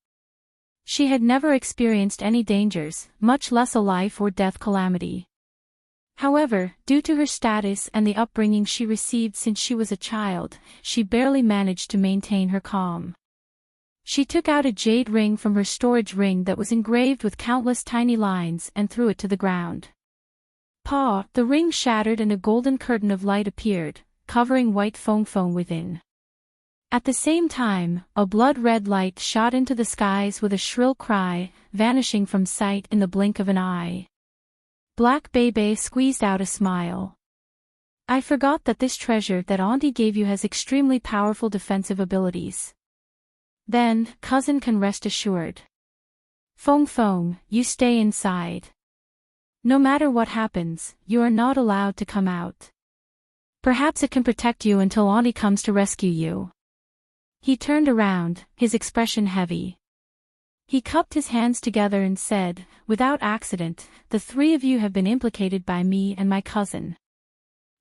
She had never experienced any dangers, much less a life or death calamity. However, due to her status and the upbringing she received since she was a child, she barely managed to maintain her calm. She took out a jade ring from her storage ring that was engraved with countless tiny lines and threw it to the ground. paw, the ring shattered and a golden curtain of light appeared, covering White Fong Fong within. At the same time, a blood-red light shot into the skies with a shrill cry, vanishing from sight in the blink of an eye. Black Bebe squeezed out a smile. I forgot that this treasure that Auntie gave you has extremely powerful defensive abilities. Then, cousin can rest assured. Fong Fong, you stay inside. No matter what happens, you are not allowed to come out. Perhaps it can protect you until Auntie comes to rescue you. He turned around, his expression heavy. He cupped his hands together and said, without accident, the three of you have been implicated by me and my cousin.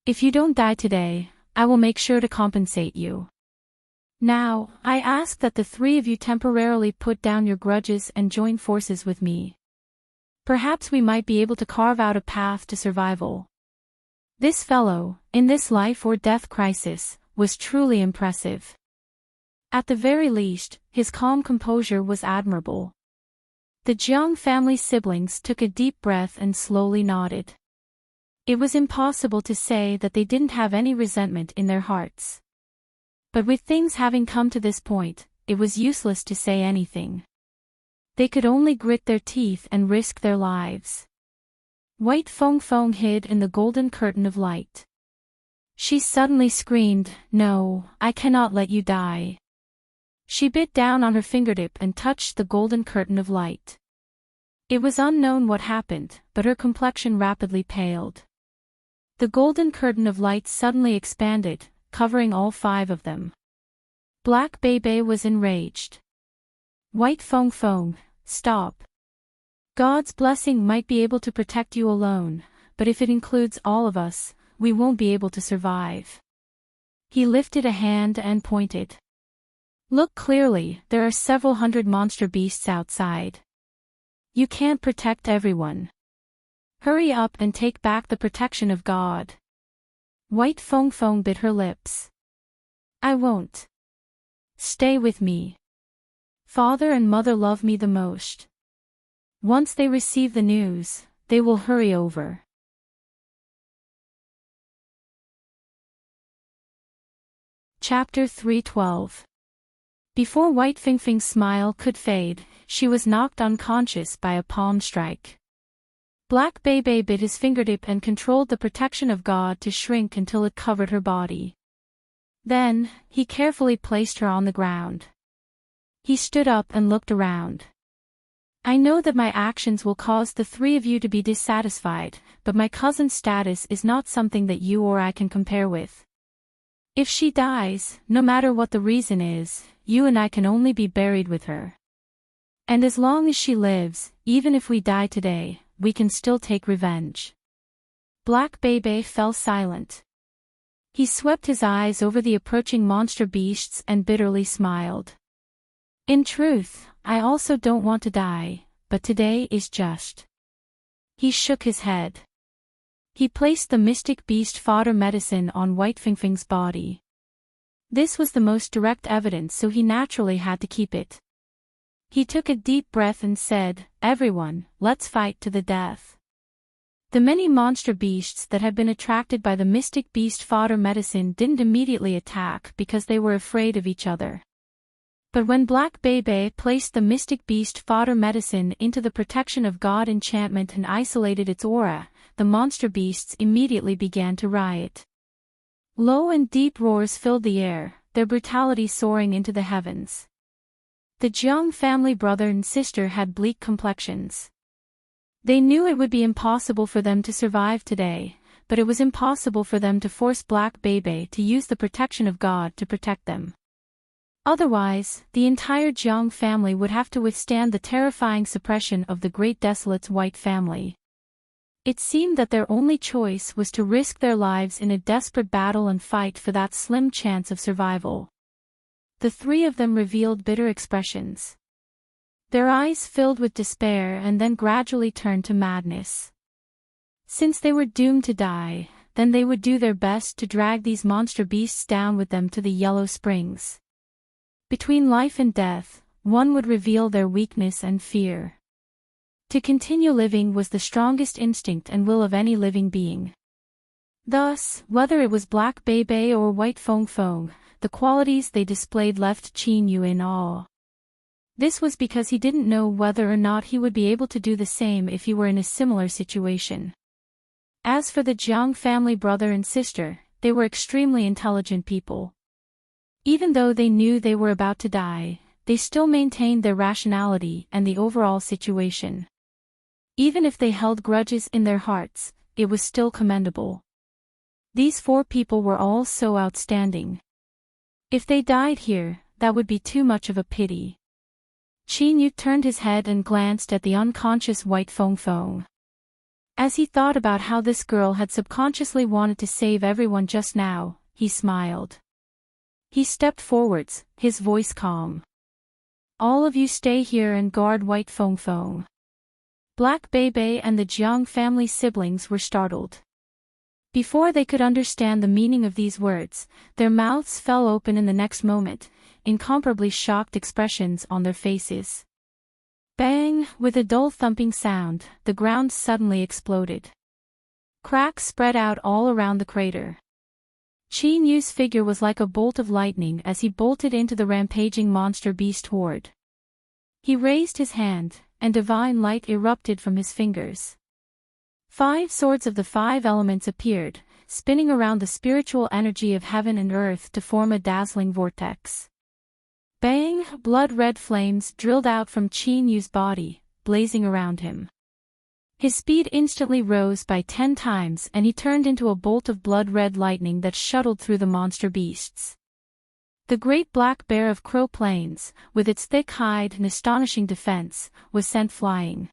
If you don't die today, I will make sure to compensate you. Now, I ask that the three of you temporarily put down your grudges and join forces with me. Perhaps we might be able to carve out a path to survival. This fellow, in this life or death crisis, was truly impressive. At the very least, his calm composure was admirable. The Jiang family siblings took a deep breath and slowly nodded. It was impossible to say that they didn't have any resentment in their hearts. But with things having come to this point, it was useless to say anything. They could only grit their teeth and risk their lives. White Fong Fong hid in the golden curtain of light. She suddenly screamed, "No, I cannot let you die." She bit down on her fingertip and touched the golden curtain of light. It was unknown what happened, but her complexion rapidly paled. The golden curtain of light suddenly expanded, covering all five of them. Black Bebe was enraged. White Fong Fong, stop. God's blessing might be able to protect you alone, but if it includes all of us, we won't be able to survive. He lifted a hand and pointed. Look clearly, there are several hundred monster beasts outside. You can't protect everyone. Hurry up and take back the protection of God. White Fong Fong bit her lips. I won't. Stay with me. Father and mother love me the most. Once they receive the news, they will hurry over. Chapter 312. Before White Fing Fing's smile could fade, she was knocked unconscious by a palm strike. Black Bebe bit his fingertip and controlled the protection of God to shrink until it covered her body. Then, he carefully placed her on the ground. He stood up and looked around. I know that my actions will cause the three of you to be dissatisfied, but my cousin's status is not something that you or I can compare with. If she dies, no matter what the reason is, you and I can only be buried with her. And as long as she lives, even if we die today, we can still take revenge. Black Bebe fell silent. He swept his eyes over the approaching monster beasts and bitterly smiled. In truth, I also don't want to die, but today is just. He shook his head. He placed the mystic beast fodder medicine on White Fing Fing's body. This was the most direct evidence, so he naturally had to keep it. He took a deep breath and said, Everyone, let's fight to the death. The many monster beasts that had been attracted by the mystic beast fodder medicine didn't immediately attack because they were afraid of each other. But when Black Bebe placed the mystic beast fodder medicine into the protection of God enchantment and isolated its aura, the monster beasts immediately began to riot. Low and deep roars filled the air, their brutality soaring into the heavens. The Jiang family brother and sister had bleak complexions. They knew it would be impossible for them to survive today, but it was impossible for them to force Black Bebe to use the protection of God to protect them. Otherwise, the entire Jiang family would have to withstand the terrifying suppression of the Great Desolate's White family. It seemed that their only choice was to risk their lives in a desperate battle and fight for that slim chance of survival. The three of them revealed bitter expressions. Their eyes filled with despair and then gradually turned to madness. Since they were doomed to die, then they would do their best to drag these monster beasts down with them to the Yellow Springs. Between life and death, one would reveal their weakness and fear. To continue living was the strongest instinct and will of any living being. Thus, whether it was Black Bebe or White Fong Fong, the qualities they displayed left Qin Yu in awe. This was because he didn't know whether or not he would be able to do the same if he were in a similar situation. As for the Jiang family brother and sister, they were extremely intelligent people. Even though they knew they were about to die, they still maintained their rationality and the overall situation. Even if they held grudges in their hearts, it was still commendable. These 4 people were all so outstanding. If they died here, that would be too much of a pity. Qin Yu turned his head and glanced at the unconscious White Fong Fong. As he thought about how this girl had subconsciously wanted to save everyone just now, he smiled. He stepped forwards, his voice calm. All of you stay here and guard White Fong Fong. Black Bebe and the Jiang family siblings were startled. Before they could understand the meaning of these words, their mouths fell open in the next moment, incomparably shocked expressions on their faces. Bang! With a dull thumping sound, the ground suddenly exploded. Cracks spread out all around the crater. Qin Yu's figure was like a bolt of lightning as he bolted into the rampaging monster beast horde. He raised his hand, and divine light erupted from his fingers. 5 swords of the 5 elements appeared, spinning around the spiritual energy of heaven and earth to form a dazzling vortex. Bang! Blood-red flames drilled out from Qin Yu's body, blazing around him. His speed instantly rose by 10 times and he turned into a bolt of blood-red lightning that shuttled through the monster beasts. The great black bear of Crow Plains, with its thick hide and astonishing defense, was sent flying.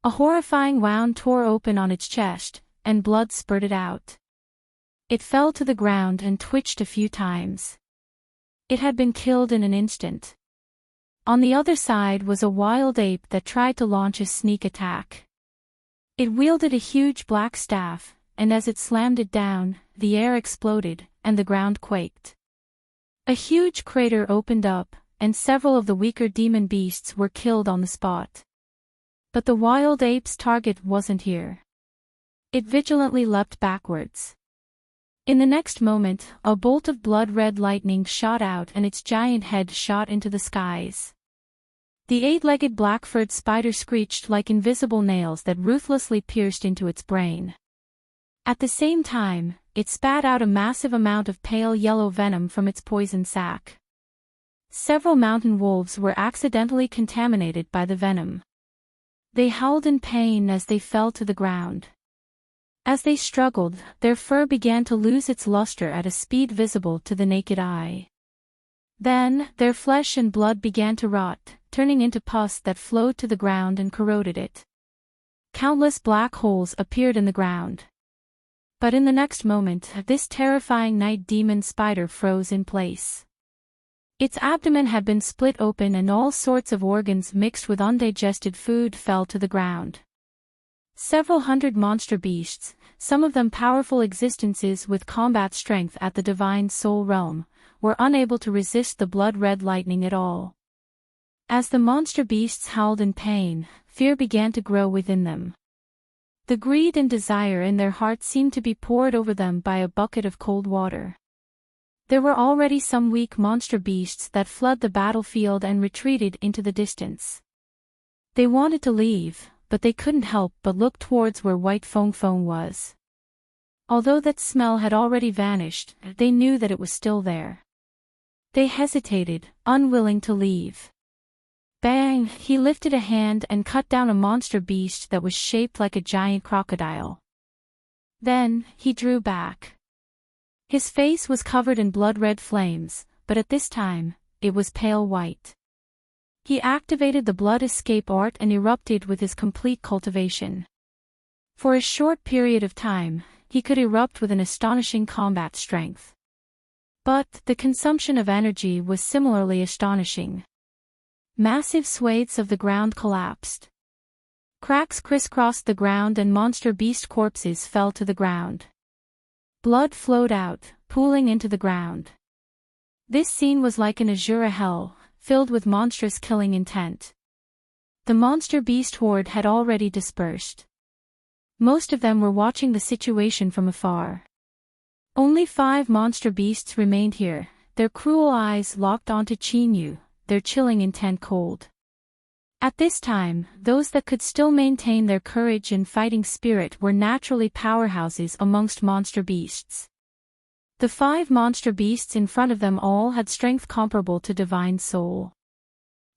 A horrifying wound tore open on its chest, and blood spurted out. It fell to the ground and twitched a few times. It had been killed in an instant. On the other side was a wild ape that tried to launch a sneak attack. It wielded a huge black staff, and as it slammed it down, the air exploded, and the ground quaked. A huge crater opened up, and several of the weaker demon beasts were killed on the spot. But the wild ape's target wasn't here. It vigilantly leapt backwards. In the next moment, a bolt of blood-red lightning shot out and its giant head shot into the skies. The 8-legged black-furred spider screeched like invisible nails that ruthlessly pierced into its brain. At the same time, it spat out a massive amount of pale yellow venom from its poison sac. Several mountain wolves were accidentally contaminated by the venom. They howled in pain as they fell to the ground. As they struggled, their fur began to lose its luster at a speed visible to the naked eye. Then, their flesh and blood began to rot, turning into pus that flowed to the ground and corroded it. Countless black holes appeared in the ground. But in the next moment, this terrifying night demon spider froze in place. Its abdomen had been split open and all sorts of organs mixed with undigested food fell to the ground. Several hundred monster beasts, some of them powerful existences with combat strength at the divine soul realm, were unable to resist the blood-red lightning at all. As the monster beasts howled in pain, fear began to grow within them. The greed and desire in their hearts seemed to be poured over them by a bucket of cold water. There were already some weak monster beasts that fled the battlefield and retreated into the distance. They wanted to leave, but they couldn't help but look towards where White Fong Fong was. Although that smell had already vanished, they knew that it was still there. They hesitated, unwilling to leave. Bang! He lifted a hand and cut down a monster beast that was shaped like a giant crocodile. Then, he drew back. His face was covered in blood-red flames, but at this time, it was pale white. He activated the blood escape art and erupted with his complete cultivation. For a short period of time, he could erupt with an astonishing combat strength. But the consumption of energy was similarly astonishing. Massive swathes of the ground collapsed. Cracks crisscrossed the ground and monster beast corpses fell to the ground. Blood flowed out, pooling into the ground. This scene was like an azure hell, filled with monstrous killing intent. The monster beast horde had already dispersed. Most of them were watching the situation from afar. Only 5 monster beasts remained here, their cruel eyes locked onto Chinyu, their chilling intent cold. At this time, those that could still maintain their courage and fighting spirit were naturally powerhouses amongst monster beasts. The 5 monster beasts in front of them all had strength comparable to Divine Soul.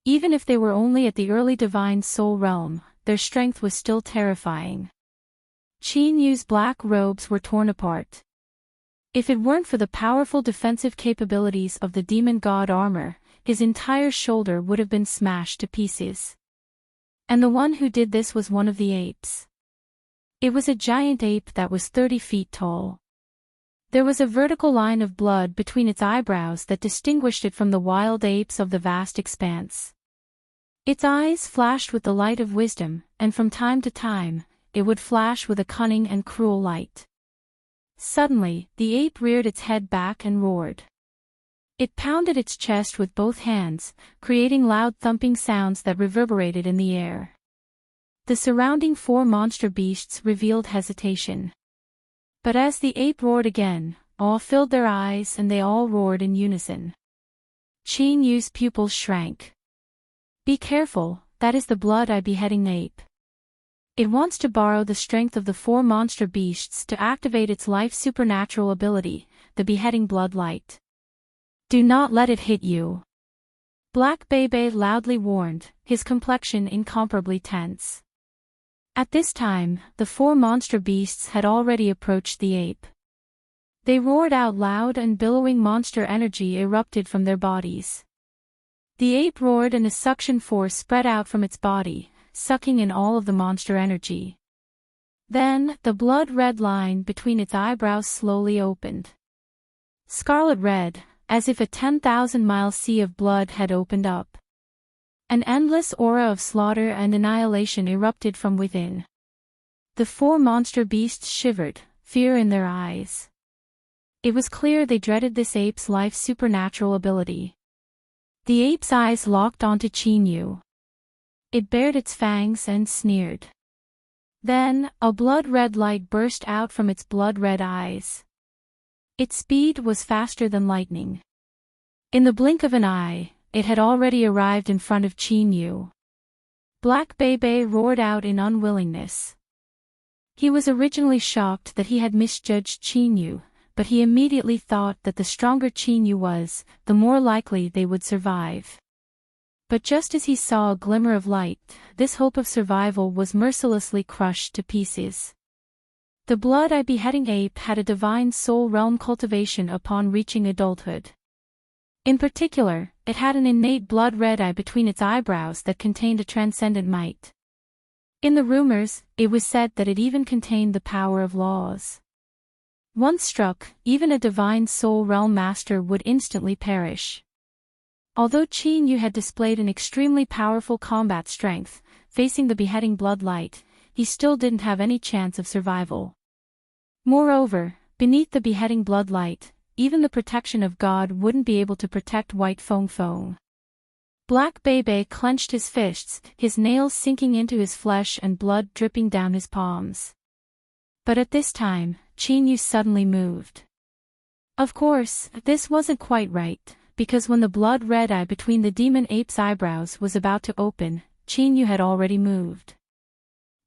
Even if they were only at the early Divine Soul realm, their strength was still terrifying. Chinyu's black robes were torn apart. If it weren't for the powerful defensive capabilities of the demon god armor, his entire shoulder would have been smashed to pieces. And the one who did this was one of the apes. It was a giant ape that was 30 feet tall. There was a vertical line of blood between its eyebrows that distinguished it from the wild apes of the vast expanse. Its eyes flashed with the light of wisdom, and from time to time, it would flash with a cunning and cruel light. Suddenly, the ape reared its head back and roared. It pounded its chest with both hands, creating loud thumping sounds that reverberated in the air. The surrounding 4 monster beasts revealed hesitation. But as the ape roared again, awe filled their eyes and they all roared in unison. Chinyu's pupils shrank. "Be careful, that is the blood-eye beheading ape. It wants to borrow the strength of the 4 monster beasts to activate its life supernatural ability, the beheading blood light. Do not let it hit you." Black Bebe loudly warned, his complexion incomparably tense. At this time, the 4 monster beasts had already approached the ape. They roared out loud and billowing monster energy erupted from their bodies. The ape roared and a suction force spread out from its body, sucking in all of the monster energy. Then, the blood-red line between its eyebrows slowly opened. Scarlet red, as if a 10,000-mile sea of blood had opened up. An endless aura of slaughter and annihilation erupted from within. The 4 monster beasts shivered, fear in their eyes. It was clear they dreaded this ape's life supernatural ability. The ape's eyes locked onto Chinyu. It bared its fangs and sneered. Then, a blood-red light burst out from its blood-red eyes. Its speed was faster than lightning. In the blink of an eye, it had already arrived in front of Chinyu. Black Bebe roared out in unwillingness. He was originally shocked that he had misjudged Chinyu, but he immediately thought that the stronger Chinyu was, the more likely they would survive. But just as he saw a glimmer of light, this hope of survival was mercilessly crushed to pieces. The blood-eye beheading ape had a divine soul realm cultivation upon reaching adulthood. In particular, it had an innate blood-red eye between its eyebrows that contained a transcendent might. In the rumors, it was said that it even contained the power of laws. Once struck, even a divine soul realm master would instantly perish. Although Chinyu had displayed an extremely powerful combat strength, facing the beheading bloodlight, he still didn't have any chance of survival. Moreover, beneath the beheading bloodlight, even the protection of God wouldn't be able to protect White Fong Fong. Black Bebe clenched his fists, his nails sinking into his flesh and blood dripping down his palms. But at this time, Chinyu suddenly moved. Of course, this wasn't quite right, because when the blood-red eye between the demon ape's eyebrows was about to open, Chinyu had already moved.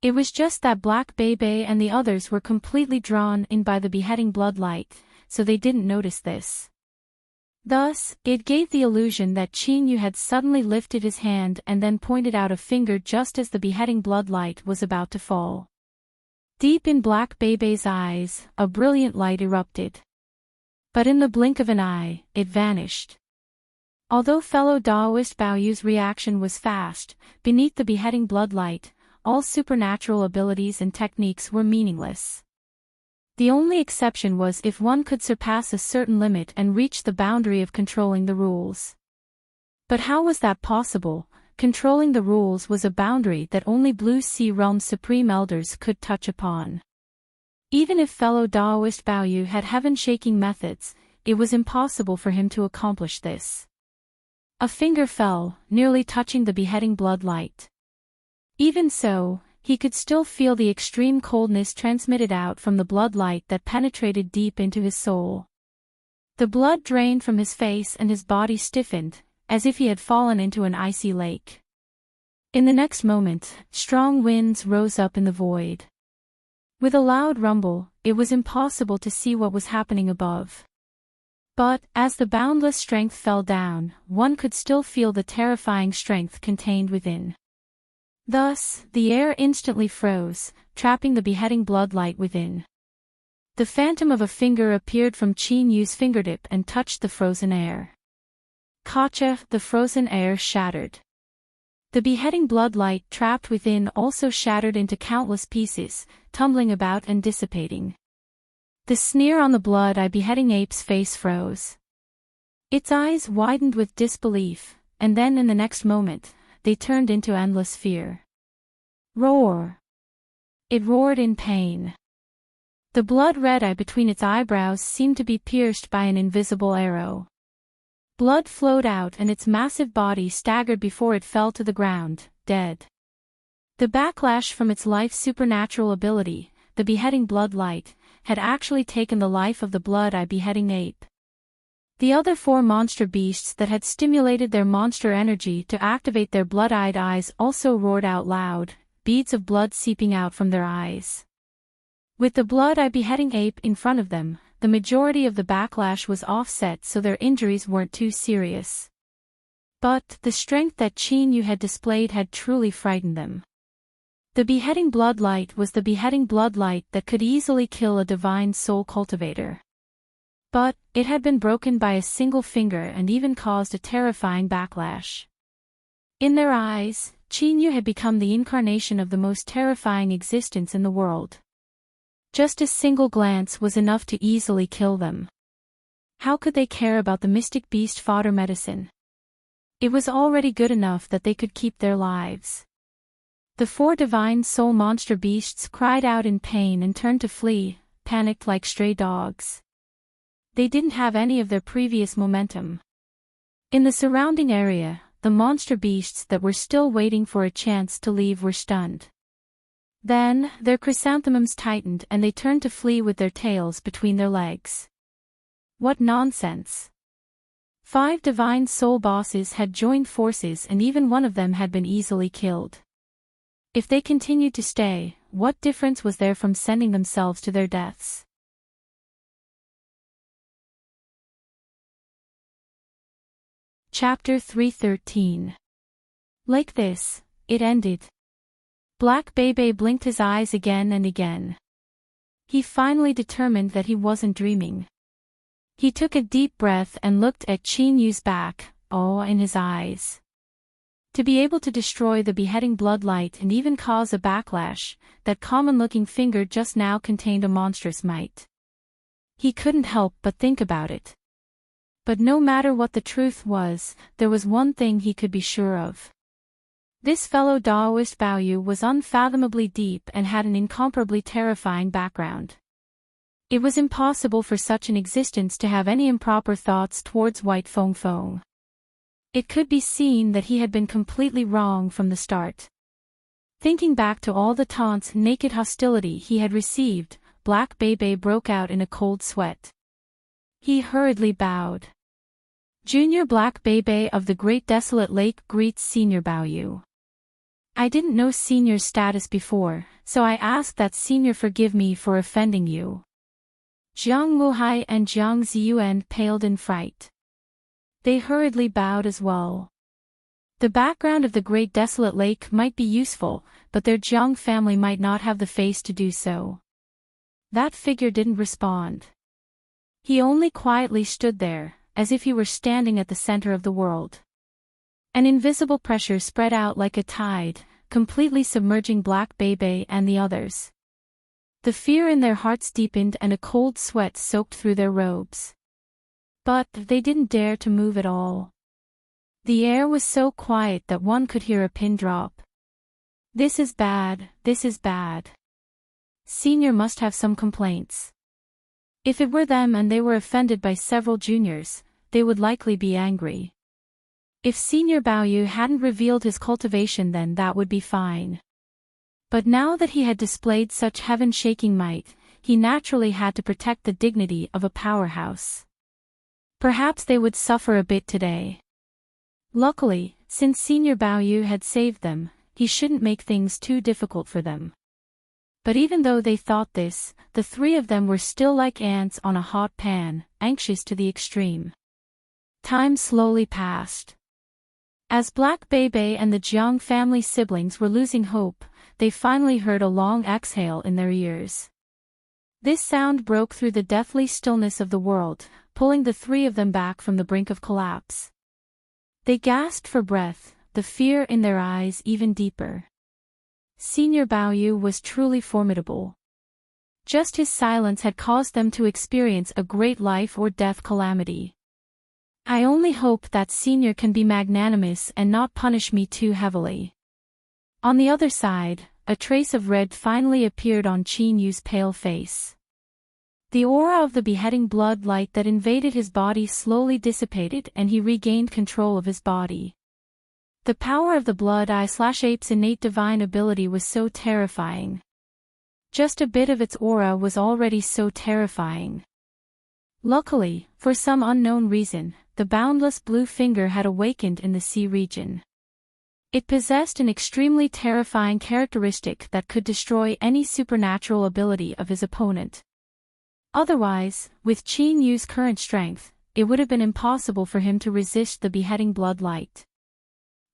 It was just that Black Bebe and the others were completely drawn in by the beheading bloodlight, so they didn't notice this. Thus, it gave the illusion that Chinyu had suddenly lifted his hand and then pointed out a finger just as the beheading bloodlight was about to fall. Deep in Black Bebe's eyes, a brilliant light erupted. But in the blink of an eye, it vanished. Although fellow Daoist Baoyu's reaction was fast, beneath the beheading bloodlight, all supernatural abilities and techniques were meaningless. The only exception was if one could surpass a certain limit and reach the boundary of controlling the rules. But how was that possible? Controlling the rules was a boundary that only Blue Sea Realm's supreme elders could touch upon. Even if fellow Daoist Baoyu had heaven-shaking methods, it was impossible for him to accomplish this. A finger fell, nearly touching the beheading bloodlight. Even so, he could still feel the extreme coldness transmitted out from the blood light that penetrated deep into his soul. The blood drained from his face and his body stiffened, as if he had fallen into an icy lake. In the next moment, strong winds rose up in the void. With a loud rumble, it was impossible to see what was happening above. But, as the boundless strength fell down, one could still feel the terrifying strength contained within. Thus, the air instantly froze, trapping the beheading bloodlight within. The phantom of a finger appeared from Qin Yu's fingertip and touched the frozen air. Gotcha! The frozen air shattered. The beheading bloodlight trapped within also shattered into countless pieces, tumbling about and dissipating. The sneer on the blood-eye beheading ape's face froze. Its eyes widened with disbelief, and then in the next moment, they turned into endless fear. Roar! It roared in pain. The blood-red eye between its eyebrows seemed to be pierced by an invisible arrow. Blood flowed out and its massive body staggered before it fell to the ground, dead. The backlash from its life's supernatural ability, the beheading bloodlight, had actually taken the life of the blood-eye beheading ape. The other 4 monster beasts that had stimulated their monster energy to activate their blood-eyed eyes also roared out loud, beads of blood seeping out from their eyes. With the blood-eye beheading ape in front of them, the majority of the backlash was offset so their injuries weren't too serious. But, the strength that Qin Yu had displayed had truly frightened them. The beheading bloodlight was the beheading bloodlight that could easily kill a divine soul cultivator. But, it had been broken by a single finger and even caused a terrifying backlash. In their eyes, Qin Yu had become the incarnation of the most terrifying existence in the world. Just a single glance was enough to easily kill them. How could they care about the mystic beast fodder medicine? It was already good enough that they could keep their lives. The 4 divine soul monster beasts cried out in pain and turned to flee, panicked like stray dogs. They didn't have any of their previous momentum. In the surrounding area, the monster beasts that were still waiting for a chance to leave were stunned. Then, their chrysanthemums tightened and they turned to flee with their tails between their legs. What nonsense! 5 divine soul bosses had joined forces and even one of them had been easily killed. If they continued to stay, what difference was there from sending themselves to their deaths? Chapter 313. Like this, it ended. Black Bebe blinked his eyes again and again. He finally determined that he wasn't dreaming. He took a deep breath and looked at Qin Yu's back, awe in his eyes. To be able to destroy the beheading bloodlight and even cause a backlash, that common-looking finger just now contained a monstrous might. He couldn't help but think about it. But no matter what the truth was, there was one thing he could be sure of. This fellow Daoist Baoyu was unfathomably deep and had an incomparably terrifying background. It was impossible for such an existence to have any improper thoughts towards White Feng Feng. It could be seen that he had been completely wrong from the start. Thinking back to all the taunts and naked hostility he had received, Black Bebe broke out in a cold sweat. He hurriedly bowed. Junior Black Bebe of the Great Desolate Lake greets Senior Baoyu. I didn't know Senior's status before, so I ask that Senior forgive me for offending you. Jiang Wuhai and Jiang Ziyuan paled in fright. They hurriedly bowed as well. The background of the Great Desolate Lake might be useful, but their Jiang family might not have the face to do so. That figure didn't respond. He only quietly stood there, as if he were standing at the center of the world. An invisible pressure spread out like a tide, completely submerging Black Bebe and the others. The fear in their hearts deepened and a cold sweat soaked through their robes. But they didn't dare to move at all. The air was so quiet that one could hear a pin drop. This is bad, this is bad. Senior must have some complaints. If it were them and they were offended by several juniors, they would likely be angry. If Senior Baoyu hadn't revealed his cultivation, then that would be fine. But now that he had displayed such heaven-shaking might, he naturally had to protect the dignity of a powerhouse. Perhaps they would suffer a bit today. Luckily, since Senior Baoyu had saved them, he shouldn't make things too difficult for them. But even though they thought this, the three of them were still like ants on a hot pan, anxious to the extreme. Time slowly passed. As Black Bebe and the Jiang family siblings were losing hope, they finally heard a long exhale in their ears. This sound broke through the deathly stillness of the world, pulling the three of them back from the brink of collapse. They gasped for breath, the fear in their eyes even deeper. Senior Baoyu was truly formidable. Just his silence had caused them to experience a great life or death calamity. I only hope that Senior can be magnanimous and not punish me too heavily. On the other side, a trace of red finally appeared on Qin Yu's pale face. The aura of the beheading blood light that invaded his body slowly dissipated and he regained control of his body. The power of the Blood Eye/Ape's innate divine ability was so terrifying. Just a bit of its aura was already so terrifying. Luckily, for some unknown reason, the boundless blue finger had awakened in the sea region. It possessed an extremely terrifying characteristic that could destroy any supernatural ability of his opponent. Otherwise, with Qin Yu's current strength, it would have been impossible for him to resist the beheading blood light.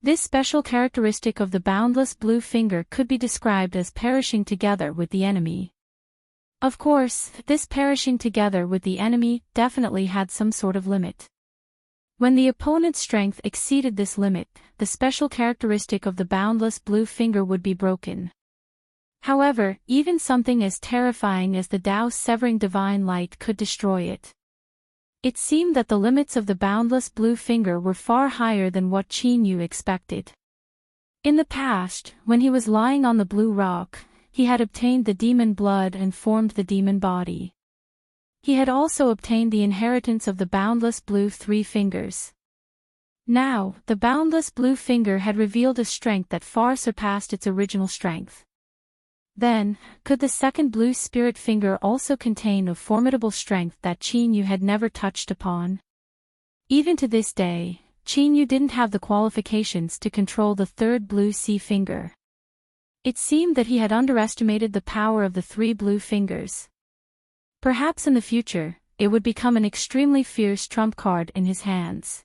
This special characteristic of the boundless blue finger could be described as perishing together with the enemy. Of course, this perishing together with the enemy definitely had some sort of limit. When the opponent's strength exceeded this limit, the special characteristic of the boundless blue finger would be broken. However, even something as terrifying as the Tao's severing divine light could destroy it. It seemed that the limits of the boundless blue finger were far higher than what Qin Yu expected. In the past, when he was lying on the blue rock, he had obtained the demon blood and formed the demon body. He had also obtained the inheritance of the boundless blue three fingers. Now, the boundless blue finger had revealed a strength that far surpassed its original strength. Then, could the second blue spirit finger also contain a formidable strength that Qin Yu had never touched upon? Even to this day, Qin Yu didn't have the qualifications to control the third blue sea finger. It seemed that he had underestimated the power of the three blue fingers. Perhaps in the future, it would become an extremely fierce trump card in his hands.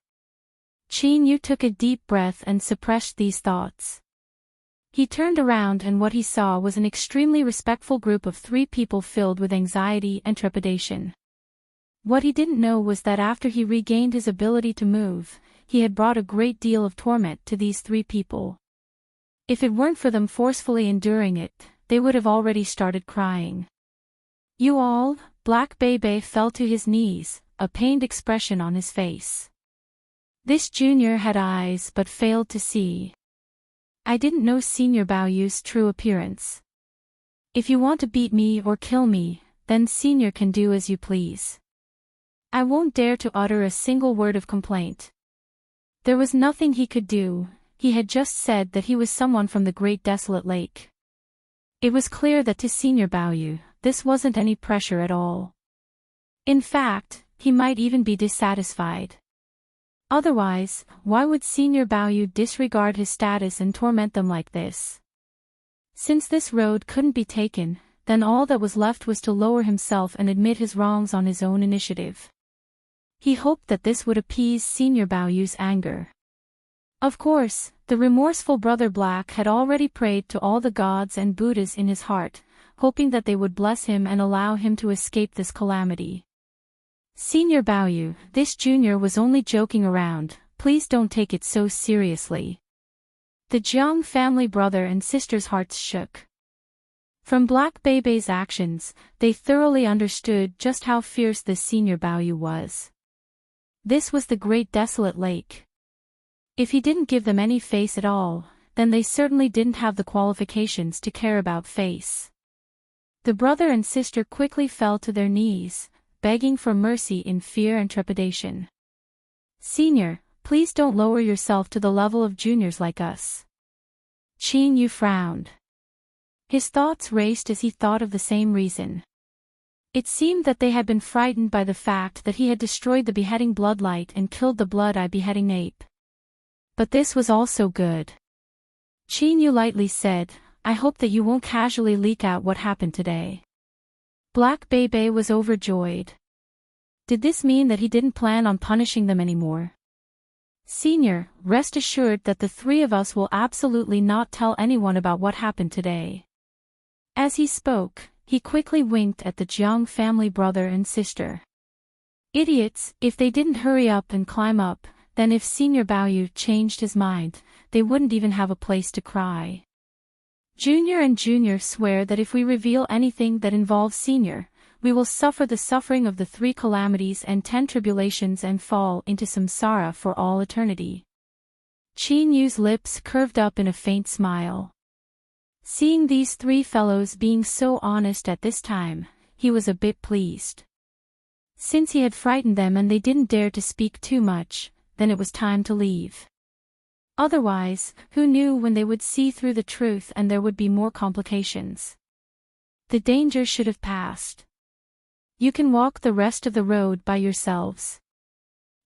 Qin Yu took a deep breath and suppressed these thoughts. He turned around and what he saw was an extremely respectful group of three people filled with anxiety and trepidation. What he didn't know was that after he regained his ability to move, he had brought a great deal of torment to these three people. If it weren't for them forcefully enduring it, they would have already started crying. "You all?" Black Bebe fell to his knees, a pained expression on his face. This junior had eyes but failed to see. "I didn't know Senior Baoyu's true appearance. If you want to beat me or kill me, then Senior can do as you please. I won't dare to utter a single word of complaint." There was nothing he could do. He had just said that he was someone from the Great Desolate Lake. It was clear that to Senior Baoyu, this wasn't any pressure at all. In fact, he might even be dissatisfied. Otherwise, why would Senior Baoyu disregard his status and torment them like this? Since this road couldn't be taken, then all that was left was to lower himself and admit his wrongs on his own initiative. He hoped that this would appease Senior Baoyu's anger. Of course, the remorseful Brother Black had already prayed to all the gods and Buddhas in his heart, hoping that they would bless him and allow him to escape this calamity. "Senior Baoyu, this junior was only joking around, please don't take it so seriously." The Jiang family brother and sister's hearts shook. From Black Bebe's actions, they thoroughly understood just how fierce this Senior Baoyu was. This was the Great Desolate Lake. If he didn't give them any face at all, then they certainly didn't have the qualifications to care about face. The brother and sister quickly fell to their knees, begging for mercy in fear and trepidation. "Senior, please don't lower yourself to the level of juniors like us." Qin Yu frowned. His thoughts raced as he thought of the same reason. It seemed that they had been frightened by the fact that he had destroyed the beheading bloodlight and killed the blood-eye beheading ape. But this was also good. Chinyu lightly said, I hope that you won't casually leak out what happened today. Black Bebe was overjoyed. Did this mean that he didn't plan on punishing them anymore? Senior, rest assured that the three of us will absolutely not tell anyone about what happened today. As he spoke, he quickly winked at the Jiang family brother and sister. Idiots, if they didn't hurry up and climb up, then if Senior Baoyu changed his mind, they wouldn't even have a place to cry. Junior and Junior swear that if we reveal anything that involves Senior, we will suffer the suffering of the 3 calamities and 10 tribulations and fall into samsara for all eternity. Qin Yu's lips curved up in a faint smile. Seeing these 3 fellows being so honest at this time, he was a bit pleased. Since he had frightened them and they didn't dare to speak too much, then it was time to leave. Otherwise, who knew when they would see through the truth and there would be more complications. The danger should have passed. You can walk the rest of the road by yourselves.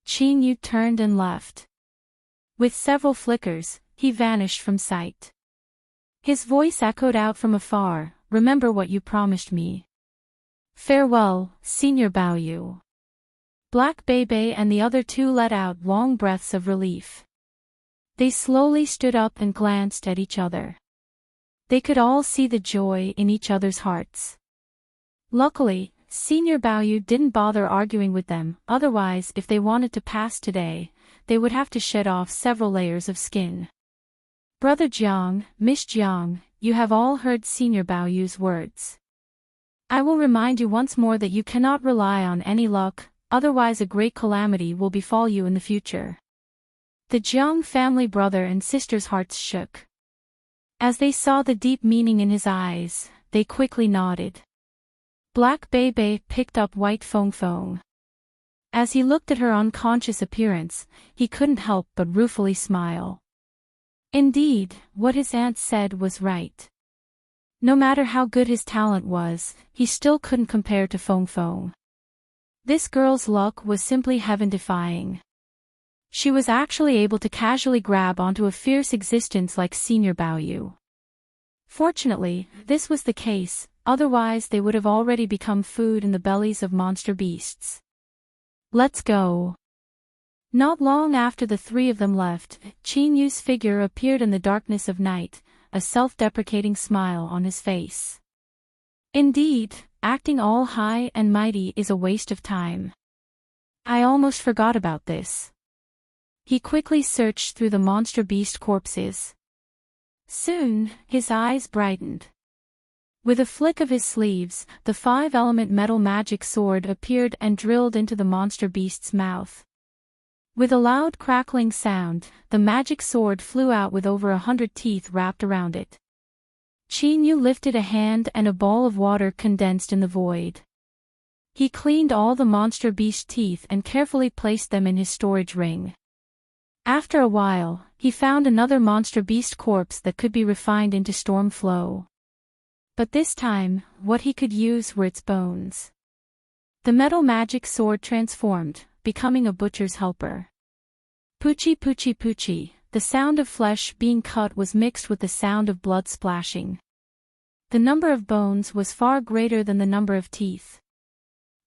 Qin Yu turned and left. With several flickers, he vanished from sight. His voice echoed out from afar, remember what you promised me. Farewell, Senior Baoyu. Black Bebe and the other 2 let out long breaths of relief. They slowly stood up and glanced at each other. They could all see the joy in each other's hearts. Luckily, Senior Baoyu didn't bother arguing with them, otherwise if they wanted to pass today, they would have to shed off several layers of skin. Brother Jiang, Miss Jiang, you have all heard Senior Baoyu's words. I will remind you once more that you cannot rely on any luck, otherwise a great calamity will befall you in the future. The Jiang family brother and sister's hearts shook. As they saw the deep meaning in his eyes, they quickly nodded. Black Bebe picked up White Fong Fong. As he looked at her unconscious appearance, he couldn't help but ruefully smile. Indeed, what his aunt said was right. No matter how good his talent was, he still couldn't compare to Fong Fong. This girl's luck was simply heaven-defying. She was actually able to casually grab onto a fierce existence like Senior Baoyu. Fortunately, this was the case, otherwise they would have already become food in the bellies of monster beasts. Let's go. Not long after the 3 of them left, Qin Yu's figure appeared in the darkness of night, a self-deprecating smile on his face. Indeed, acting all high and mighty is a waste of time. I almost forgot about this. He quickly searched through the monster beast corpses. Soon, his eyes brightened. With a flick of his sleeves, the 5-element metal magic sword appeared and drilled into the monster beast's mouth. With a loud crackling sound, the magic sword flew out with over 100 teeth wrapped around it. Qin Yu lifted a hand and a ball of water condensed in the void. He cleaned all the monster beast teeth and carefully placed them in his storage ring. After a while, he found another monster beast corpse that could be refined into storm flow. But this time, what he could use were its bones. The metal magic sword transformed, becoming a butcher's helper. Poochie poochie poochie, the sound of flesh being cut was mixed with the sound of blood splashing. The number of bones was far greater than the number of teeth.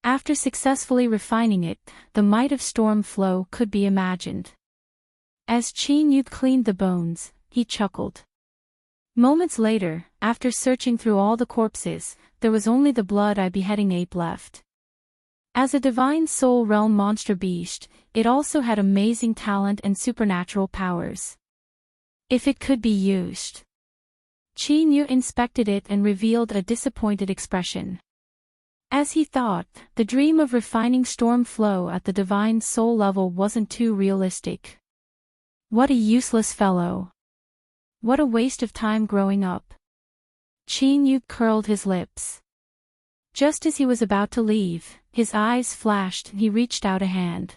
After successfully refining it, the might of storm flow could be imagined. As Qin Yu cleaned the bones, he chuckled. Moments later, after searching through all the corpses, there was only the blood-eye beheading ape left. As a divine soul realm monster beast, it also had amazing talent and supernatural powers. If it could be used. Qin Yu inspected it and revealed a disappointed expression. As he thought, the dream of refining storm flow at the divine soul level wasn't too realistic. What a useless fellow. What a waste of time growing up. Qin Yu curled his lips. Just as he was about to leave, his eyes flashed and he reached out a hand.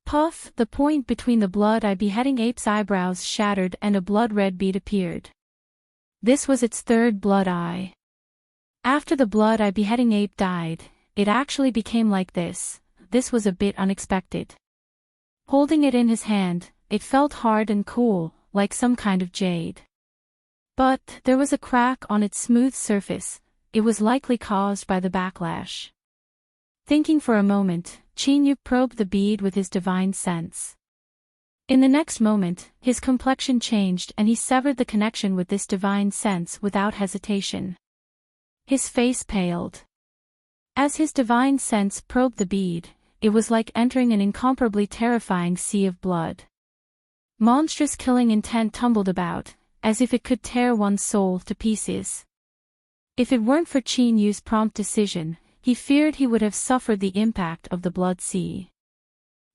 Puff, the point between the blood-eye beheading ape's eyebrows shattered and a blood-red bead appeared. This was its third blood eye. After the blood eye beheading ape died, it actually became like this. This was a bit unexpected. Holding it in his hand, it felt hard and cool, like some kind of jade. But there was a crack on its smooth surface. It was likely caused by the backlash. Thinking for a moment, Chinyu probed the bead with his divine sense. In the next moment, his complexion changed and he severed the connection with this divine sense without hesitation. His face paled. As his divine sense probed the bead, it was like entering an incomparably terrifying sea of blood. Monstrous killing intent tumbled about, as if it could tear one's soul to pieces. If it weren't for Chinyu's prompt decision, he feared he would have suffered the impact of the blood sea.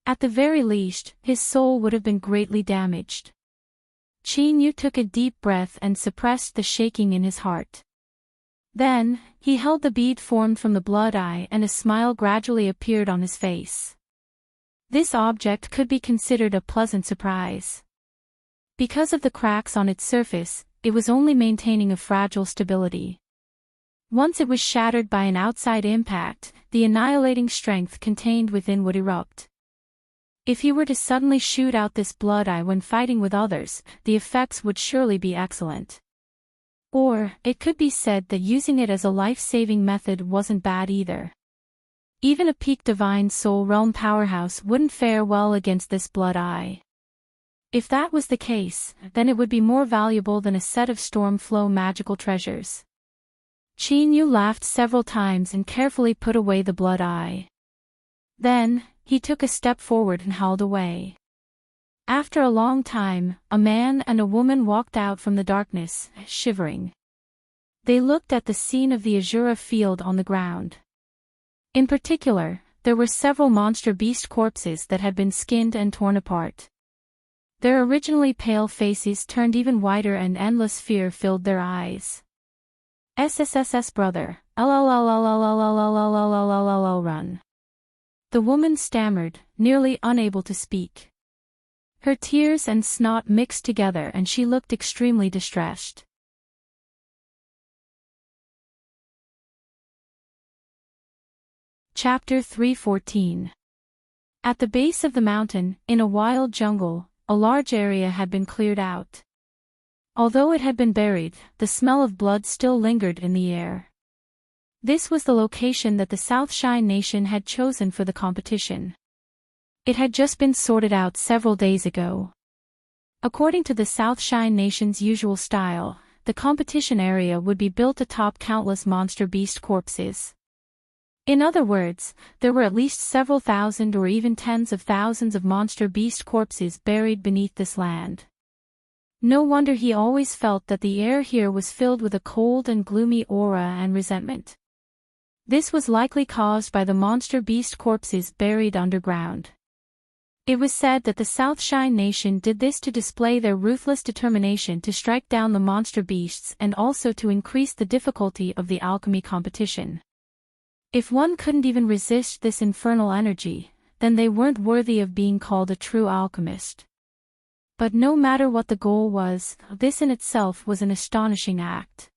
At the very least, his soul would have been greatly damaged. Chinyu took a deep breath and suppressed the shaking in his heart. Then, he held the bead formed from the blood eye and a smile gradually appeared on his face. This object could be considered a pleasant surprise. Because of the cracks on its surface, it was only maintaining a fragile stability. Once it was shattered by an outside impact, the annihilating strength contained within would erupt. If he were to suddenly shoot out this blood eye when fighting with others, the effects would surely be excellent. Or, it could be said that using it as a life-saving method wasn't bad either. Even a peak divine soul realm powerhouse wouldn't fare well against this blood eye. If that was the case, then it would be more valuable than a set of storm flow magical treasures. Chinyu laughed several times and carefully put away the blood eye. Then, he took a step forward and howled away. After a long time, a man and a woman walked out from the darkness, shivering. They looked at the scene of the Azura field on the ground. In particular, there were several monster beast corpses that had been skinned and torn apart. Their originally pale faces turned even whiter and endless fear filled their eyes. SSSS brother, run. The woman stammered, nearly unable to speak. Her tears and snot mixed together and she looked extremely distressed. Chapter 314. At the base of the mountain, in a wild jungle, a large area had been cleared out. Although it had been buried, the smell of blood still lingered in the air. This was the location that the South Shine Nation had chosen for the competition. It had just been sorted out several days ago. According to the South Shine Nation's usual style, the competition area would be built atop countless monster beast corpses. In other words, there were at least several thousand or even tens of thousands of monster beast corpses buried beneath this land. No wonder he always felt that the air here was filled with a cold and gloomy aura and resentment. This was likely caused by the monster beast corpses buried underground. It was said that the South Shine Nation did this to display their ruthless determination to strike down the monster beasts and also to increase the difficulty of the alchemy competition. If one couldn't even resist this infernal energy, then they weren't worthy of being called a true alchemist. But no matter what the goal was, this in itself was an astonishing act.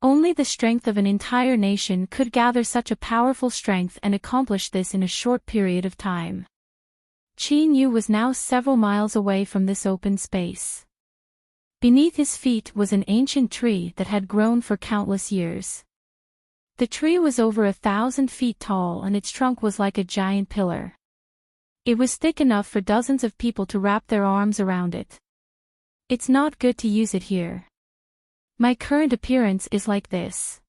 Only the strength of an entire nation could gather such a powerful strength and accomplish this in a short period of time. Chinyu was now several miles away from this open space. Beneath his feet was an ancient tree that had grown for countless years. The tree was over 1,000 feet tall and its trunk was like a giant pillar. It was thick enough for dozens of people to wrap their arms around it. It's not good to use it here. My current appearance is like this.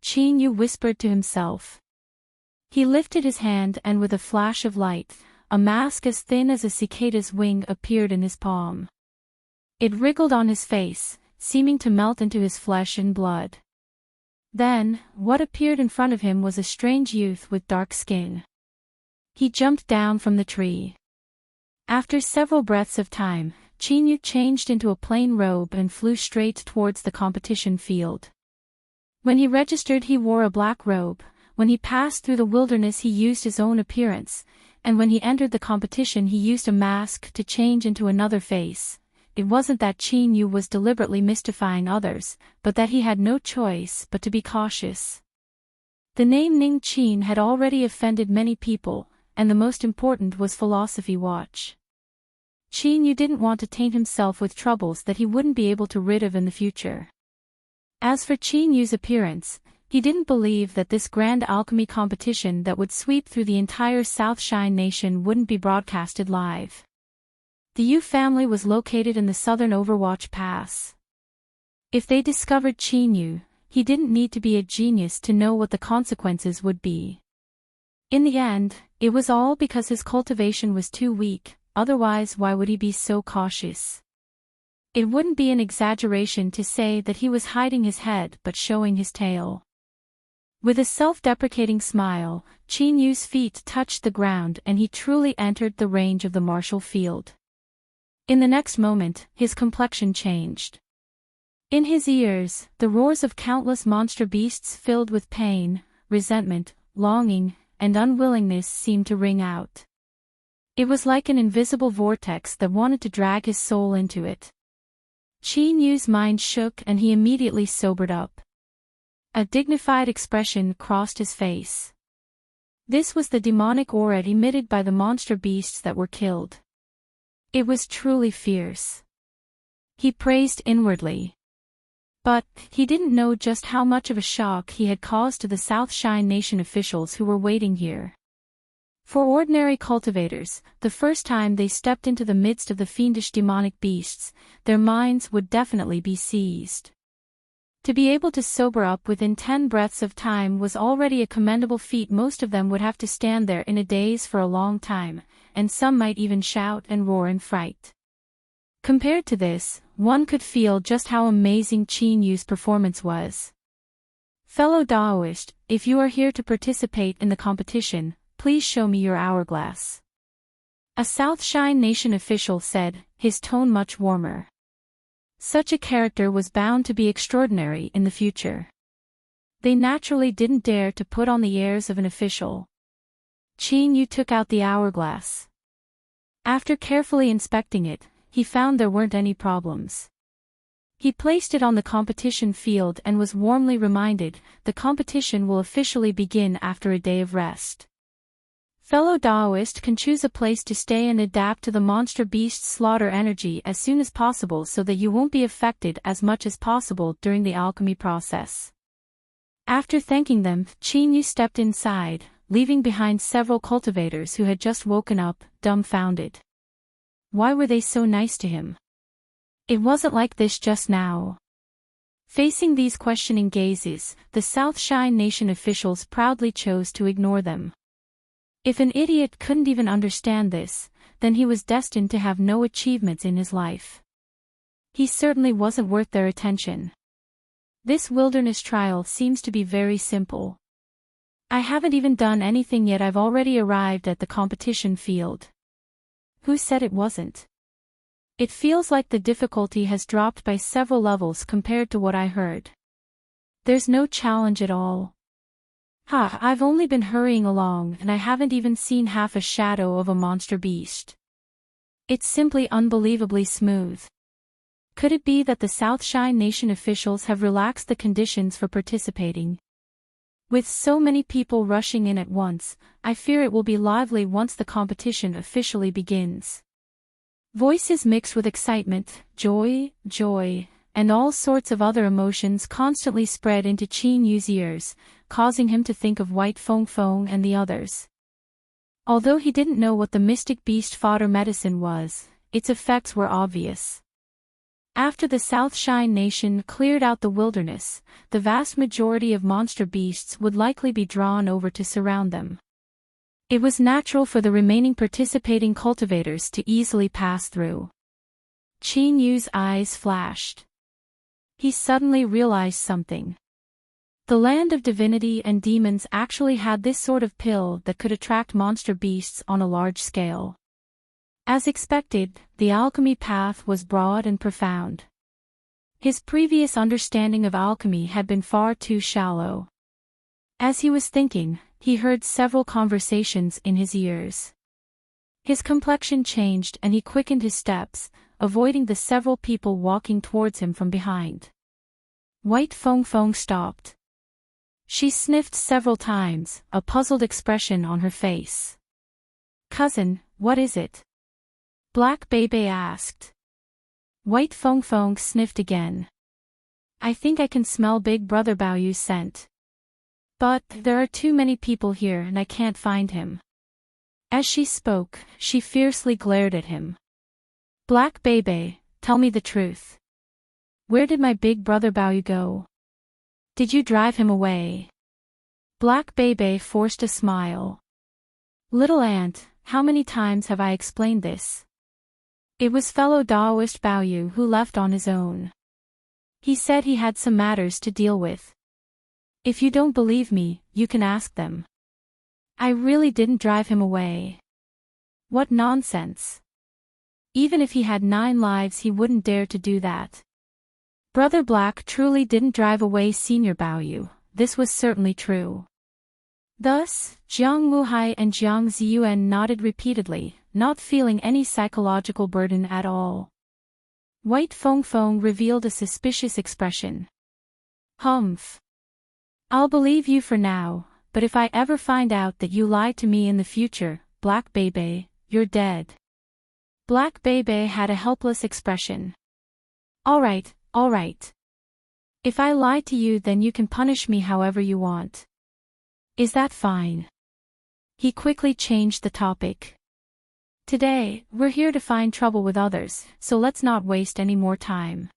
Chinyu whispered to himself. He lifted his hand and with a flash of light, a mask as thin as a cicada's wing appeared in his palm. It wriggled on his face, seeming to melt into his flesh and blood. Then, what appeared in front of him was a strange youth with dark skin. He jumped down from the tree. After several breaths of time, Chinyu changed into a plain robe and flew straight towards the competition field. When he registered he wore a black robe, when he passed through the wilderness he used his own appearance, and when he entered the competition he used a mask to change into another face. it wasn't that Qin Yu was deliberately mystifying others, but that he had no choice but to be cautious. The name Ning Qin had already offended many people, and the most important was Philosophy Watch. Qin Yu didn't want to taint himself with troubles that he wouldn't be able to rid of in the future. As for Qin Yu's appearance, he didn't believe that this grand alchemy competition that would sweep through the entire South Shine Nation wouldn't be broadcasted live. The Yu family was located in the southern Overwatch Pass. If they discovered Qin Yu, he didn't need to be a genius to know what the consequences would be. In the end, it was all because his cultivation was too weak, otherwise why would he be so cautious? It wouldn't be an exaggeration to say that he was hiding his head but showing his tail. With a self-deprecating smile, Qin Yu's feet touched the ground and he truly entered the range of the martial field. In the next moment, his complexion changed. In his ears, the roars of countless monster beasts filled with pain, resentment, longing, and unwillingness seemed to ring out. It was like an invisible vortex that wanted to drag his soul into it. Qin Yu's mind shook and he immediately sobered up. A dignified expression crossed his face. This was the demonic aura emitted by the monster beasts that were killed. It was truly fierce. He praised inwardly. But he didn't know just how much of a shock he had caused to the South Shine Nation officials who were waiting here. For ordinary cultivators, the first time they stepped into the midst of the fiendish demonic beasts, their minds would definitely be seized. To be able to sober up within 10 breaths of time was already a commendable feat. Most of them would have to stand there in a daze for a long time, and some might even shout and roar in fright. Compared to this, one could feel just how amazing Qin Yu's performance was. Fellow Daoist, if you are here to participate in the competition, please show me your hourglass. A South Shine Nation official said, his tone much warmer. Such a character was bound to be extraordinary in the future. They naturally didn't dare to put on the airs of an official. Qin Yu took out the hourglass. After carefully inspecting it, he found there weren't any problems. He placed it on the competition field and was warmly reminded, the competition will officially begin after a day of rest. Fellow Daoist can choose a place to stay and adapt to the monster beast slaughter energy as soon as possible so that you won't be affected as much as possible during the alchemy process. After thanking them, Qin Yu stepped inside, leaving behind several cultivators who had just woken up, dumbfounded. Why were they so nice to him? It wasn't like this just now. Facing these questioning gazes, the South Shine Nation officials proudly chose to ignore them. If an idiot couldn't even understand this, then he was destined to have no achievements in his life. He certainly wasn't worth their attention. This wilderness trial seems to be very simple. I haven't even done anything yet. I've already arrived at the competition field. Who said it wasn't? It feels like the difficulty has dropped by several levels compared to what I heard. There's no challenge at all. I've only been hurrying along and I haven't even seen half a shadow of a monster beast. It's simply unbelievably smooth. Could it be that the South Shine Nation officials have relaxed the conditions for participating? With so many people rushing in at once, I fear it will be lively once the competition officially begins. Voices mixed with excitement, joy, and all sorts of other emotions constantly spread into Qin Yu's ears, causing him to think of White Fong Fong and the others. Although he didn't know what the mystic beast fodder medicine was, its effects were obvious. After the South Shine Nation cleared out the wilderness, the vast majority of monster beasts would likely be drawn over to surround them. It was natural for the remaining participating cultivators to easily pass through. Qin Yu's eyes flashed. He suddenly realized something. The land of divinity and demons actually had this sort of pill that could attract monster beasts on a large scale. As expected, the alchemy path was broad and profound. His previous understanding of alchemy had been far too shallow. As he was thinking, he heard several conversations in his ears. His complexion changed and he quickened his steps, avoiding the several people walking towards him from behind. White Fong Fong stopped. She sniffed several times, a puzzled expression on her face. "Cousin, what is it?" Black Bebe asked. White Fong Fong sniffed again. "I think I can smell Big Brother Baoyu's scent. But there are too many people here and I can't find him." As she spoke, she fiercely glared at him. "Black Bebe, tell me the truth. Where did my Big Brother Baoyu go? Did you drive him away?" Black Bebe forced a smile. "Little aunt, how many times have I explained this? It was fellow Daoist Baoyu who left on his own. He said he had some matters to deal with. If you don't believe me, you can ask them. I really didn't drive him away." "What nonsense. Even if he had 9 lives he wouldn't dare to do that. Brother Black truly didn't drive away Senior Baoyu, this was certainly true." Thus, Jiang Wuhai and Jiang Ziyuan nodded repeatedly, not feeling any psychological burden at all. White Fong Fong revealed a suspicious expression. "Humph. I'll believe you for now, but if I ever find out that you lied to me in the future, Black Bebe, you're dead." Black Bebe had a helpless expression. All right. If I lie to you then you can punish me however you want. Is that fine?" He quickly changed the topic. "Today, we're here to find trouble with others, so let's not waste any more time.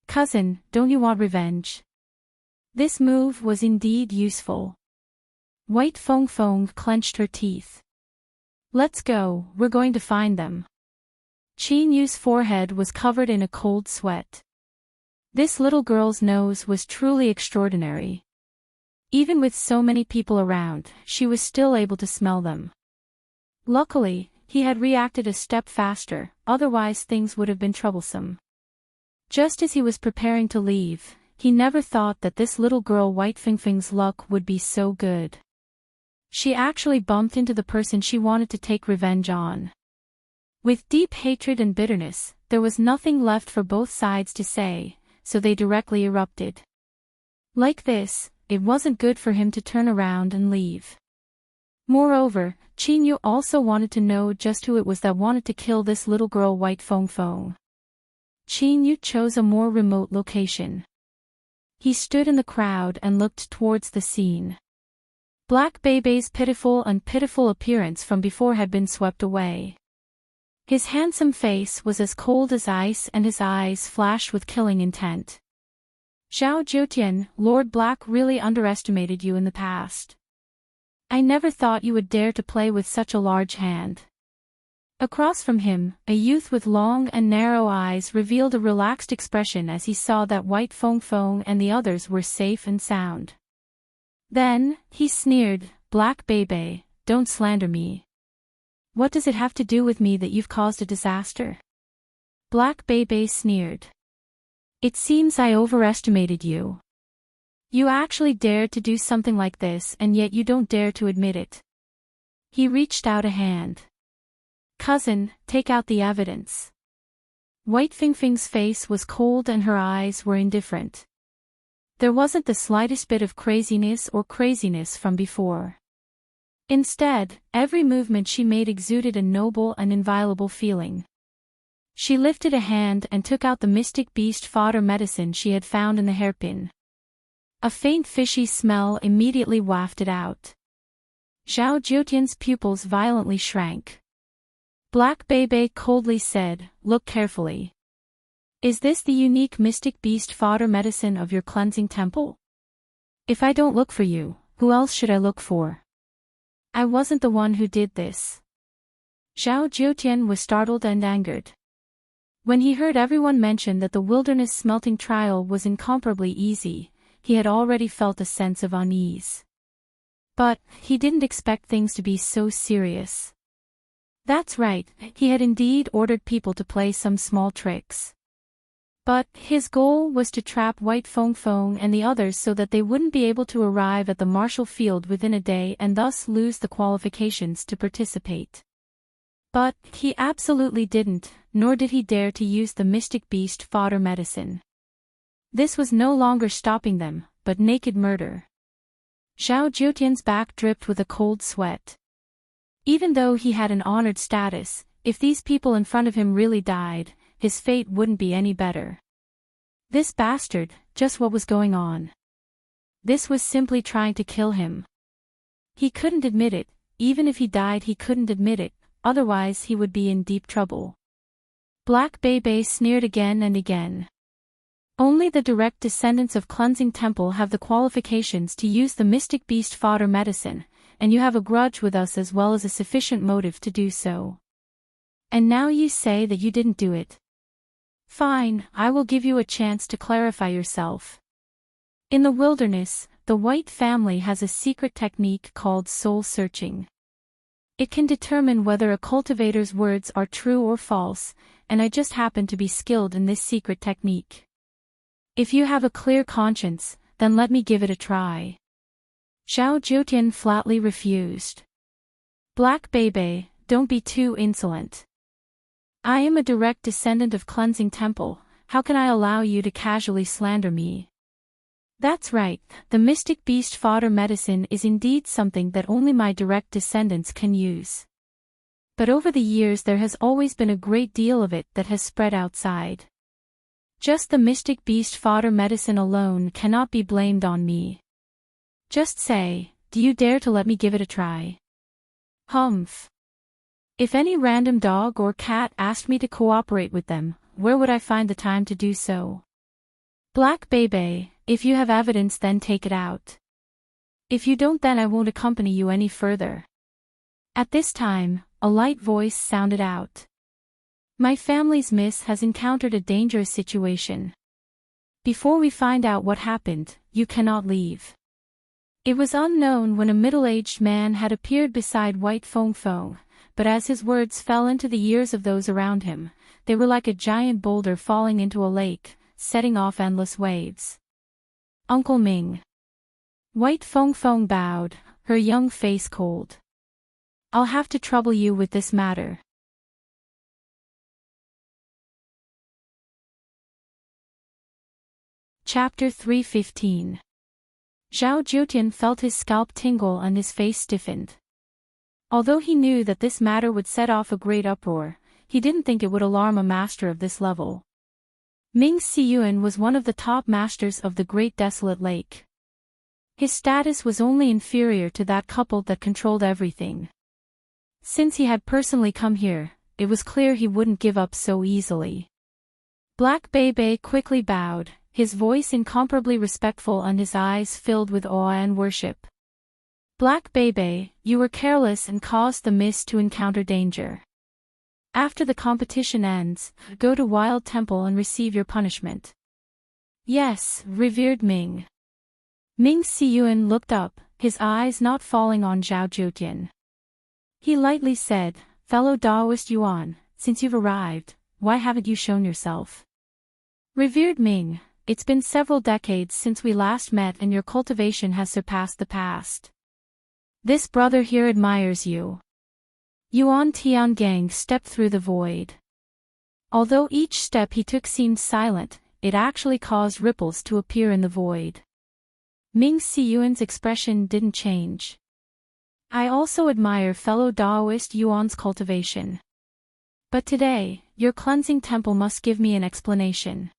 Cousin, don't you want revenge?" This move was indeed useful. White Fong Fong clenched her teeth. "Let's go, we're going to find them." Qin Yu's forehead was covered in a cold sweat. This little girl's nose was truly extraordinary. Even with so many people around, she was still able to smell them. Luckily, he had reacted a step faster, otherwise things would have been troublesome. Just as he was preparing to leave, he never thought that this little girl White Fingfing's luck would be so good. She actually bumped into the person she wanted to take revenge on. With deep hatred and bitterness, there was nothing left for both sides to say, so they directly erupted. Like this, it wasn't good for him to turn around and leave. Moreover, Qin Yu also wanted to know just who it was that wanted to kill this little girl White Fong Fong. Qin Yu chose a more remote location. He stood in the crowd and looked towards the scene. Black Bebe's pitiful appearance from before had been swept away. His handsome face was as cold as ice and his eyes flashed with killing intent. "Zhao Jiutian, Lord Black really underestimated you in the past. I never thought you would dare to play with such a large hand." Across from him, a youth with long and narrow eyes revealed a relaxed expression as he saw that White Fong Fong and the others were safe and sound. Then, he sneered, "Black Bebe, don't slander me. What does it have to do with me that you've caused a disaster?" Black Bebe sneered. "It seems I overestimated you. You actually dared to do something like this and yet you don't dare to admit it." He reached out a hand. "Cousin, take out the evidence." White Fingfing's face was cold and her eyes were indifferent. There wasn't the slightest bit of craziness from before. Instead, every movement she made exuded a noble and inviolable feeling. She lifted a hand and took out the mystic beast fodder medicine she had found in the hairpin. A faint fishy smell immediately wafted out. Zhao Jiutian's pupils violently shrank. Black Bebe coldly said, "Look carefully. Is this the unique mystic beast fodder medicine of your cleansing temple? If I don't look for you, who else should I look for? I wasn't the one who did this." Zhao Jiutian was startled and angered. When he heard everyone mention that the wilderness smelting trial was incomparably easy, he had already felt a sense of unease. But, he didn't expect things to be so serious. That's right, he had indeed ordered people to play some small tricks. But, his goal was to trap White Fong Fong and the others so that they wouldn't be able to arrive at the martial field within a day and thus lose the qualifications to participate. But he absolutely didn't, nor did he dare to use the mystic beast fodder medicine. This was no longer stopping them, but naked murder. Zhao Jiutian's back dripped with a cold sweat. Even though he had an honored status, if these people in front of him really died, his fate wouldn't be any better. This bastard, just what was going on? This was simply trying to kill him. He couldn't admit it, even if he died he couldn't admit it, otherwise he would be in deep trouble. Black Bebe sneered again and again. Only the direct descendants of Cleansing Temple have the qualifications to use the mystic beast fodder medicine, and you have a grudge with us as well as a sufficient motive to do so. And now you say that you didn't do it. Fine, I will give you a chance to clarify yourself. In the wilderness, the White family has a secret technique called soul searching. It can determine whether a cultivator's words are true or false, and I just happen to be skilled in this secret technique. If you have a clear conscience, then let me give it a try. Zhao Jiutian flatly refused. Black Bebe, don't be too insolent. I am a direct descendant of Cleansing Temple, how can I allow you to casually slander me? That's right, the mystic beast fodder medicine is indeed something that only my direct descendants can use. But over the years there has always been a great deal of it that has spread outside. Just the mystic beast fodder medicine alone cannot be blamed on me. Just say, do you dare to let me give it a try? Humph. If any random dog or cat asked me to cooperate with them, where would I find the time to do so? Black Bebe, if you have evidence then take it out. If you don't then I won't accompany you any further. At this time, a light voice sounded out. My family's miss has encountered a dangerous situation. Before we find out what happened, you cannot leave. It was unknown when a middle-aged man had appeared beside White Fong Fong, but as his words fell into the ears of those around him, they were like a giant boulder falling into a lake, setting off endless waves. Uncle Ming. White Fong Fong bowed, her young face cold. I'll have to trouble you with this matter. Chapter 315. Zhao Jiutian felt his scalp tingle and his face stiffened. Although he knew that this matter would set off a great uproar, he didn't think it would alarm a master of this level. Ming Siyuan was one of the top masters of the Great Desolate Lake. His status was only inferior to that couple that controlled everything. Since he had personally come here, it was clear he wouldn't give up so easily. Black Bebe quickly bowed, his voice incomparably respectful and his eyes filled with awe and worship. Black Bebe, you were careless and caused the mist to encounter danger. After the competition ends, go to Wild Temple and receive your punishment. Yes, revered Ming. Ming Siyuan looked up, his eyes not falling on Zhao Jiutian. He lightly said, fellow Daoist Yuan, since you've arrived, why haven't you shown yourself? Revered Ming, it's been several decades since we last met and your cultivation has surpassed the past. This brother here admires you. Yuan Tiangang stepped through the void. Although each step he took seemed silent, it actually caused ripples to appear in the void. Ming Siyuan's expression didn't change. I also admire fellow Daoist Yuan's cultivation. But today, your cleansing temple must give me an explanation.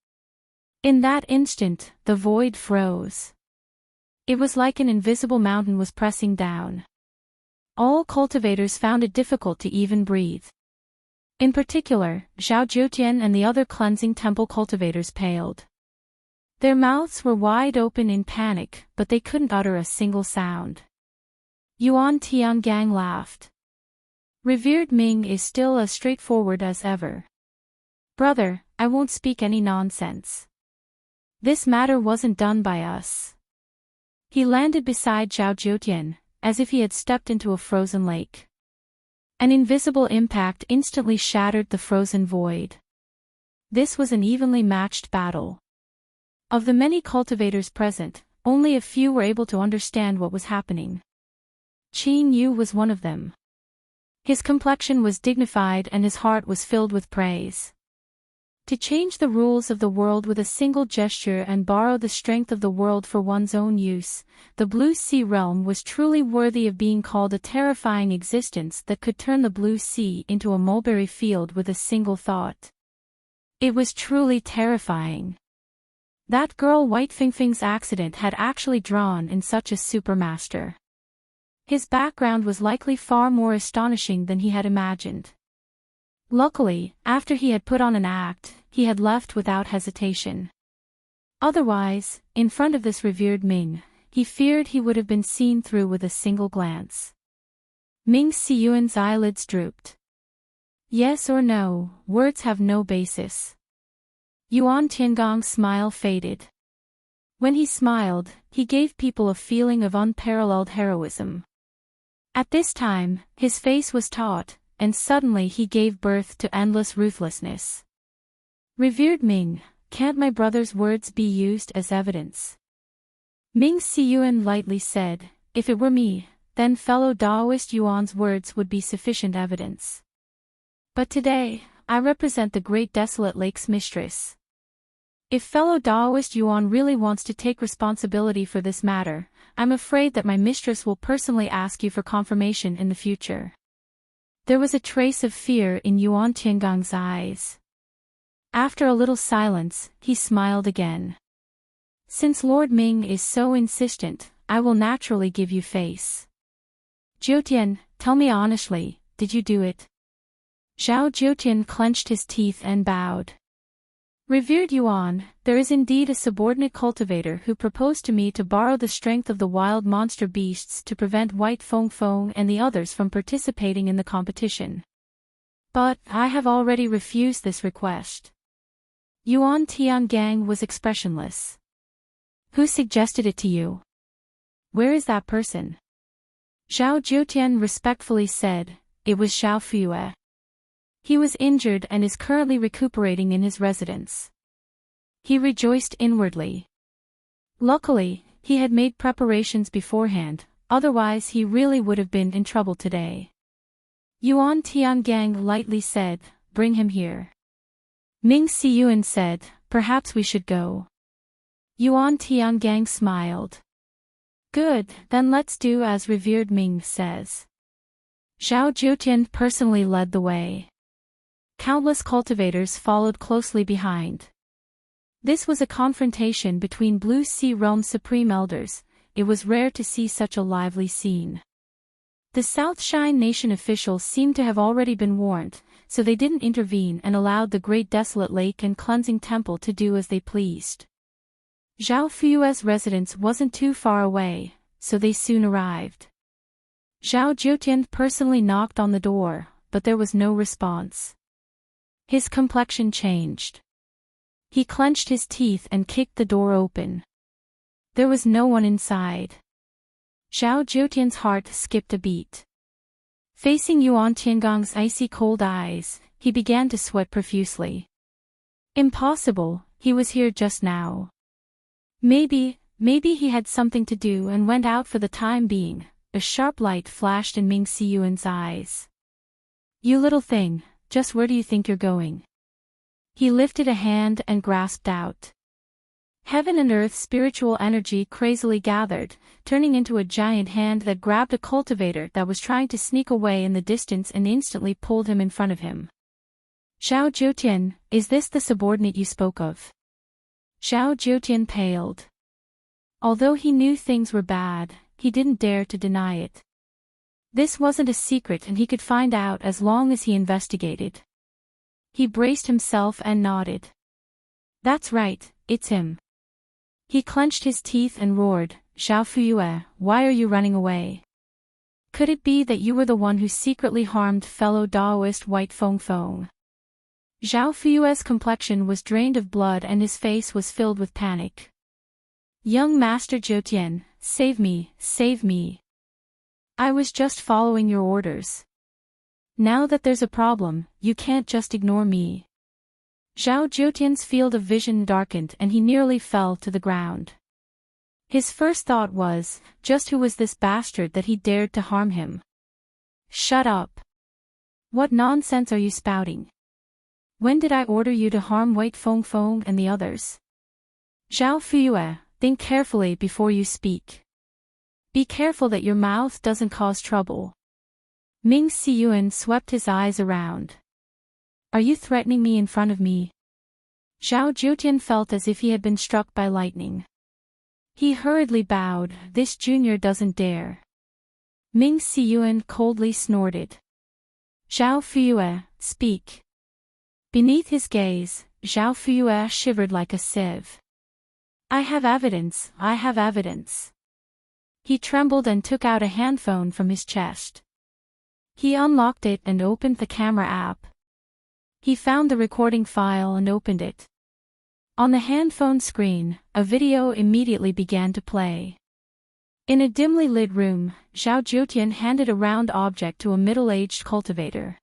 In that instant, the void froze. It was like an invisible mountain was pressing down. All cultivators found it difficult to even breathe. In particular, Zhao Jiutian and the other cleansing temple cultivators paled. Their mouths were wide open in panic, but they couldn't utter a single sound. Yuan Tiangang laughed. Revered Ming is still as straightforward as ever. Brother, I won't speak any nonsense. This matter wasn't done by us. He landed beside Zhao Jiutian, as if he had stepped into a frozen lake. An invisible impact instantly shattered the frozen void. This was an evenly matched battle. Of the many cultivators present, only a few were able to understand what was happening. Qin Yu was one of them. His complexion was dignified and his heart was filled with praise. To change the rules of the world with a single gesture and borrow the strength of the world for one's own use, the Blue Sea realm was truly worthy of being called a terrifying existence that could turn the blue sea into a mulberry field with a single thought. It was truly terrifying. That girl White Fingfing's accident had actually drawn in such a supermaster. His background was likely far more astonishing than he had imagined. Luckily, after he had put on an act, he had left without hesitation. Otherwise, in front of this revered Ming, he feared he would have been seen through with a single glance. Ming Siyuan's eyelids drooped. Yes or no, words have no basis. Yuan Tiangong's smile faded. When he smiled, he gave people a feeling of unparalleled heroism. At this time, his face was taut, and suddenly he gave birth to endless ruthlessness. Revered Ming, can't my brother's words be used as evidence? Ming Siyuan lightly said, if it were me, then fellow Taoist Yuan's words would be sufficient evidence. But today, I represent the great desolate lake's mistress. If fellow Taoist Yuan really wants to take responsibility for this matter, I'm afraid that my mistress will personally ask you for confirmation in the future. There was a trace of fear in Yuan Tiangong's eyes. After a little silence, he smiled again. Since Lord Ming is so insistent, I will naturally give you face. Jiutian, tell me honestly, did you do it? Zhao Jiutian clenched his teeth and bowed. Revered Yuan, there is indeed a subordinate cultivator who proposed to me to borrow the strength of the wild monster beasts to prevent White Fengfeng and the others from participating in the competition. But I have already refused this request. Yuan Tiangang was expressionless. Who suggested it to you? Where is that person? Zhao Jiutian respectfully said, it was Xiao Fuyue. He was injured and is currently recuperating in his residence. He rejoiced inwardly. Luckily, he had made preparations beforehand, otherwise he really would have been in trouble today. Yuan Tiangang lightly said, bring him here. Ming Siyuan said, perhaps we should go. Yuan Tiangang smiled. Good, then let's do as revered Ming says. Zhao Jiutian personally led the way. Countless cultivators followed closely behind. This was a confrontation between Blue Sea Realm's supreme elders. It was rare to see such a lively scene. The South Shine Nation officials seemed to have already been warned, so they didn't intervene and allowed the Great Desolate Lake and Cleansing Temple to do as they pleased. Zhao Fuyue's residence wasn't too far away, so they soon arrived. Zhao Jiutian personally knocked on the door, but there was no response. His complexion changed. He clenched his teeth and kicked the door open. There was no one inside. Zhao Jiutian's heart skipped a beat. Facing Yuan Tiangong's icy cold eyes, he began to sweat profusely. Impossible, he was here just now. Maybe he had something to do and went out for the time being. A sharp light flashed in Ming Siyuan's eyes. You little thing, just where do you think you're going? He lifted a hand and grasped out. Heaven and earth spiritual energy crazily gathered, turning into a giant hand that grabbed a cultivator that was trying to sneak away in the distance and instantly pulled him in front of him. Zhao Jiutian, is this the subordinate you spoke of? Zhao Jiutian paled. Although he knew things were bad, he didn't dare to deny it. This wasn't a secret and he could find out as long as he investigated. He braced himself and nodded. That's right, it's him. He clenched his teeth and roared, Xiao Fuyue, why are you running away? Could it be that you were the one who secretly harmed fellow Taoist White Fengfeng? Zhao Fuyue's complexion was drained of blood and his face was filled with panic. Young Master Jiutian, save me, save me. I was just following your orders. Now that there's a problem, you can't just ignore me. Zhao Jiutian's field of vision darkened and he nearly fell to the ground. His first thought was, just who was this bastard that he dared to harm him? Shut up. What nonsense are you spouting? When did I order you to harm Wei Feng Feng and the others? Zhao Fuyue, think carefully before you speak. Be careful that your mouth doesn't cause trouble. Ming Siyuan swept his eyes around. Are you threatening me in front of me? Zhao Jiutian felt as if he had been struck by lightning. He hurriedly bowed. This junior doesn't dare. Ming Siyuan coldly snorted. Zhao Fuyue, speak. Beneath his gaze, Zhao Fuyue shivered like a sieve. I have evidence, I have evidence. He trembled and took out a handphone from his chest. He unlocked it and opened the camera app. He found the recording file and opened it. On the handphone screen, a video immediately began to play. In a dimly lit room, Zhao Jiutian handed a round object to a middle-aged cultivator.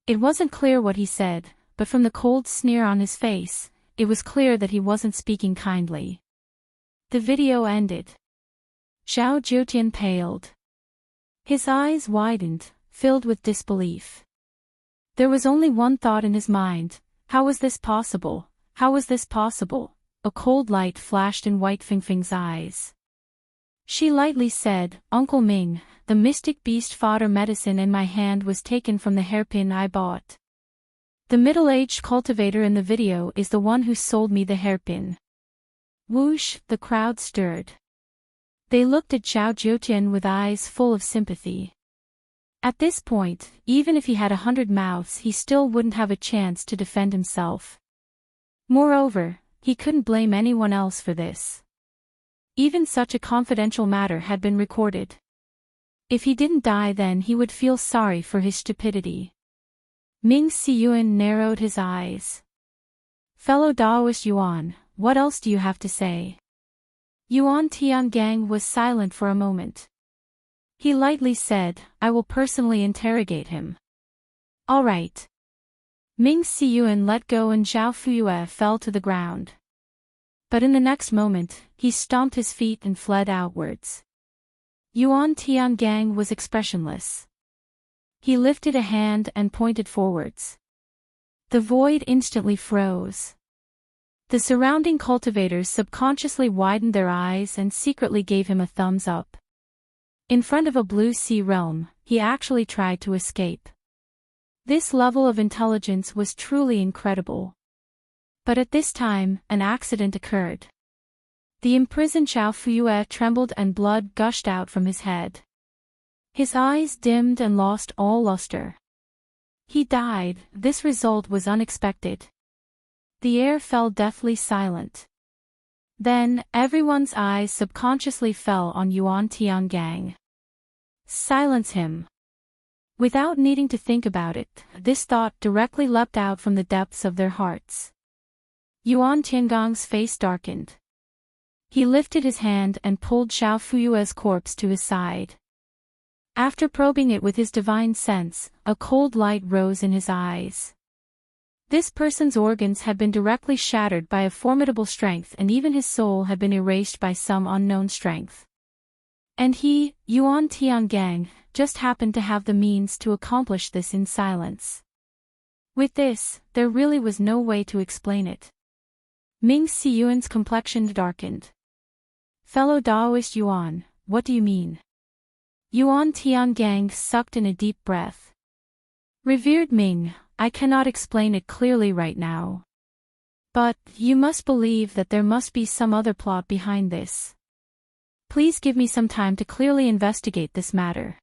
It wasn't clear what he said, but from the cold sneer on his face, it was clear that he wasn't speaking kindly. The video ended. Zhao Jiutian paled. His eyes widened, filled with disbelief. There was only one thought in his mind: how was this possible? How was this possible? A cold light flashed in White Fingfing's eyes. She lightly said, Uncle Ming, the mystic beast fodder medicine in my hand was taken from the hairpin I bought. The middle-aged cultivator in the video is the one who sold me the hairpin. Whoosh, the crowd stirred. They looked at Zhao Jiutian with eyes full of sympathy. At this point, even if he had 100 mouths, he still wouldn't have a chance to defend himself. Moreover, he couldn't blame anyone else for this. Even such a confidential matter had been recorded. If he didn't die, then he would feel sorry for his stupidity. Ming Siyuan narrowed his eyes. Fellow Daoist Yuan, what else do you have to say? Yuan Tiangang was silent for a moment. He lightly said, I will personally interrogate him. All right. Ming Siyuan let go and Zhao Fuyue fell to the ground. But in the next moment, he stomped his feet and fled outwards. Yuan Tiangang was expressionless. He lifted a hand and pointed forwards. The void instantly froze. The surrounding cultivators subconsciously widened their eyes and secretly gave him a thumbs up. In front of a blue sea realm, he actually tried to escape. This level of intelligence was truly incredible. But at this time, an accident occurred. The imprisoned Zhao Fuyue trembled and blood gushed out from his head. His eyes dimmed and lost all luster. He died. This result was unexpected. The air fell deathly silent. Then, everyone's eyes subconsciously fell on Yuan Tiangang. Silence him. Without needing to think about it, this thought directly leapt out from the depths of their hearts. Yuan Tiangong's face darkened. He lifted his hand and pulled Zhao Fuyue's corpse to his side. After probing it with his divine sense, a cold light rose in his eyes. This person's organs had been directly shattered by a formidable strength, and even his soul had been erased by some unknown strength. And he, Yuan Tiangang, just happened to have the means to accomplish this in silence. With this, there really was no way to explain it. Ming Siyuan's complexion darkened. Fellow Daoist Yuan, what do you mean? Yuan Tiangang sucked in a deep breath. Revered Ming, I cannot explain it clearly right now. But, you must believe that there must be some other plot behind this. Please give me some time to clearly investigate this matter.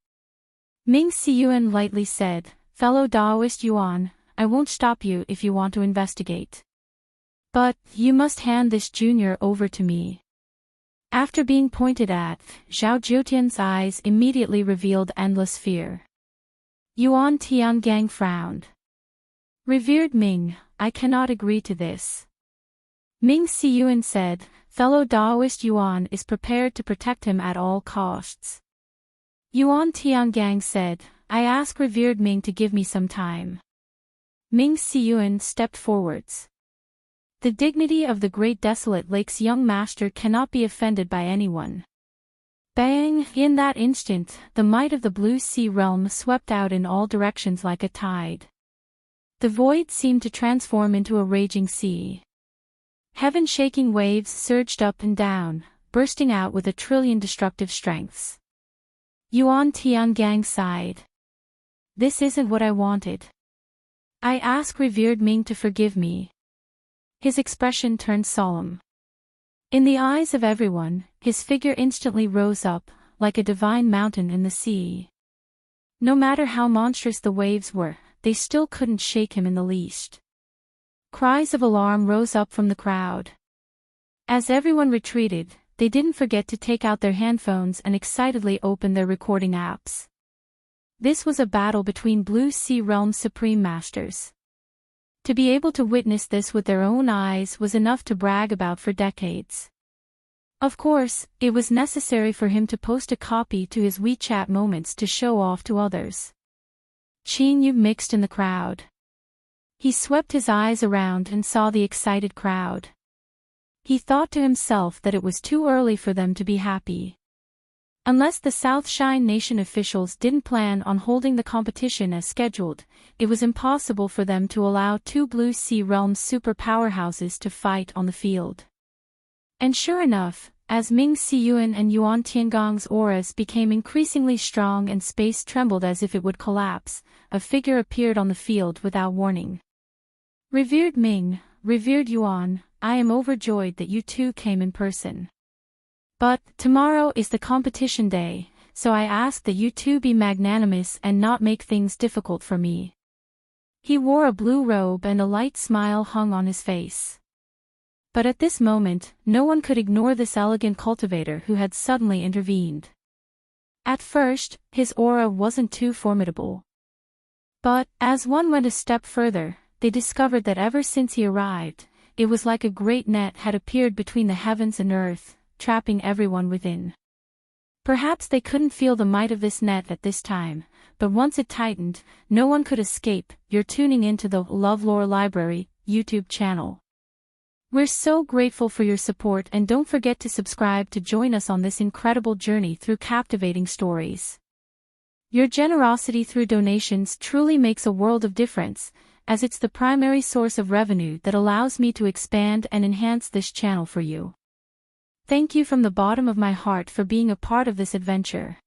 Ming Siyuan lightly said, Fellow Daoist Yuan, I won't stop you if you want to investigate. But, you must hand this junior over to me. After being pointed at, Zhao Jiutian's eyes immediately revealed endless fear. Yuan Tiangang frowned. Revered Ming, I cannot agree to this. Ming Siyuan said, Fellow Daoist Yuan is prepared to protect him at all costs. Yuan Tiangang said, I ask Revered Ming to give me some time. Ming Siyuan stepped forwards. The dignity of the Great Desolate Lake's young master cannot be offended by anyone. Bang! In that instant, the might of the blue sea realm swept out in all directions like a tide. The void seemed to transform into a raging sea. Heaven-shaking waves surged up and down, bursting out with a trillion destructive strengths. Yuan Tiangang sighed. This isn't what I wanted. I ask revered Ming to forgive me. His expression turned solemn. In the eyes of everyone, his figure instantly rose up, like a divine mountain in the sea. No matter how monstrous the waves were, they still couldn't shake him in the least. Cries of alarm rose up from the crowd. As everyone retreated, they didn't forget to take out their handphones and excitedly open their recording apps. This was a battle between Blue Sea Realm's supreme masters. To be able to witness this with their own eyes was enough to brag about for decades. Of course, it was necessary for him to post a copy to his WeChat moments to show off to others. Qin Yu mixed in the crowd. He swept his eyes around and saw the excited crowd. He thought to himself that it was too early for them to be happy. Unless the South Shine Nation officials didn't plan on holding the competition as scheduled, it was impossible for them to allow two Blue Sea Realms super powerhouses to fight on the field. And sure enough, as Ming Xiyuan and Yuan Tiangong's auras became increasingly strong and space trembled as if it would collapse, a figure appeared on the field without warning. Revered Ming, revered Yuan, I am overjoyed that you two came in person. But, tomorrow is the competition day, so I ask that you two be magnanimous and not make things difficult for me. He wore a blue robe and a light smile hung on his face. But at this moment, no one could ignore this elegant cultivator who had suddenly intervened. At first, his aura wasn't too formidable. But, as one went a step further, they discovered that ever since he arrived, it was like a great net had appeared between the heavens and earth, trapping everyone within. Perhaps they couldn't feel the might of this net at this time, but once it tightened, no one could escape. You're tuning into the LoveLore Library YouTube channel. We're so grateful for your support, and don't forget to subscribe to join us on this incredible journey through captivating stories. Your generosity through donations truly makes a world of difference, as it's the primary source of revenue that allows me to expand and enhance this channel for you. Thank you from the bottom of my heart for being a part of this adventure.